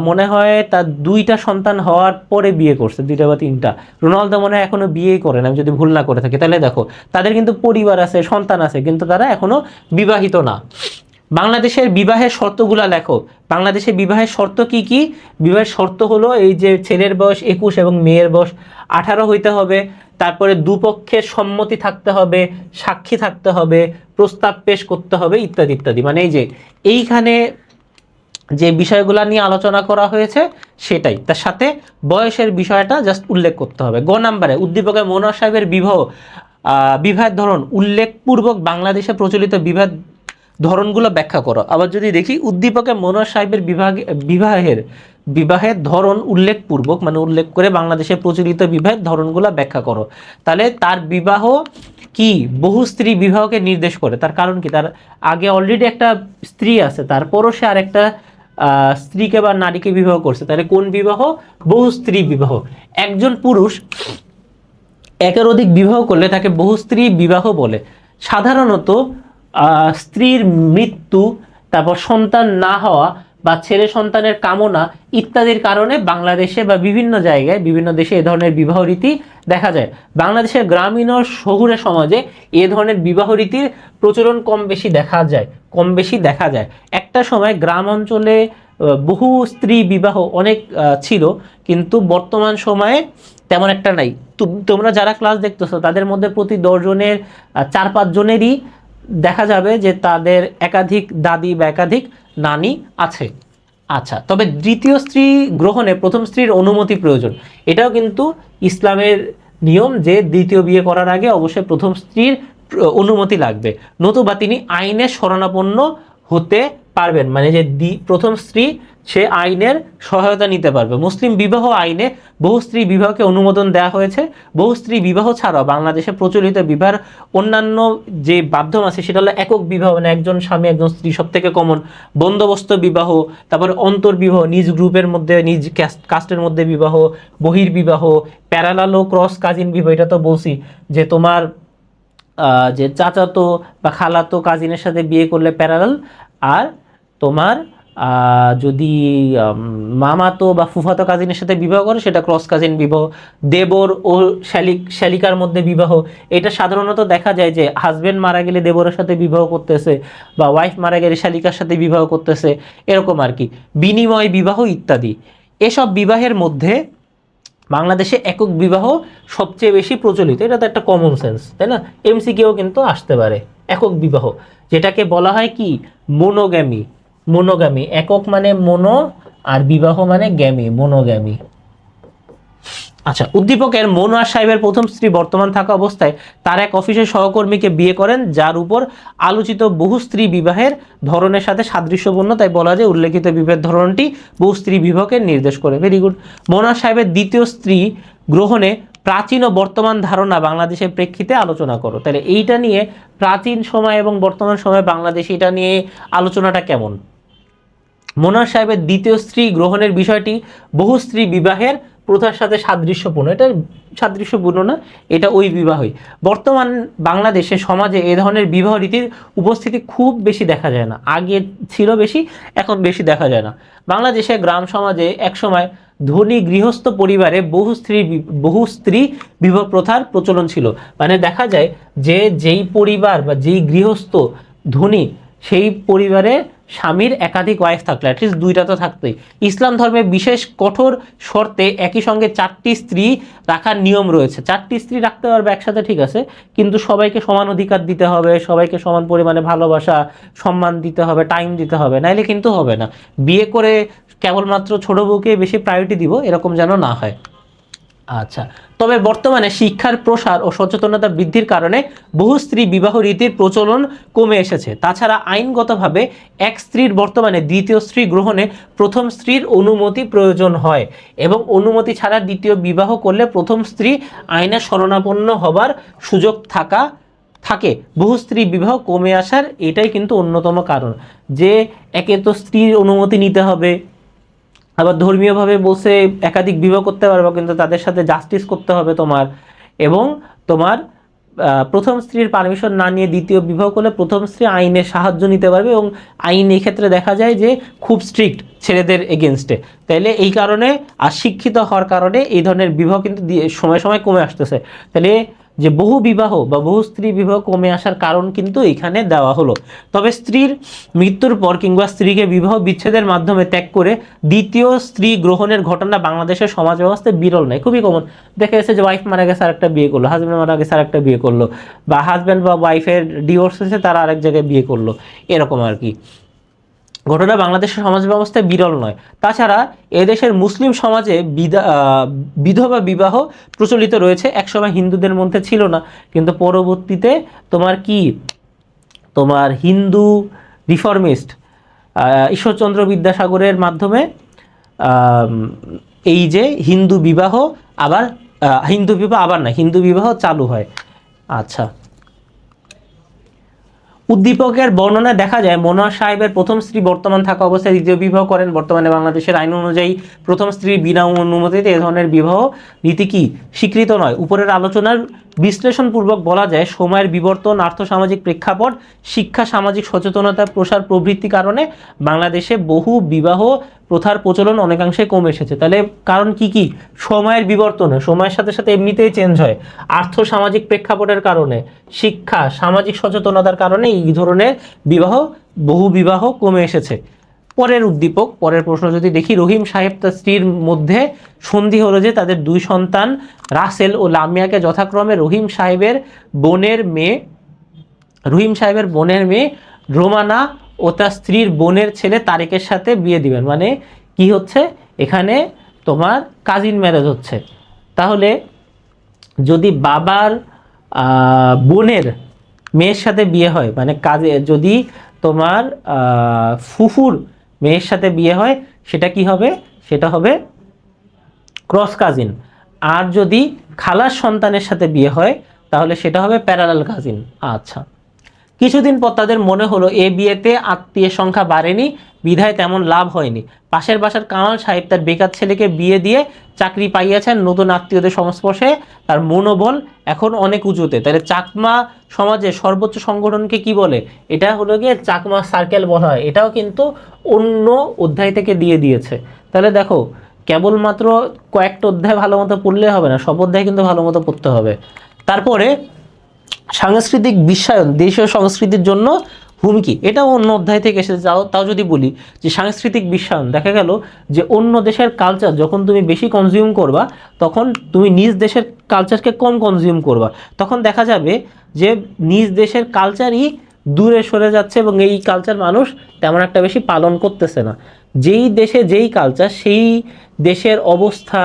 মনে হয় তার 2টা সন্তান হওয়ার পরে বিয়ে করছে, 2টা বা 3টা। রোনালদো মনে হয় এখনো বিয়েই করেন, আমি যদি ভুল না করে থাকি। তাহলে দেখো, তাদের কিন্তু পরিবার আছে, সন্তান আছে, কিন্তু তারা এখনো বিবাহিত না। বাংলাদেশের বিবাহের শর্তগুলা লেখো। বাংলাদেশের বিবাহের শর্ত কি কি? বিবাহের শর্ত হলো এই যে ছেলের বয়স 21 এবং মেয়ের বয়স 18 হইতে হবে, তারপরে দুপক্ষের সম্মতি থাকতে হবে, সাক্ষী থাকতে হবে, প্রস্তাব পেশ করতে হবে, ইত্যাদি ইত্যাদি। মানে এই যে এইখানে যে বিষয়গুলো নিয়ে আলোচনা করা হয়েছে সেটাই, তার সাথে বয়সের বিষয়টা জাস্ট উল্লেখ করতে হবে। গ নাম্বারে, উদ্দীপকে মনোয়ার সাহেবের বিবাহের ধরন উল্লেখপূর্বক বাংলাদেশে প্রচলিত ধরনগুলো ব্যাখ্যা করো। আবার যদি দেখি, উদ্দীপকে মনোয়ার সাহেবের বিবাহের ধরন উল্লেখপূর্বক, মানে উল্লেখ করে বাংলাদেশে প্রচলিত বিবাহের ধরনগুলো ব্যাখ্যা করো। তাহলে তার বিবাহ কি বহু স্ত্রী বিবাহকে নির্দেশ করে। তার কারণ কি? তার আগে অলরেডি একটা স্ত্রী আছে, তারপরও সে আরেকটা স্ত্রীকে বা নারীকে বিবাহ করছে। তাহলে কোন বিবাহ? বহু স্ত্রী বিবাহ। একজন পুরুষ একের অধিক বিবাহ করলে তাকে বহু স্ত্রী বিবাহ বলে। সাধারণত স্ত্রীর মৃত্যু, তারপর সন্তান না হওয়া বা ছেলে সন্তানের কামনা ইত্যাদির কারণে বাংলাদেশে বা বিভিন্ন জায়গায় বিভিন্ন দেশে এ ধরনের বিবাহ রীতি দেখা যায়। বাংলাদেশের গ্রামীণ ও শহুরে সমাজে এ ধরনের বিবাহ রীতির প্রচলন কম বেশি দেখা যায়। একটা সময় গ্রাম অঞ্চলে বহু স্ত্রী বিবাহ অনেক ছিল, কিন্তু বর্তমান সময়ে তেমন একটা নাই। তোমরা যারা ক্লাস দেখতেছো তাদের মধ্যে প্রতি 10 জনের 4-5 জনেরই দেখা যাবে যে তাদের একাধিক দাদি বা একাধিক নানি আছে। আচ্ছা, তবে দ্বিতীয় স্ত্রী গ্রহণে প্রথম স্ত্রীর অনুমতি প্রয়োজন। এটাও কিন্তু ইসলামের নিয়ম যে দ্বিতীয় বিয়ে করার আগে অবশ্যই প্রথম স্ত্রীর অনুমতি লাগবে, নতুবা তিনি আইনের শরণাপন্ন হতে পারবেন। মানে যে প্রথম স্ত্রী, সে আইনের সহায়তা নিতে পারবে। মুসলিম বিবাহ আইনে বহু স্ত্রী বিবাহকে অনুমোদন দেওয়া হয়েছে। বহু স্ত্রী বিবাহ ছাড়াও বাংলাদেশে প্রচলিত বিবাহের অন্যান্য যে মাধ্যম আছে সেটা হলো একক বিবাহ, মানে একজন স্বামী একজন স্ত্রী, সব থেকে কমন। বন্দোবস্ত বিবাহ, তারপরে অন্তর্বিবাহ, নিজ গ্রুপের মধ্যে নিজ কাস্টের মধ্যে বিবাহ, বহির্বিবাহ, প্যারালাল ও ক্রস কাজিন বিবাহ। এটা তো বলছি যে তোমার যে চাচাতো বা খালাতো কাজিনের সাথে বিয়ে করলে প্যারালাল, আর তোমার যদি মামাতো বা ফুফাতো কাজিনের সাথে বিবাহ করে সেটা ক্রস কাজিন বিবাহ। দেবর ও শ্যালিকার মধ্যে বিবাহ, এটা সাধারণত দেখা যায় যে হাজবেন্ড মারা গেলে দেবরের সাথে বিবাহ করতেছে, বা ওয়াইফ মারা গেলে শ্যালিকার সাথে বিবাহ করতেছে, এরকম আর কি। বিনিময় বিবাহ ইত্যাদি। এসব বিবাহের মধ্যে বাংলাদেশে একক বিবাহ সবচেয়ে বেশি প্রচলিত, এটা তো একটা কমন সেন্স, তাই না? এমসিকিউ কিন্তু আসতে পারে। একক বিবাহ যেটাকে বলা হয় কি, মোনোগ্যামি। মোনোগ্যামি, একক মানে মোনো, আর বিবাহ মানে গ্যামি, মোনোগ্যামি। আচ্ছা, উদ্দীপকের মনোয়ার সাহেবের প্রথম স্ত্রী বর্তমান থাকা অবস্থায় তার এক অফিসের সহকর্মীকে বিয়ে করেন, যার উপর আলোচিত বহু স্ত্রী বিবাহের ধরনের সাথে সাদৃশ্যপূর্ণ, তাই বলা যায় উল্লেখিত বিবাহের ধরনটি বহু স্ত্রী বিবাহকে নির্দেশ করে। Very good. মনোয়ার সাহেবের দ্বিতীয় স্ত্রী গ্রহণে প্রাচীন ও বর্তমান ধারণা বাংলাদেশের প্রেক্ষিতে আলোচনা করো। তাহলে এইটা নিয়ে, প্রাচীন সময় এবং বর্তমান সময় বাংলাদেশে এটা নিয়ে আলোচনাটা কেমন? মনোয়ার সাহেবের দ্বিতীয় স্ত্রী গ্রহণের বিষয়টি বহু স্ত্রী বিবাহের প্রথার সাথে সাদৃশ্যপূর্ণ। এটা সাদৃশ্যপূর্ণ না, এটা ওই বিবাহই। বর্তমান বাংলাদেশে সমাজে এ ধরনের বিবাহ রীতির উপস্থিতি খুব বেশি দেখা যায় না। আগে ছিল বেশি, এখন বেশি দেখা যায় না। বাংলাদেশে গ্রাম সমাজে একসময় ধনী গৃহস্থ পরিবারে বহু স্ত্রী বিবাহ প্রথার প্রচলন ছিল। মানে দেখা যায় যে যেই পরিবার বা যেই গৃহস্থ ধনী, সেই পরিবারে স্বামীর একাধিক ওয়াইফ থাকলে অ্যাটলিস্ট দুইটা তো থাকতোই। ইসলাম ধর্মে বিশেষ কঠোর শর্তে একই সঙ্গে 4টি স্ত্রী রাখার নিয়ম রয়েছে। 4টি স্ত্রী রাখতে পারবে একসাথে, ঠিক আছে, কিন্তু সবাইকে সমান অধিকার দিতে হবে, সবাইকে সমান পরিমাণে ভালোবাসা সম্মান দিতে হবে, টাইম দিতে হবে, নাইলে কিন্তু হবে না। বিয়ে করে কেবলমাত্র ছোট বউকে বেশি প্রায়োরিটি দিব, এরকম যেন না হয়। আচ্ছা, তবে বর্তমানে শিক্ষার প্রসার ও সচেতনতা বৃদ্ধির কারণে বহু স্ত্রী বিবাহ রীতির প্রচলন কমে এসেছে। তাছাড়া আইনগতভাবে এক স্ত্রীর বর্তমানে দ্বিতীয় স্ত্রী গ্রহণে প্রথম স্ত্রীর অনুমতি প্রয়োজন হয়, এবং অনুমতি ছাড়া দ্বিতীয় বিবাহ করলে প্রথম স্ত্রী আইনের শরণাপন্ন হবার সুযোগ থাকে। বহু স্ত্রী বিবাহ কমে আসার এটাই কিন্তু অন্যতম কারণ, যে একে তো স্ত্রীর অনুমতি নিতে হবে, আবার ধর্মীয়ভাবে বসে একাধিক বিবাহ করতে পারবো, কিন্তু তাদের সাথে জাস্টিস করতে হবে তোমার। এবং তোমার প্রথম স্ত্রীর পারমিশন না নিয়ে দ্বিতীয় বিবাহ করলে প্রথম স্ত্রী আইনের সাহায্য নিতে পারবে, এবং আইন এই ক্ষেত্রে দেখা যায় যে খুব স্ট্রিক্ট ছেলেদের এগেনস্টে। তাইলে এই কারণে আর শিক্ষিত হওয়ার কারণে এই ধরনের বিবাহ কিন্তু সময় সময় কমে আসতেছে। তাহলে যে বহু বিবাহ বা বহু স্ত্রী বিবাহ কমে আসার কারণ কিন্তু এখানে দেওয়া হলো। তবে স্ত্রীর মৃত্যুর পর কিংবা স্ত্রীকে বিবাহ বিচ্ছেদের মাধ্যমে ত্যাগ করে দ্বিতীয় স্ত্রী গ্রহণের ঘটনা বাংলাদেশের সমাজ ব্যবস্থায় বিরল নয়, খুবই কমন। দেখা গেছে যে ওয়াইফ মারা গেছে আর একটা বিয়ে করলো, হাজব্যান্ড মারা গেছে আর একটা বিয়ে করলো, বা হাজব্যান্ড বা ওয়াইফের ডিভোর্স হয়েছে, তারা আরেক জায়গায় বিয়ে করলো, এরকম আর কি ঘটনা বাংলাদেশের সমাজ ব্যবস্থায় বিরল নয়। তাছাড়া এদেশের মুসলিম সমাজে বিধবা বিবাহ প্রচলিত রয়েছে। একসময় হিন্দুদের মধ্যে ছিল না, কিন্তু পরবর্তীতে তোমার হিন্দু রিফর্মিস্ট ঈশ্বরচন্দ্র বিদ্যাসাগরের মাধ্যমে এই যে হিন্দু বিবাহ হিন্দু বিবাহ চালু হয়। আচ্ছা, উদ্দীপকের বর্ণনায় দেখা যায় মনোয়ার সাহেবের প্রথম স্ত্রী বর্তমান থাকা অবস্থায় দ্বিতীয় বিবাহ করেন। বর্তমানে বাংলাদেশের আইন অনুযায়ী প্রথম স্ত্রীর বিনা অনুমতিতে এ ধরনের বিবাহ রীতি কি স্বীকৃত নয়। উপরের আলোচনার বিশ্লেষণপূর্বক বলা যায় সময়ের বিবর্তন, আর্থসামাজিক প্রেক্ষাপট, শিক্ষা, সামাজিক সচেতনতার প্রসার প্রভৃতি কারণে বাংলাদেশে বহু বিবাহ প্রথার প্রচলন অনেকাংশে কমে এসেছে। তাহলে কারণ কি? সময়ের বিবর্তন, সময়ের সাথে সাথে এমনিতেই চেঞ্জ হয়, আর্থসামাজিক প্রেক্ষাপটের কারণে, শিক্ষা, সামাজিক সচেতনতার কারণে এই ধরনের বহু বিবাহ কমে এসেছে। পরের উদ্দীপক, পরের প্রশ্ন যদি দেখি, রহিম সাহেব তার স্ত্রীর মধ্যে সন্ধি হলো যে তাদের দুই সন্তান রাসেল ও লামিয়াকে যথাক্রমে রহিম সাহেবের বোনের মেয়ে রোমানা ও তার স্ত্রীর বোনের ছেলে তারেকের সাথে বিয়ে দিবেন। মানে কি হচ্ছে এখানে, তোমার কাজিন ম্যারেজ হচ্ছে। তাহলে যদি বাবার বোনের মেয়ের সাথে বিয়ে হয়, মানে যদি তোমার ফুফুর মেয়ের সাথে বিয়ে হয়, সেটা কি হবে? সেটা হবে ক্রস কাজিন। আর যদি খালার সন্তানের সাথে বিয়ে হয়, তাহলে সেটা হবে প্যারালাল কাজিন। আচ্ছা, কিছুদিন পর তাদের মনে হলো এ বিয়েতে আত্মীয় সংখ্যা বাড়েনি, বিধায় তেমন লাভ হয়নি। পাশের বাসার কামাল সাহেব তার বেকার ছেলেকে বিয়ে দিয়ে চাকরি পাইয়াছেন, নতুন আত্মীয়দের সংস্পর্শে তার মনোবল এখন অনেক উঁচুতে। তাহলে চাকমা সমাজের সর্বোচ্চ সংগঠনকে কি বলে? এটা হলো গিয়ে চাকমা সার্কেল বলা হয়। এটাও কিন্তু অন্য অধ্যায় থেকে দিয়ে দিয়েছে। তাহলে দেখো, কেবলমাত্র কয়েকটা অধ্যায় ভালো মতো পড়লে হবে না, সব অধ্যায় কিন্তু ভালো মতো পড়তে হবে। তারপরে সাংস্কৃতিক বিশ্বায়ন দেশীয় সংস্কৃতির জন্য হুমকি, এটাও অন্য অধ্যায় থেকে এসেছে। তাও যদি বলি যে সাংস্কৃতিক বিশ্বায়ন, দেখা গেল যে অন্য দেশের কালচার যখন তুমি বেশি কনজিউম করবা, তখন তুমি নিজ দেশের কালচারকে কম কনজিউম করবা। তখন দেখা যাবে যে নিজ দেশের কালচারই দূরে সরে যাচ্ছে এবং এই কালচার মানুষ তেমন একটা বেশি পালন করতেছে না। যেই দেশে যেই কালচার, সেই দেশের অবস্থা,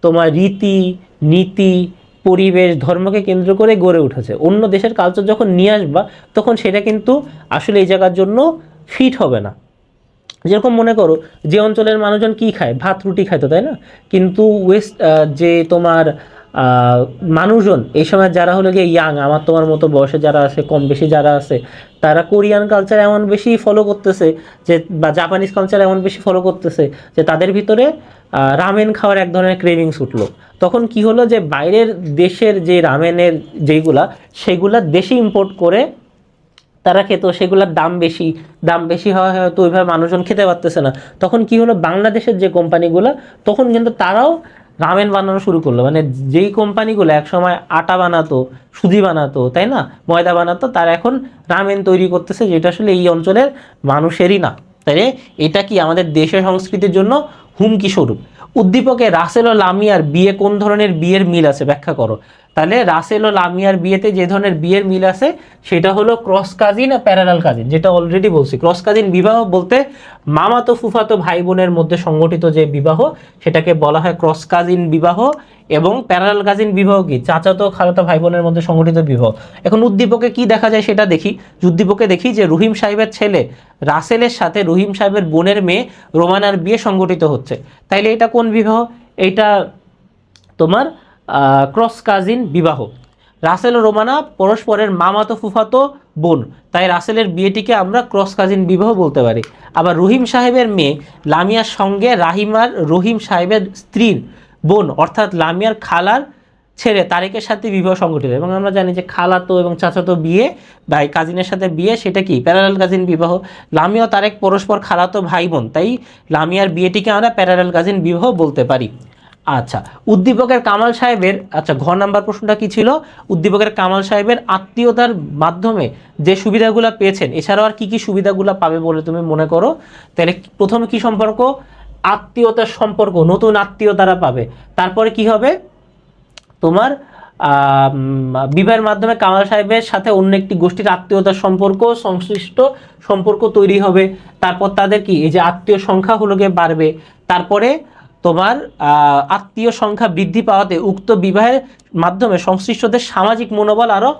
তোমার রীতি নীতি, পরিবেশ, ধর্মকে কেন্দ্র করে গড়ে উঠেছে। অন্য দেশের কালচার যখন নিয়ে আসবা, তখন সেটা কিন্তু আসলে এই জায়গার জন্য ফিট হবে না। যেরকম মনে করো, যে অঞ্চলের মানুষজন কি খায়, ভাত রুটি খায় তো, তাই না? কিন্তু ওয়েস্ট যে তোমার মানুষজন এই সময় যারা হলো গিয়ে ইয়াং, আমার তোমার মতো বয়সে যারা আছে, কম বেশি যারা আছে, তারা কোরিয়ান কালচার এমন বেশি ফলো করতেছে যে, বা জাপানিজ কালচার এমন বেশি ফলো করতেছে যে তাদের ভিতরে রামেন খাওয়ার এক ধরনের ক্রেভিংস উঠলো। তখন কি হলো যে বাইরের দেশের যে রামেনের যেইগুলা, সেগুলা দেশে ইম্পোর্ট করে তারা খেত, সেগুলোর দাম বেশি হওয়া হয়তো ওইভাবে মানুষজন খেতে পারতেছে না। তখন কি হলো, বাংলাদেশের যে কোম্পানিগুলো, তখন কিন্তু তারাও রামেন বানানো শুরু করলো। মানে যেই কোম্পানিগুলো একসময় আটা বানাতো, সুজি বানাতো, তাই না, ময়দা বানাতো, তারা এখন রামেন তৈরি করতেছে, যেটা আসলে এই অঞ্চলের মানুষেরই না। তাই এটা কি আমাদের দেশের সংস্কৃতির জন্য হুমকি স্বরূপ। উদ্দীপকে রাসেল ও লামিয়ার বিয়ে কোন ধরনের বিয়ের মিল আছে ব্যাখ্যা করো। তাহলে রাসেল ও লামিয়ার বিয়েতে যে ধরনের বিয়ের মিল আছে, সেটা হলো cross cousin are parallel cousin. যেটা অলরেডি বলছি, ক্রস কাজিন বিবাহ বলতে মামাতো ফুফাতো ভাই বোনের মধ্যে সংগঠিত যে বিবাহ, সেটাকে বলা হয় ক্রস কাজিন বিবাহ। এবং প্যারালাল কাজিন বিবাহ কি, চাচাতো খালাতো ভাই বোনের মধ্যে সংগঠিত বিবাহ। এখন উদ্দীপকে কি দেখা যায় সেটা দেখি। উদ্দীপকে দেখি যে রহিম সাহেবের ছেলে রাসেলের সাথে রহিম সাহেবের বোনের মেয়ে রোমানার বিয়ে সংগঠিত হচ্ছে। তাইলে এটা কোন বিবাহ? এটা তোমার ক্রস কাজিন বিবাহ। রাসেল ও রোমানা পরস্পরের মামাতো ফুফাতো বোন, তাই রাসেলের বিয়েটিকে আমরা ক্রস কাজিন বিবাহ বলতে পারি। আবার রহিম সাহেবের মেয়ে লামিয়ার সঙ্গে রহিম সাহেবের স্ত্রীর বোন অর্থাৎ লামিয়ার খালার ছেড়ে তারেকের সাথে বিবাহ সংগঠিত। এবং আমরা জানি যে খালাতো এবং চাচাতো বিয়ে, ভাই কাজিনের সাথে বিয়ে, সেটা কি প্যারালাল কাজিন বিবাহ। লামিয়া ও তারেক পরস্পর খালাতো ভাই বোন, তাই লামিয়ার বিয়েটিকে আমরা প্যারালাল কাজিন বিবাহ বলতে পারি। আচ্ছা, উদ্দীপকের কামাল সাহেবের, আচ্ছা ঘ নাম্বার প্রশ্নটা কি ছিল? উদ্দীপকের কামাল সাহেবের আত্মীয়তার মাধ্যমে যে সুবিধাগুলো পেয়েছেন, এছাড়াও আর কি কি সুবিধাগুলো পাবে বলে তুমি মনে করো? তাহলে প্রথমে কি সম্পর্ক? আত্মীয়তার সম্পর্ক, নতুন আত্মীয় তারা পাবে। তারপরে কি হবে তোমার, বিবাহের মাধ্যমে কামাল সাহেবের সাথে অন্য একটি গোষ্ঠীর আত্মীয়তার সম্পর্ক, সংশ্লিষ্ট সম্পর্ক তৈরি হবে। তারপর তাদের কি, এই যে আত্মীয় সংখ্যা হলো গিয়ে বাড়বে। তারপরে তোমার আত্মীয় সংখ্যা বৃদ্ধি পাওয়াতে উক্ত বিবাহের মাধ্যমে সংশ্লিষ্টদের সামাজিক মনোবল আরও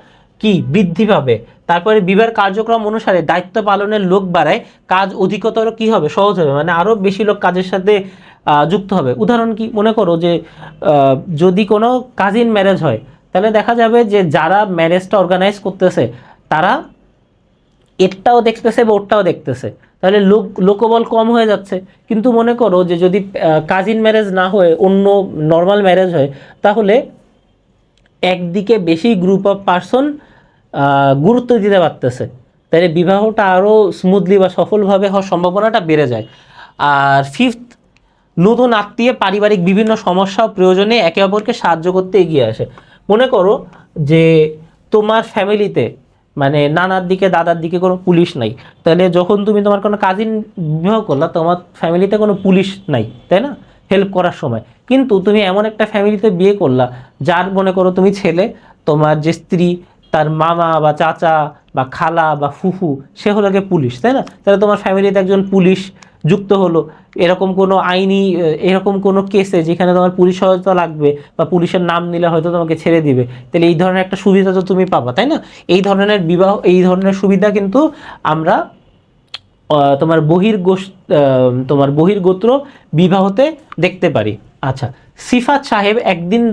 কি বৃদ্ধি পাবে। তারপরে বিবাহের কার্যক্রম অনুসারে দায়িত্ব পালনের লোক বাড়ায়, কাজ অধিকতর কি হবে, সহজ হবে, মানে আরও বেশি লোক কাজের সাথে যুক্ত হবে। উদাহরণ কি, মনে করো যে যদি কোনো কাজিন ম্যারেজ হয়, তাহলে দেখা যাবে যে যারা ম্যারেজটা অর্গানাইজ করতেছে, তারা এরটাও দেখতেছে বা ওরটাও দেখতেছে, তাহলে লোকবল কম হয়ে যাচ্ছে। কিন্তু মনে করো যে যদি কাজিন ম্যারেজ না হয়ে অন্য নর্মাল ম্যারেজ হয়, তাহলে একদিকে বেশি গ্রুপ অফ পার্সন গুরুত্ব দিতে পারতেছে, তাহলে বিবাহটা আরও স্মুথলি বা সফলভাবে হওয়ার সম্ভাবনাটা বেড়ে যায়। আর ফিফথ, নতুন আত্মীয় পারিবারিক বিভিন্ন সমস্যা ও প্রয়োজনে একে অপরকে সাহায্য করতে এগিয়ে আসে। মনে করো যে তোমার ফ্যামিলিতে, মানে নানার দিকে দাদার দিকে কোনো পুলিশ নাই, তাহলে যখন তুমি তোমার কোনো কাজিন বিবাহ করলা, তোমার ফ্যামিলিতে কোনো পুলিশ নাই, তাই না, হেল্প করার সময়। কিন্তু তুমি এমন একটা ফ্যামিলিতে বিয়ে করলা, যার মনে করো তুমি ছেলে, তোমার যে স্ত্রী, তার মামা বা চাচা বা খালা বা ফুফু, সে হলো গিয়ে পুলিশ, তাই না? তাহলে তোমার ফ্যামিলিতে একজন পুলিশ যুক্ত হলো। এরকম কোনো আইনি, এরকম কোনো কেসে যেখানে তোমার পুলিশ সহায়তা লাগবে বা পুলিশের নাম নিলে হয়তো তোমাকে ছেড়ে দিবে, তাহলে এই ধরনের একটা সুবিধা তো তুমি পাবা, তাই না? এই ধরনের বিবাহ, এই ধরনের সুবিধা কিন্তু আমরা তোমার বহির্গোত্র বিবাহতে দেখতে পারি। আচ্ছা, সিফাত সাহেব একদিন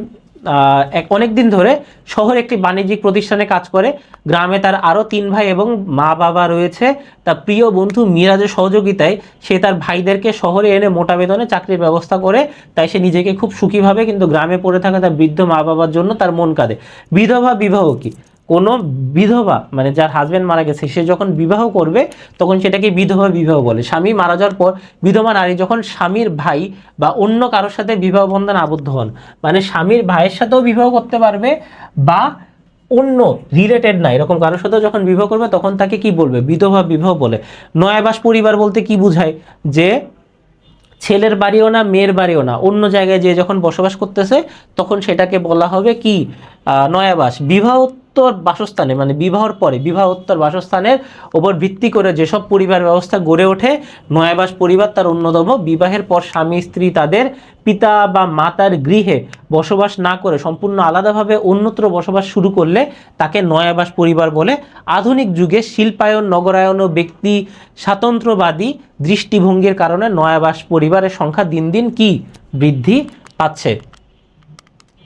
অনেক দিন ধরে শহরে একটি বাণিজ্যিক প্রতিষ্ঠানে কাজ করে। গ্রামে তার আরও 3 ভাই এবং মা বাবা রয়েছে। তার প্রিয় বন্ধু মিরাজের সহযোগিতায় সে তার ভাইদেরকে শহরে এনে মোটা বেতনে চাকরির ব্যবস্থা করে। তাই সে নিজেকে খুব সুখী ভাবে, কিন্তু গ্রামে পড়ে থাকা তার বৃদ্ধ মা বাবার জন্য তার মন কাঁদে। বিধবা বিবাহ কি? কোনো বিধবা মানে যার হাজবেন্ড মারা গেছে সে যখন বিবাহ করবে তখন সেটাকে বিধবা বিবাহ বলে। স্বামী মারা যাওয়ার পর বিধবা নারী যখন স্বামীর ভাই বা অন্য কারোর সাথে বিবাহ বন্ধনে আবদ্ধ হন, মানে স্বামীর ভাইয়ের সাথেও বিবাহ করতে পারবে বা অন্য রিলেটেড না এরকম কারোর সাথেও যখন বিবাহ করবে তখন তাকে কি বলবে? বিধবা বিবাহ বলে। নয়াবাস পরিবার বলতে কি বোঝায়? যে ছেলের বাড়িও না মেয়ের বাড়িও না, অন্য জায়গায় যে যখন বসবাস করতেছে তখন সেটাকে বলা হবে কি? নয়াবাস। বিবাহোত্তর বাসস্থানে মানে বিবাহর পরে বিবাহোত্তর বাসস্থানের ওপর ভিত্তি করে যেসব পরিবার ব্যবস্থা গড়ে ওঠে, নয়াবাস পরিবার তার অন্যতম। বিবাহের পর স্বামী স্ত্রী তাদের পিতা বা মাতার গৃহে বসবাস না করে সম্পূর্ণ আলাদাভাবে অন্যত্র বসবাস শুরু করলে তাকে নয়াবাস পরিবার বলে। আধুনিক যুগে শিল্পায়ন, নগরায়ন ও ব্যক্তি স্বাতন্ত্র্যবাদী দৃষ্টিভঙ্গির কারণে নয়াবাস পরিবারের সংখ্যা দিন দিন কি বৃদ্ধি পাচ্ছে।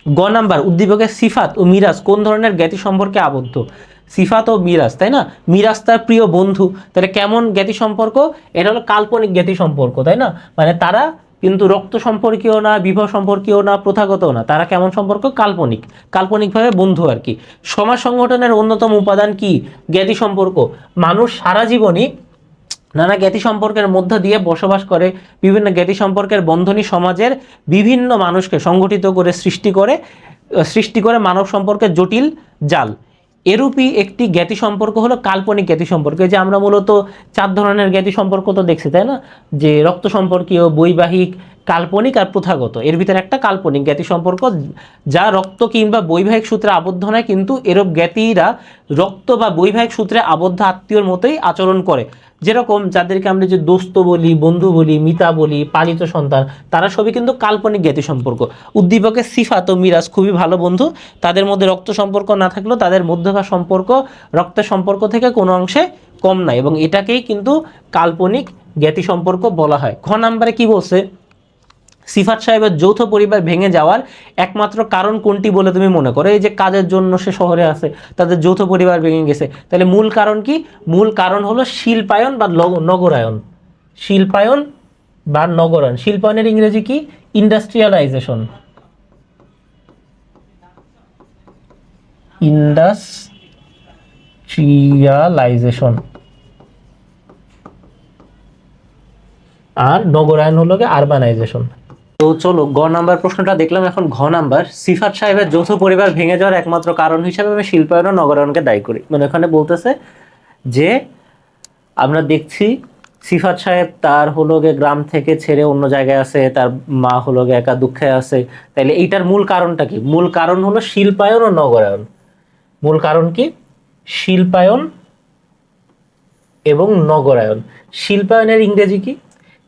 গ নাম্বার, উদ্দীপকের সিফাত ও মিরাজ কোন ধরনের জ্ঞাতি সম্পর্কে আবদ্ধ? সিফাত ও মিরাজ, তাই না? মিরাজ তার প্রিয় বন্ধু, তাহলে কেমন জ্ঞাতি সম্পর্ক? এটা হলো কাল্পনিক জ্ঞাতি সম্পর্ক, তাই না? মানে তারা কিন্তু রক্ত সম্পর্কীয় না, বিবাহ সম্পর্কীয় না, প্রথাগত না, তারা কেমন সম্পর্ক? কাল্পনিক, কাল্পনিকভাবে বন্ধু আর কি। সমাজ সংগঠনের অন্যতম উপাদান কি? জ্ঞাতি সম্পর্ক। মানুষ সারা জীবনই নানা জ্ঞাতি সম্পর্কের মধ্য দিয়ে বসবাস করে। বিভিন্ন জ্ঞাতি সম্পর্কের বন্ধনই সমাজের বিভিন্ন মানুষকে সংগঠিত করে সৃষ্টি করে মানব সম্পর্কের জটিল জাল। এরূপই একটি জ্ঞাতি সম্পর্ক হলো কাল্পনিক জ্ঞাতি সম্পর্ক। যে আমরা মূলত 4 ধরনের জ্ঞাতি সম্পর্ক তো দেখছি, তাই না? যে রক্ত সম্পর্কীয়, বৈবাহিক, কাল্পনিক আর প্রথাগত। এর ভিতরে একটা কাল্পনিক জ্ঞাতি সম্পর্ক যা রক্ত কিংবা বৈবাহিক সূত্রে আবদ্ধ নয়, কিন্তু এরূপ জ্ঞাতিরা রক্ত বা বৈবাহিক সূত্রে আবদ্ধ আত্মীয়র মতোই আচরণ করে। যেরকম যাদেরকে আমরা যে দোস্ত বলি, বন্ধু বলি, মিতা বলি, পালিত সন্তান, তারা সবই কিন্তু কাল্পনিক জ্ঞাতি সম্পর্ক। উদ্দীপকের সিফাত ও মিরাজ খুবই ভালো বন্ধু। তাদের মধ্যে রক্ত সম্পর্ক না থাকলেও তাদের মধ্যকার সম্পর্ক রক্তের সম্পর্ক থেকে কোনো অংশে কম নাই, এবং এটাকেই কিন্তু কাল্পনিক জ্ঞাতি সম্পর্ক বলা হয়। খ নাম্বারে কি বলছে? সিফাত সাহেবের যৌথ পরিবার ভেঙে যাওয়ার একমাত্র কারণ কোনটি বলে তুমি মনে করো? এই যে কাজের জন্য সে শহরে আছে, তাদের যৌথ পরিবার ভেঙে গেছে, তাহলে মূল কারণ কি? মূল কারণ হলো শিল্পায়ন বা নগরায়ন। শিল্পায়ন বা নগরায়ন। শিল্পায়নের ইংরেজি কি? ইন্ডাস্ট্রিয়ালাইজেশন। ইন্ডাস্ট্রিয়ালাইজেশন। আর নগরায়ন হলো আরবানাইজেশন। তো চলো গ নাম্বার প্রশ্নটা দেখলাম, এখন ঘ নাম্বার। সিফাত সাহেবের যৌথ পরিবার ভেঙে যাওয়ার একমাত্র কারণ হিসেবে আমি শিল্পায়ন ও নগরায়নকে দায়ী করি। মানে এখানে বলতেছে যে আমরা দেখছি সিফাত সাহেব তার গ্রাম থেকে ছেড়ে অন্য জায়গায় আছে, তার মা একা দুঃখে আছে। তাইলে এইটার মূল কারণটা কি? মূল কারণ হলো শিল্পায়ন ও নগরায়ন। মূল কারণ কি? শিল্পায়ন এবং নগরায়ন। শিল্পায়নের ইংরেজি কি?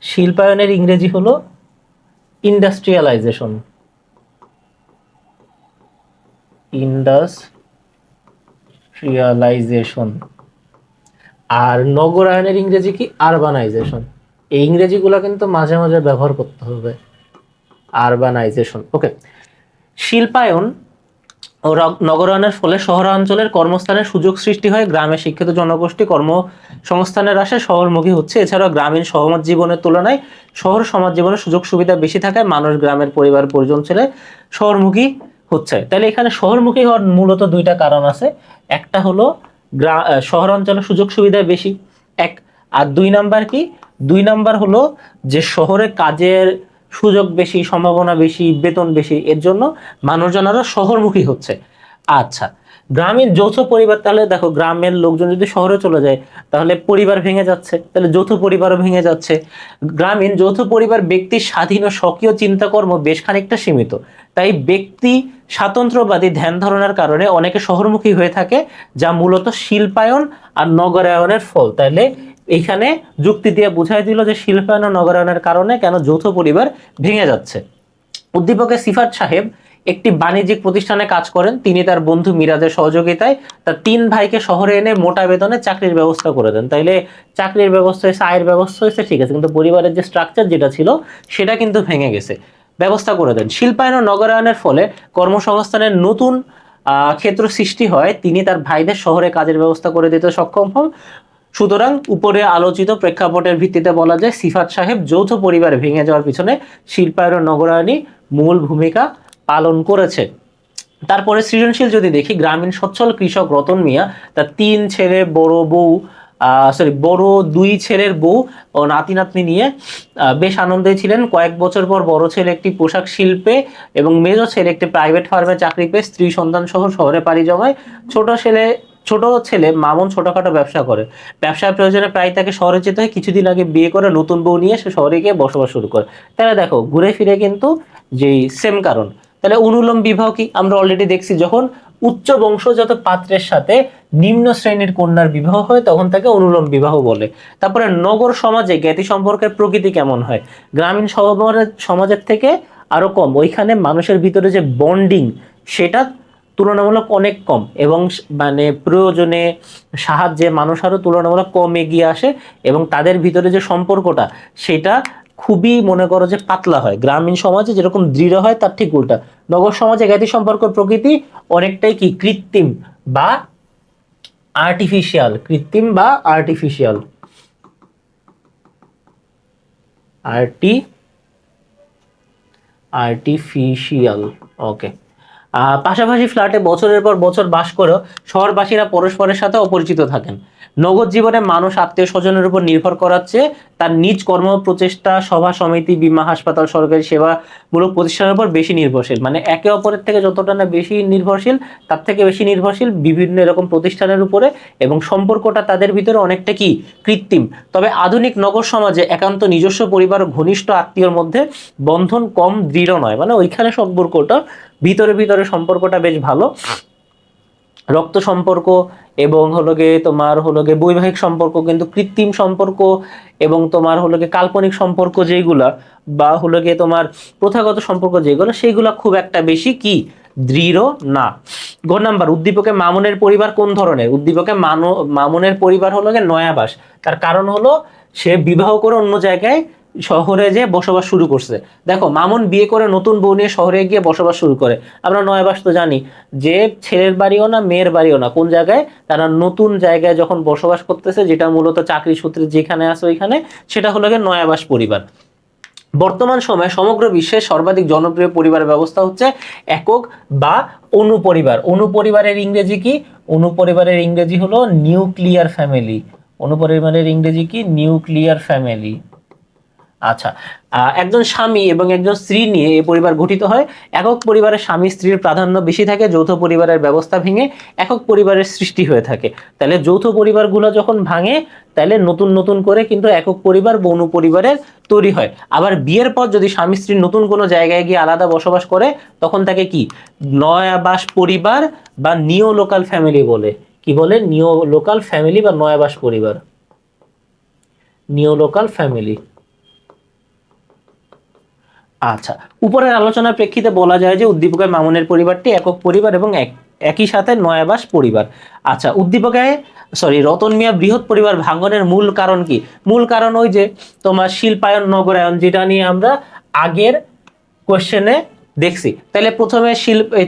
শিল্পায়নের ইংরেজি হলো ইন্ডাস্ট্রিয়ালাইজেশন। ইন্ডাস্ট্রিয়ালাইজেশন। আর নগরায়নের ইংরেজি কি? আরবানাইজেশন। এই ইংরেজিগুলো কিন্তু মাঝে মাঝে ব্যবহার করতে হবে। আরবানাইজেশন। ওকে। শিল্পায়ন ও নগরায়নের ফলে শহরাঞ্চলের কর্মস্থানের সুযোগ সৃষ্টি হয়, গ্রামে শিক্ষিত জনগোষ্ঠী কর্মসংস্থানের আশায় শহরমুখী হচ্ছে। এছাড়াও গ্রামীণ সমাজ জীবনের তুলনায় শহর সমাজ জীবনের সুযোগ সুবিধা বেশি থাকায় মানুষ গ্রামের পরিবার পরিজন ছেড়ে শহরমুখী হচ্ছে। তাহলে এখানে শহরমুখী হওয়ার মূলত 2টা কারণ আছে। একটা হলো শহরাঞ্চলের সুযোগ সুবিধা বেশি, এক। আর 2 নাম্বার কি? 2 নাম্বার হলো যে শহরে কাজের সুযোগ বেশি, সম্ভাবনা বেশি, বেতন বেশি, এর জন্য মানুষজন আরো শহরমুখী হচ্ছে। আচ্ছা, গ্রামীণ যৌথ পরিবার, তাহলে দেখো গ্রামের লোকজন যদি শহরে চলে যায় তাহলে পরিবার ভেঙে যাচ্ছে, তাহলে যৌথ পরিবারও ভেঙে যাচ্ছে। গ্রামীণ যৌথ পরিবার ব্যক্তির স্বাধীন ও স্বকীয় চিন্তাকর্ম বেশ খানিকটা সীমিত, তাই ব্যক্তি স্বাতন্ত্র্যবাদী ধ্যান ধারণার কারণে অনেকে শহরমুখী হয়ে থাকে, যা মূলত শিল্পায়ন আর নগরায়নের ফল। তাহলে এইখানে যুক্তি দিয়ে বুঝাই দিল যে শিল্পায়ন ও নগরায়নের কারণে কেন যৌথ পরিবার ভেঙে যাচ্ছে। উদ্দীপকের সিফাত সাহেব একটি বাণিজ্যিক প্রতিষ্ঠানে কাজ করেন। তিনি তার বন্ধু মিরাজের সহযোগিতায় তার 3 ভাইকে শহরে এনে মোটা বেতনে চাকরির ব্যবস্থা করে দেন। তাইলে চাকরির ব্যবস্থা হয়েছে, আয়ের ব্যবস্থা হয়েছে, ঠিক আছে, কিন্তু পরিবারের যে স্ট্রাকচার যেটা ছিল সেটা কিন্তু ভেঙে গেছে। ব্যবস্থা করে দেন। শিল্পায়ন ও নগরায়নের ফলে কর্মসংস্থানের নতুন ক্ষেত্র সৃষ্টি হয়, তিনি তার ভাইদের শহরে কাজের ব্যবস্থা করে দিতে সক্ষম হন। সুতরাং উপরে আলোচিত প্রেক্ষাপটের ভিত্তিতে বলা যায় সিফাত সাহেব যৌথ পরিবার ভেঙে যাওয়ার পিছনে শিল্পায়ন ও নগরায়নই মূল ভূমিকা পালন করেছে। তারপরে সৃজনশীল যদি দেখি, গ্রামীণ সচ্ছল কৃষক রতন মিয়া তার 3 ছেলে বড় বউ বড় 2 ছেলের বউ ও নাতি নাতনি নিয়ে বেশ আনন্দে ছিলেন। কয়েক বছর পর বড় ছেলে একটি পোশাক শিল্পে এবং মেজ ছেলে একটি প্রাইভেট ফার্মে চাকরি পেয়ে স্ত্রী সন্তান সহ শহরে পাড়ি জমায়। ছোট ছেলে মামুন ছোটখাটো ব্যবসা করে, ব্যবসার প্রয়োজনে প্রায় তাকে শহরে যেতে হয়। কিছুদিন আগে বিয়ে করে নতুন বউ নিয়ে সে শহরে গিয়ে বসবাস শুরু করে। তাহলে দেখো ঘুরে ফিরে কিন্তু যেই সেম কারণ। তাহলে অনুলোম বিবাহ কি আমরা অলরেডি দেখছি, যখন উচ্চ বংশজাত পাত্রের সাথে নিম্ন শ্রেণীর কন্যার বিবাহ হয় তখন তাকে অনুলোম বিবাহ বলে। তারপরে নগর সমাজে জ্ঞাতি সম্পর্কের প্রকৃতি কেমন হয়? গ্রামীণ সমাজের থেকে আরো কম, ওইখানে মানুষের ভিতরে যে বন্ডিং সেটা তুলনামূলক অনেক কম, এবং মানে প্রয়োজনে সাহায্যে মানুষ আরো তুলনামূলক কম এগিয়ে আসে, এবং তাদের ভিতরে যে সম্পর্কটা সেটা খুবই মনে করো যে পাতলা হয়। গ্রামীণ সমাজে যেরকম দৃঢ় হয় তার ঠিক উল্টা। নগর সমাজে জ্ঞাতি সম্পর্ক প্রকৃতি অনেকটাই কি কৃত্রিম বা আর্টিফিশিয়াল, কৃত্রিম বা আর্টিফিশিয়াল আর্টিফিশিয়াল ওকে। পাশাপাশি ফ্ল্যাটে বছরের পর বছর বাস করেও শহরবাসীরা পরস্পরের সাথে অপরিচিত থাকেন। নগদ জীবনে মানুষ আত্মীয় স্বজনের উপর নির্ভর করার চেয়ে তার নিজ কর্ম প্রচেষ্টা, সভা সমিতি, বীমা, হাসপাতাল, সরকারি সেবামূলক প্রতিষ্ঠানের উপর বেশি নির্ভরশীল। মানে একে অপরের থেকে যতটা না বেশি নির্ভরশীল, তার থেকে বেশি নির্ভরশীল বিভিন্ন এরকম প্রতিষ্ঠানের উপরে, এবং সম্পর্কটা তাদের ভিতরে অনেকটা কি কৃত্রিম। তবে আধুনিক নগর সমাজে একান্ত নিজস্ব পরিবার ও ঘনিষ্ঠ আত্মীয়র মধ্যে বন্ধন কম দৃঢ় নয়, মানে ওইখানে সম্পর্কটা ভিতরে সম্পর্কটা বেশ ভালো, রক্ত সম্পর্ক এবং তোমার বৈবাহিক সম্পর্ক কিন্তু কৃত্রিম সম্পর্ক এবং তোমার কাল্পনিক সম্পর্ক যেগুলা বা তোমার প্রথাগত সম্পর্ক যেগুলো সেইগুলা খুব একটা বেশি কি দৃঢ় না। ঘ নাম্বার, উদ্দীপকে মামুনের পরিবার কোন ধরনের? উদ্দীপকে মামুনের পরিবার নয়াবাস। তার কারণ হলো সে বিবাহ করে অন্য জায়গায় শহরে যে বসবাস শুরু করছে। দেখো মামুন বিয়ে করে নতুন বউ নিয়ে শহরে গিয়ে বসবাস শুরু করে। আমরা নয়াবাস তো জানি যে ছেলের বাড়িও না মেয়ের বাড়িও না, কোন জায়গায় তারা নতুন জায়গায় যখন বসবাস করতেছে, যেটা মূলত চাকরি সূত্রে যেখানে আছে ওইখানে, সেটা হলো নয়াবাস পরিবার। বর্তমান সময়ে সমগ্র বিশ্বে সর্বাধিক জনপ্রিয় পরিবার ব্যবস্থা হচ্ছে একক বা অনুপরিবার। অনুপরিবারের ইংরেজি কি? অনুপরিবারের ইংরেজি হলো নিউক্লিয়ার ফ্যামিলি। অনুপরিবারের ইংরেজি কি? Nuclear family. আচ্ছা, একজন স্বামী এবং একজন স্ত্রী নিয়ে এই পরিবার গঠিত হয়। একক পরিবারের স্বামী স্ত্রীর প্রাধান্য বেশি থাকে, যৌথ পরিবারের ব্যবস্থা ভেঙে একক পরিবারের সৃষ্টি হয়ে থাকে। তাহলে যৌথ পরিবারগুলো যখন ভাঙে তাহলে নতুন নতুন করে কিন্তু একক পরিবার বা অনুপরিবারের তৈরি হয়। আবার বিয়ের পর যদি স্বামী স্ত্রী নতুন কোনো জায়গায় গিয়ে আলাদা বসবাস করে তখন তাকে কি নয়াবাস পরিবার বা নিও লোকাল ফ্যামিলি বলে। কি বলে? নিও লোকাল ফ্যামিলি বা নয়াবাস পরিবার, নিও লোকাল ফ্যামিলি। আচ্ছা, উপরের আলোচনার প্রেক্ষিতে বলা যায় যে উদ্দীপকের মামুনের পরিবারটি একক পরিবার এবং একই সাথে নয়াবাস পরিবার। আচ্ছা, রতন মিয়া বৃহৎ পরিবার ভাঙনের মূল কারণ কি? মূল কারণ ওই যে তোমার শিল্পায়ন নগরায়ন, যেটা নিয়ে আমরা আগের কোশ্চেনে দেখছি। তাহলে প্রথমে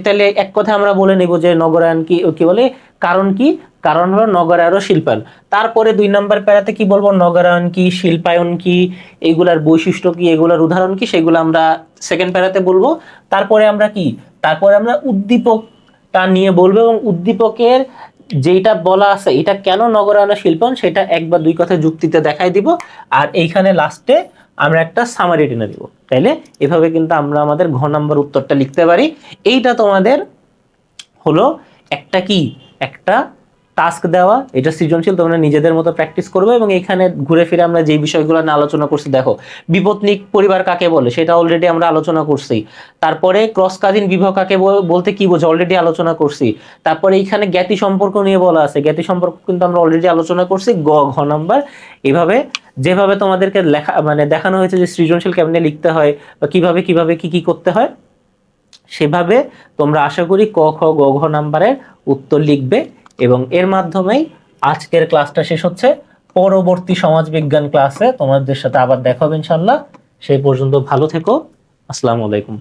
তাহলে এক কথা আমরা বলে নেব যে নগরায়ন কি বলে, কারণ কি? কারণ হলো নগরায়ন ও শিল্পায়ন। তারপরে 2 নম্বর প্যারাতে কি বলবো, নগরায়ন কি, শিল্পায়ন কি, এগুলার বৈশিষ্ট্য কি, এগুলার উদাহরণ কি, সেগুলো আমরা সেকেন্ড প্যারাতে বলবো। তারপরে আমরা উদ্দীপকটা নিয়ে বলবো, এবং উদ্দীপকের যেটা বলা আছে এটা কেন নগরায়ন ও শিল্পায়ন সেটা 1 বা 2 কথা যুক্তিতে দেখাই দিব। আর এইখানে লাস্টে আমরা একটা সামারি টেনে দিব। তাইলে এভাবে কিন্তু আমরা আমাদের ঘ নাম্বার উত্তরটা লিখতে পারি। এইটা তোমাদের হলো একটা টাস্ক দেওয়া, এটা সৃজনশীল, তোমরা নিজেদের মতো প্র্যাকটিস করবে। এবং এখানে ঘুরে ফিরে আমরা যে বিষয়গুলো নিয়ে আলোচনা করছি, দেখো বিপত্নিক পরিবার কাকে বলে সেটা অলরেডি আমরা আলোচনা করছি। তারপরে ক্রস কাজিন বিবাহ কাকে বলতে কি বোঝে অলরেডি আলোচনা করছি। তারপরে এইখানে জ্ঞাতি সম্পর্ক নিয়ে বলা আছে, জ্ঞাতি সম্পর্ক কিন্তু আমরা অলরেডি আলোচনা করছি। ঘ নাম্বার এভাবে যেভাবে তোমাদেরকে দেখানো হয়েছে যে সৃজনশীল কেমনে লিখতে হয় বা কিভাবে কি করতে হয়, সেভাবে তোমরা আশা করি ক, খ, গ, ঘ নাম্বারের উত্তর লিখবে। এবং এর মাধ্যমেই আজকের ক্লাসটা শেষ হচ্ছে। পরবর্তী সমাজবিজ্ঞান ক্লাসে তোমাদের সাথে আবার দেখা হবে ইনশাআল্লাহ। সেই পর্যন্ত ভালো থেকো, আসসালামু আলাইকুম।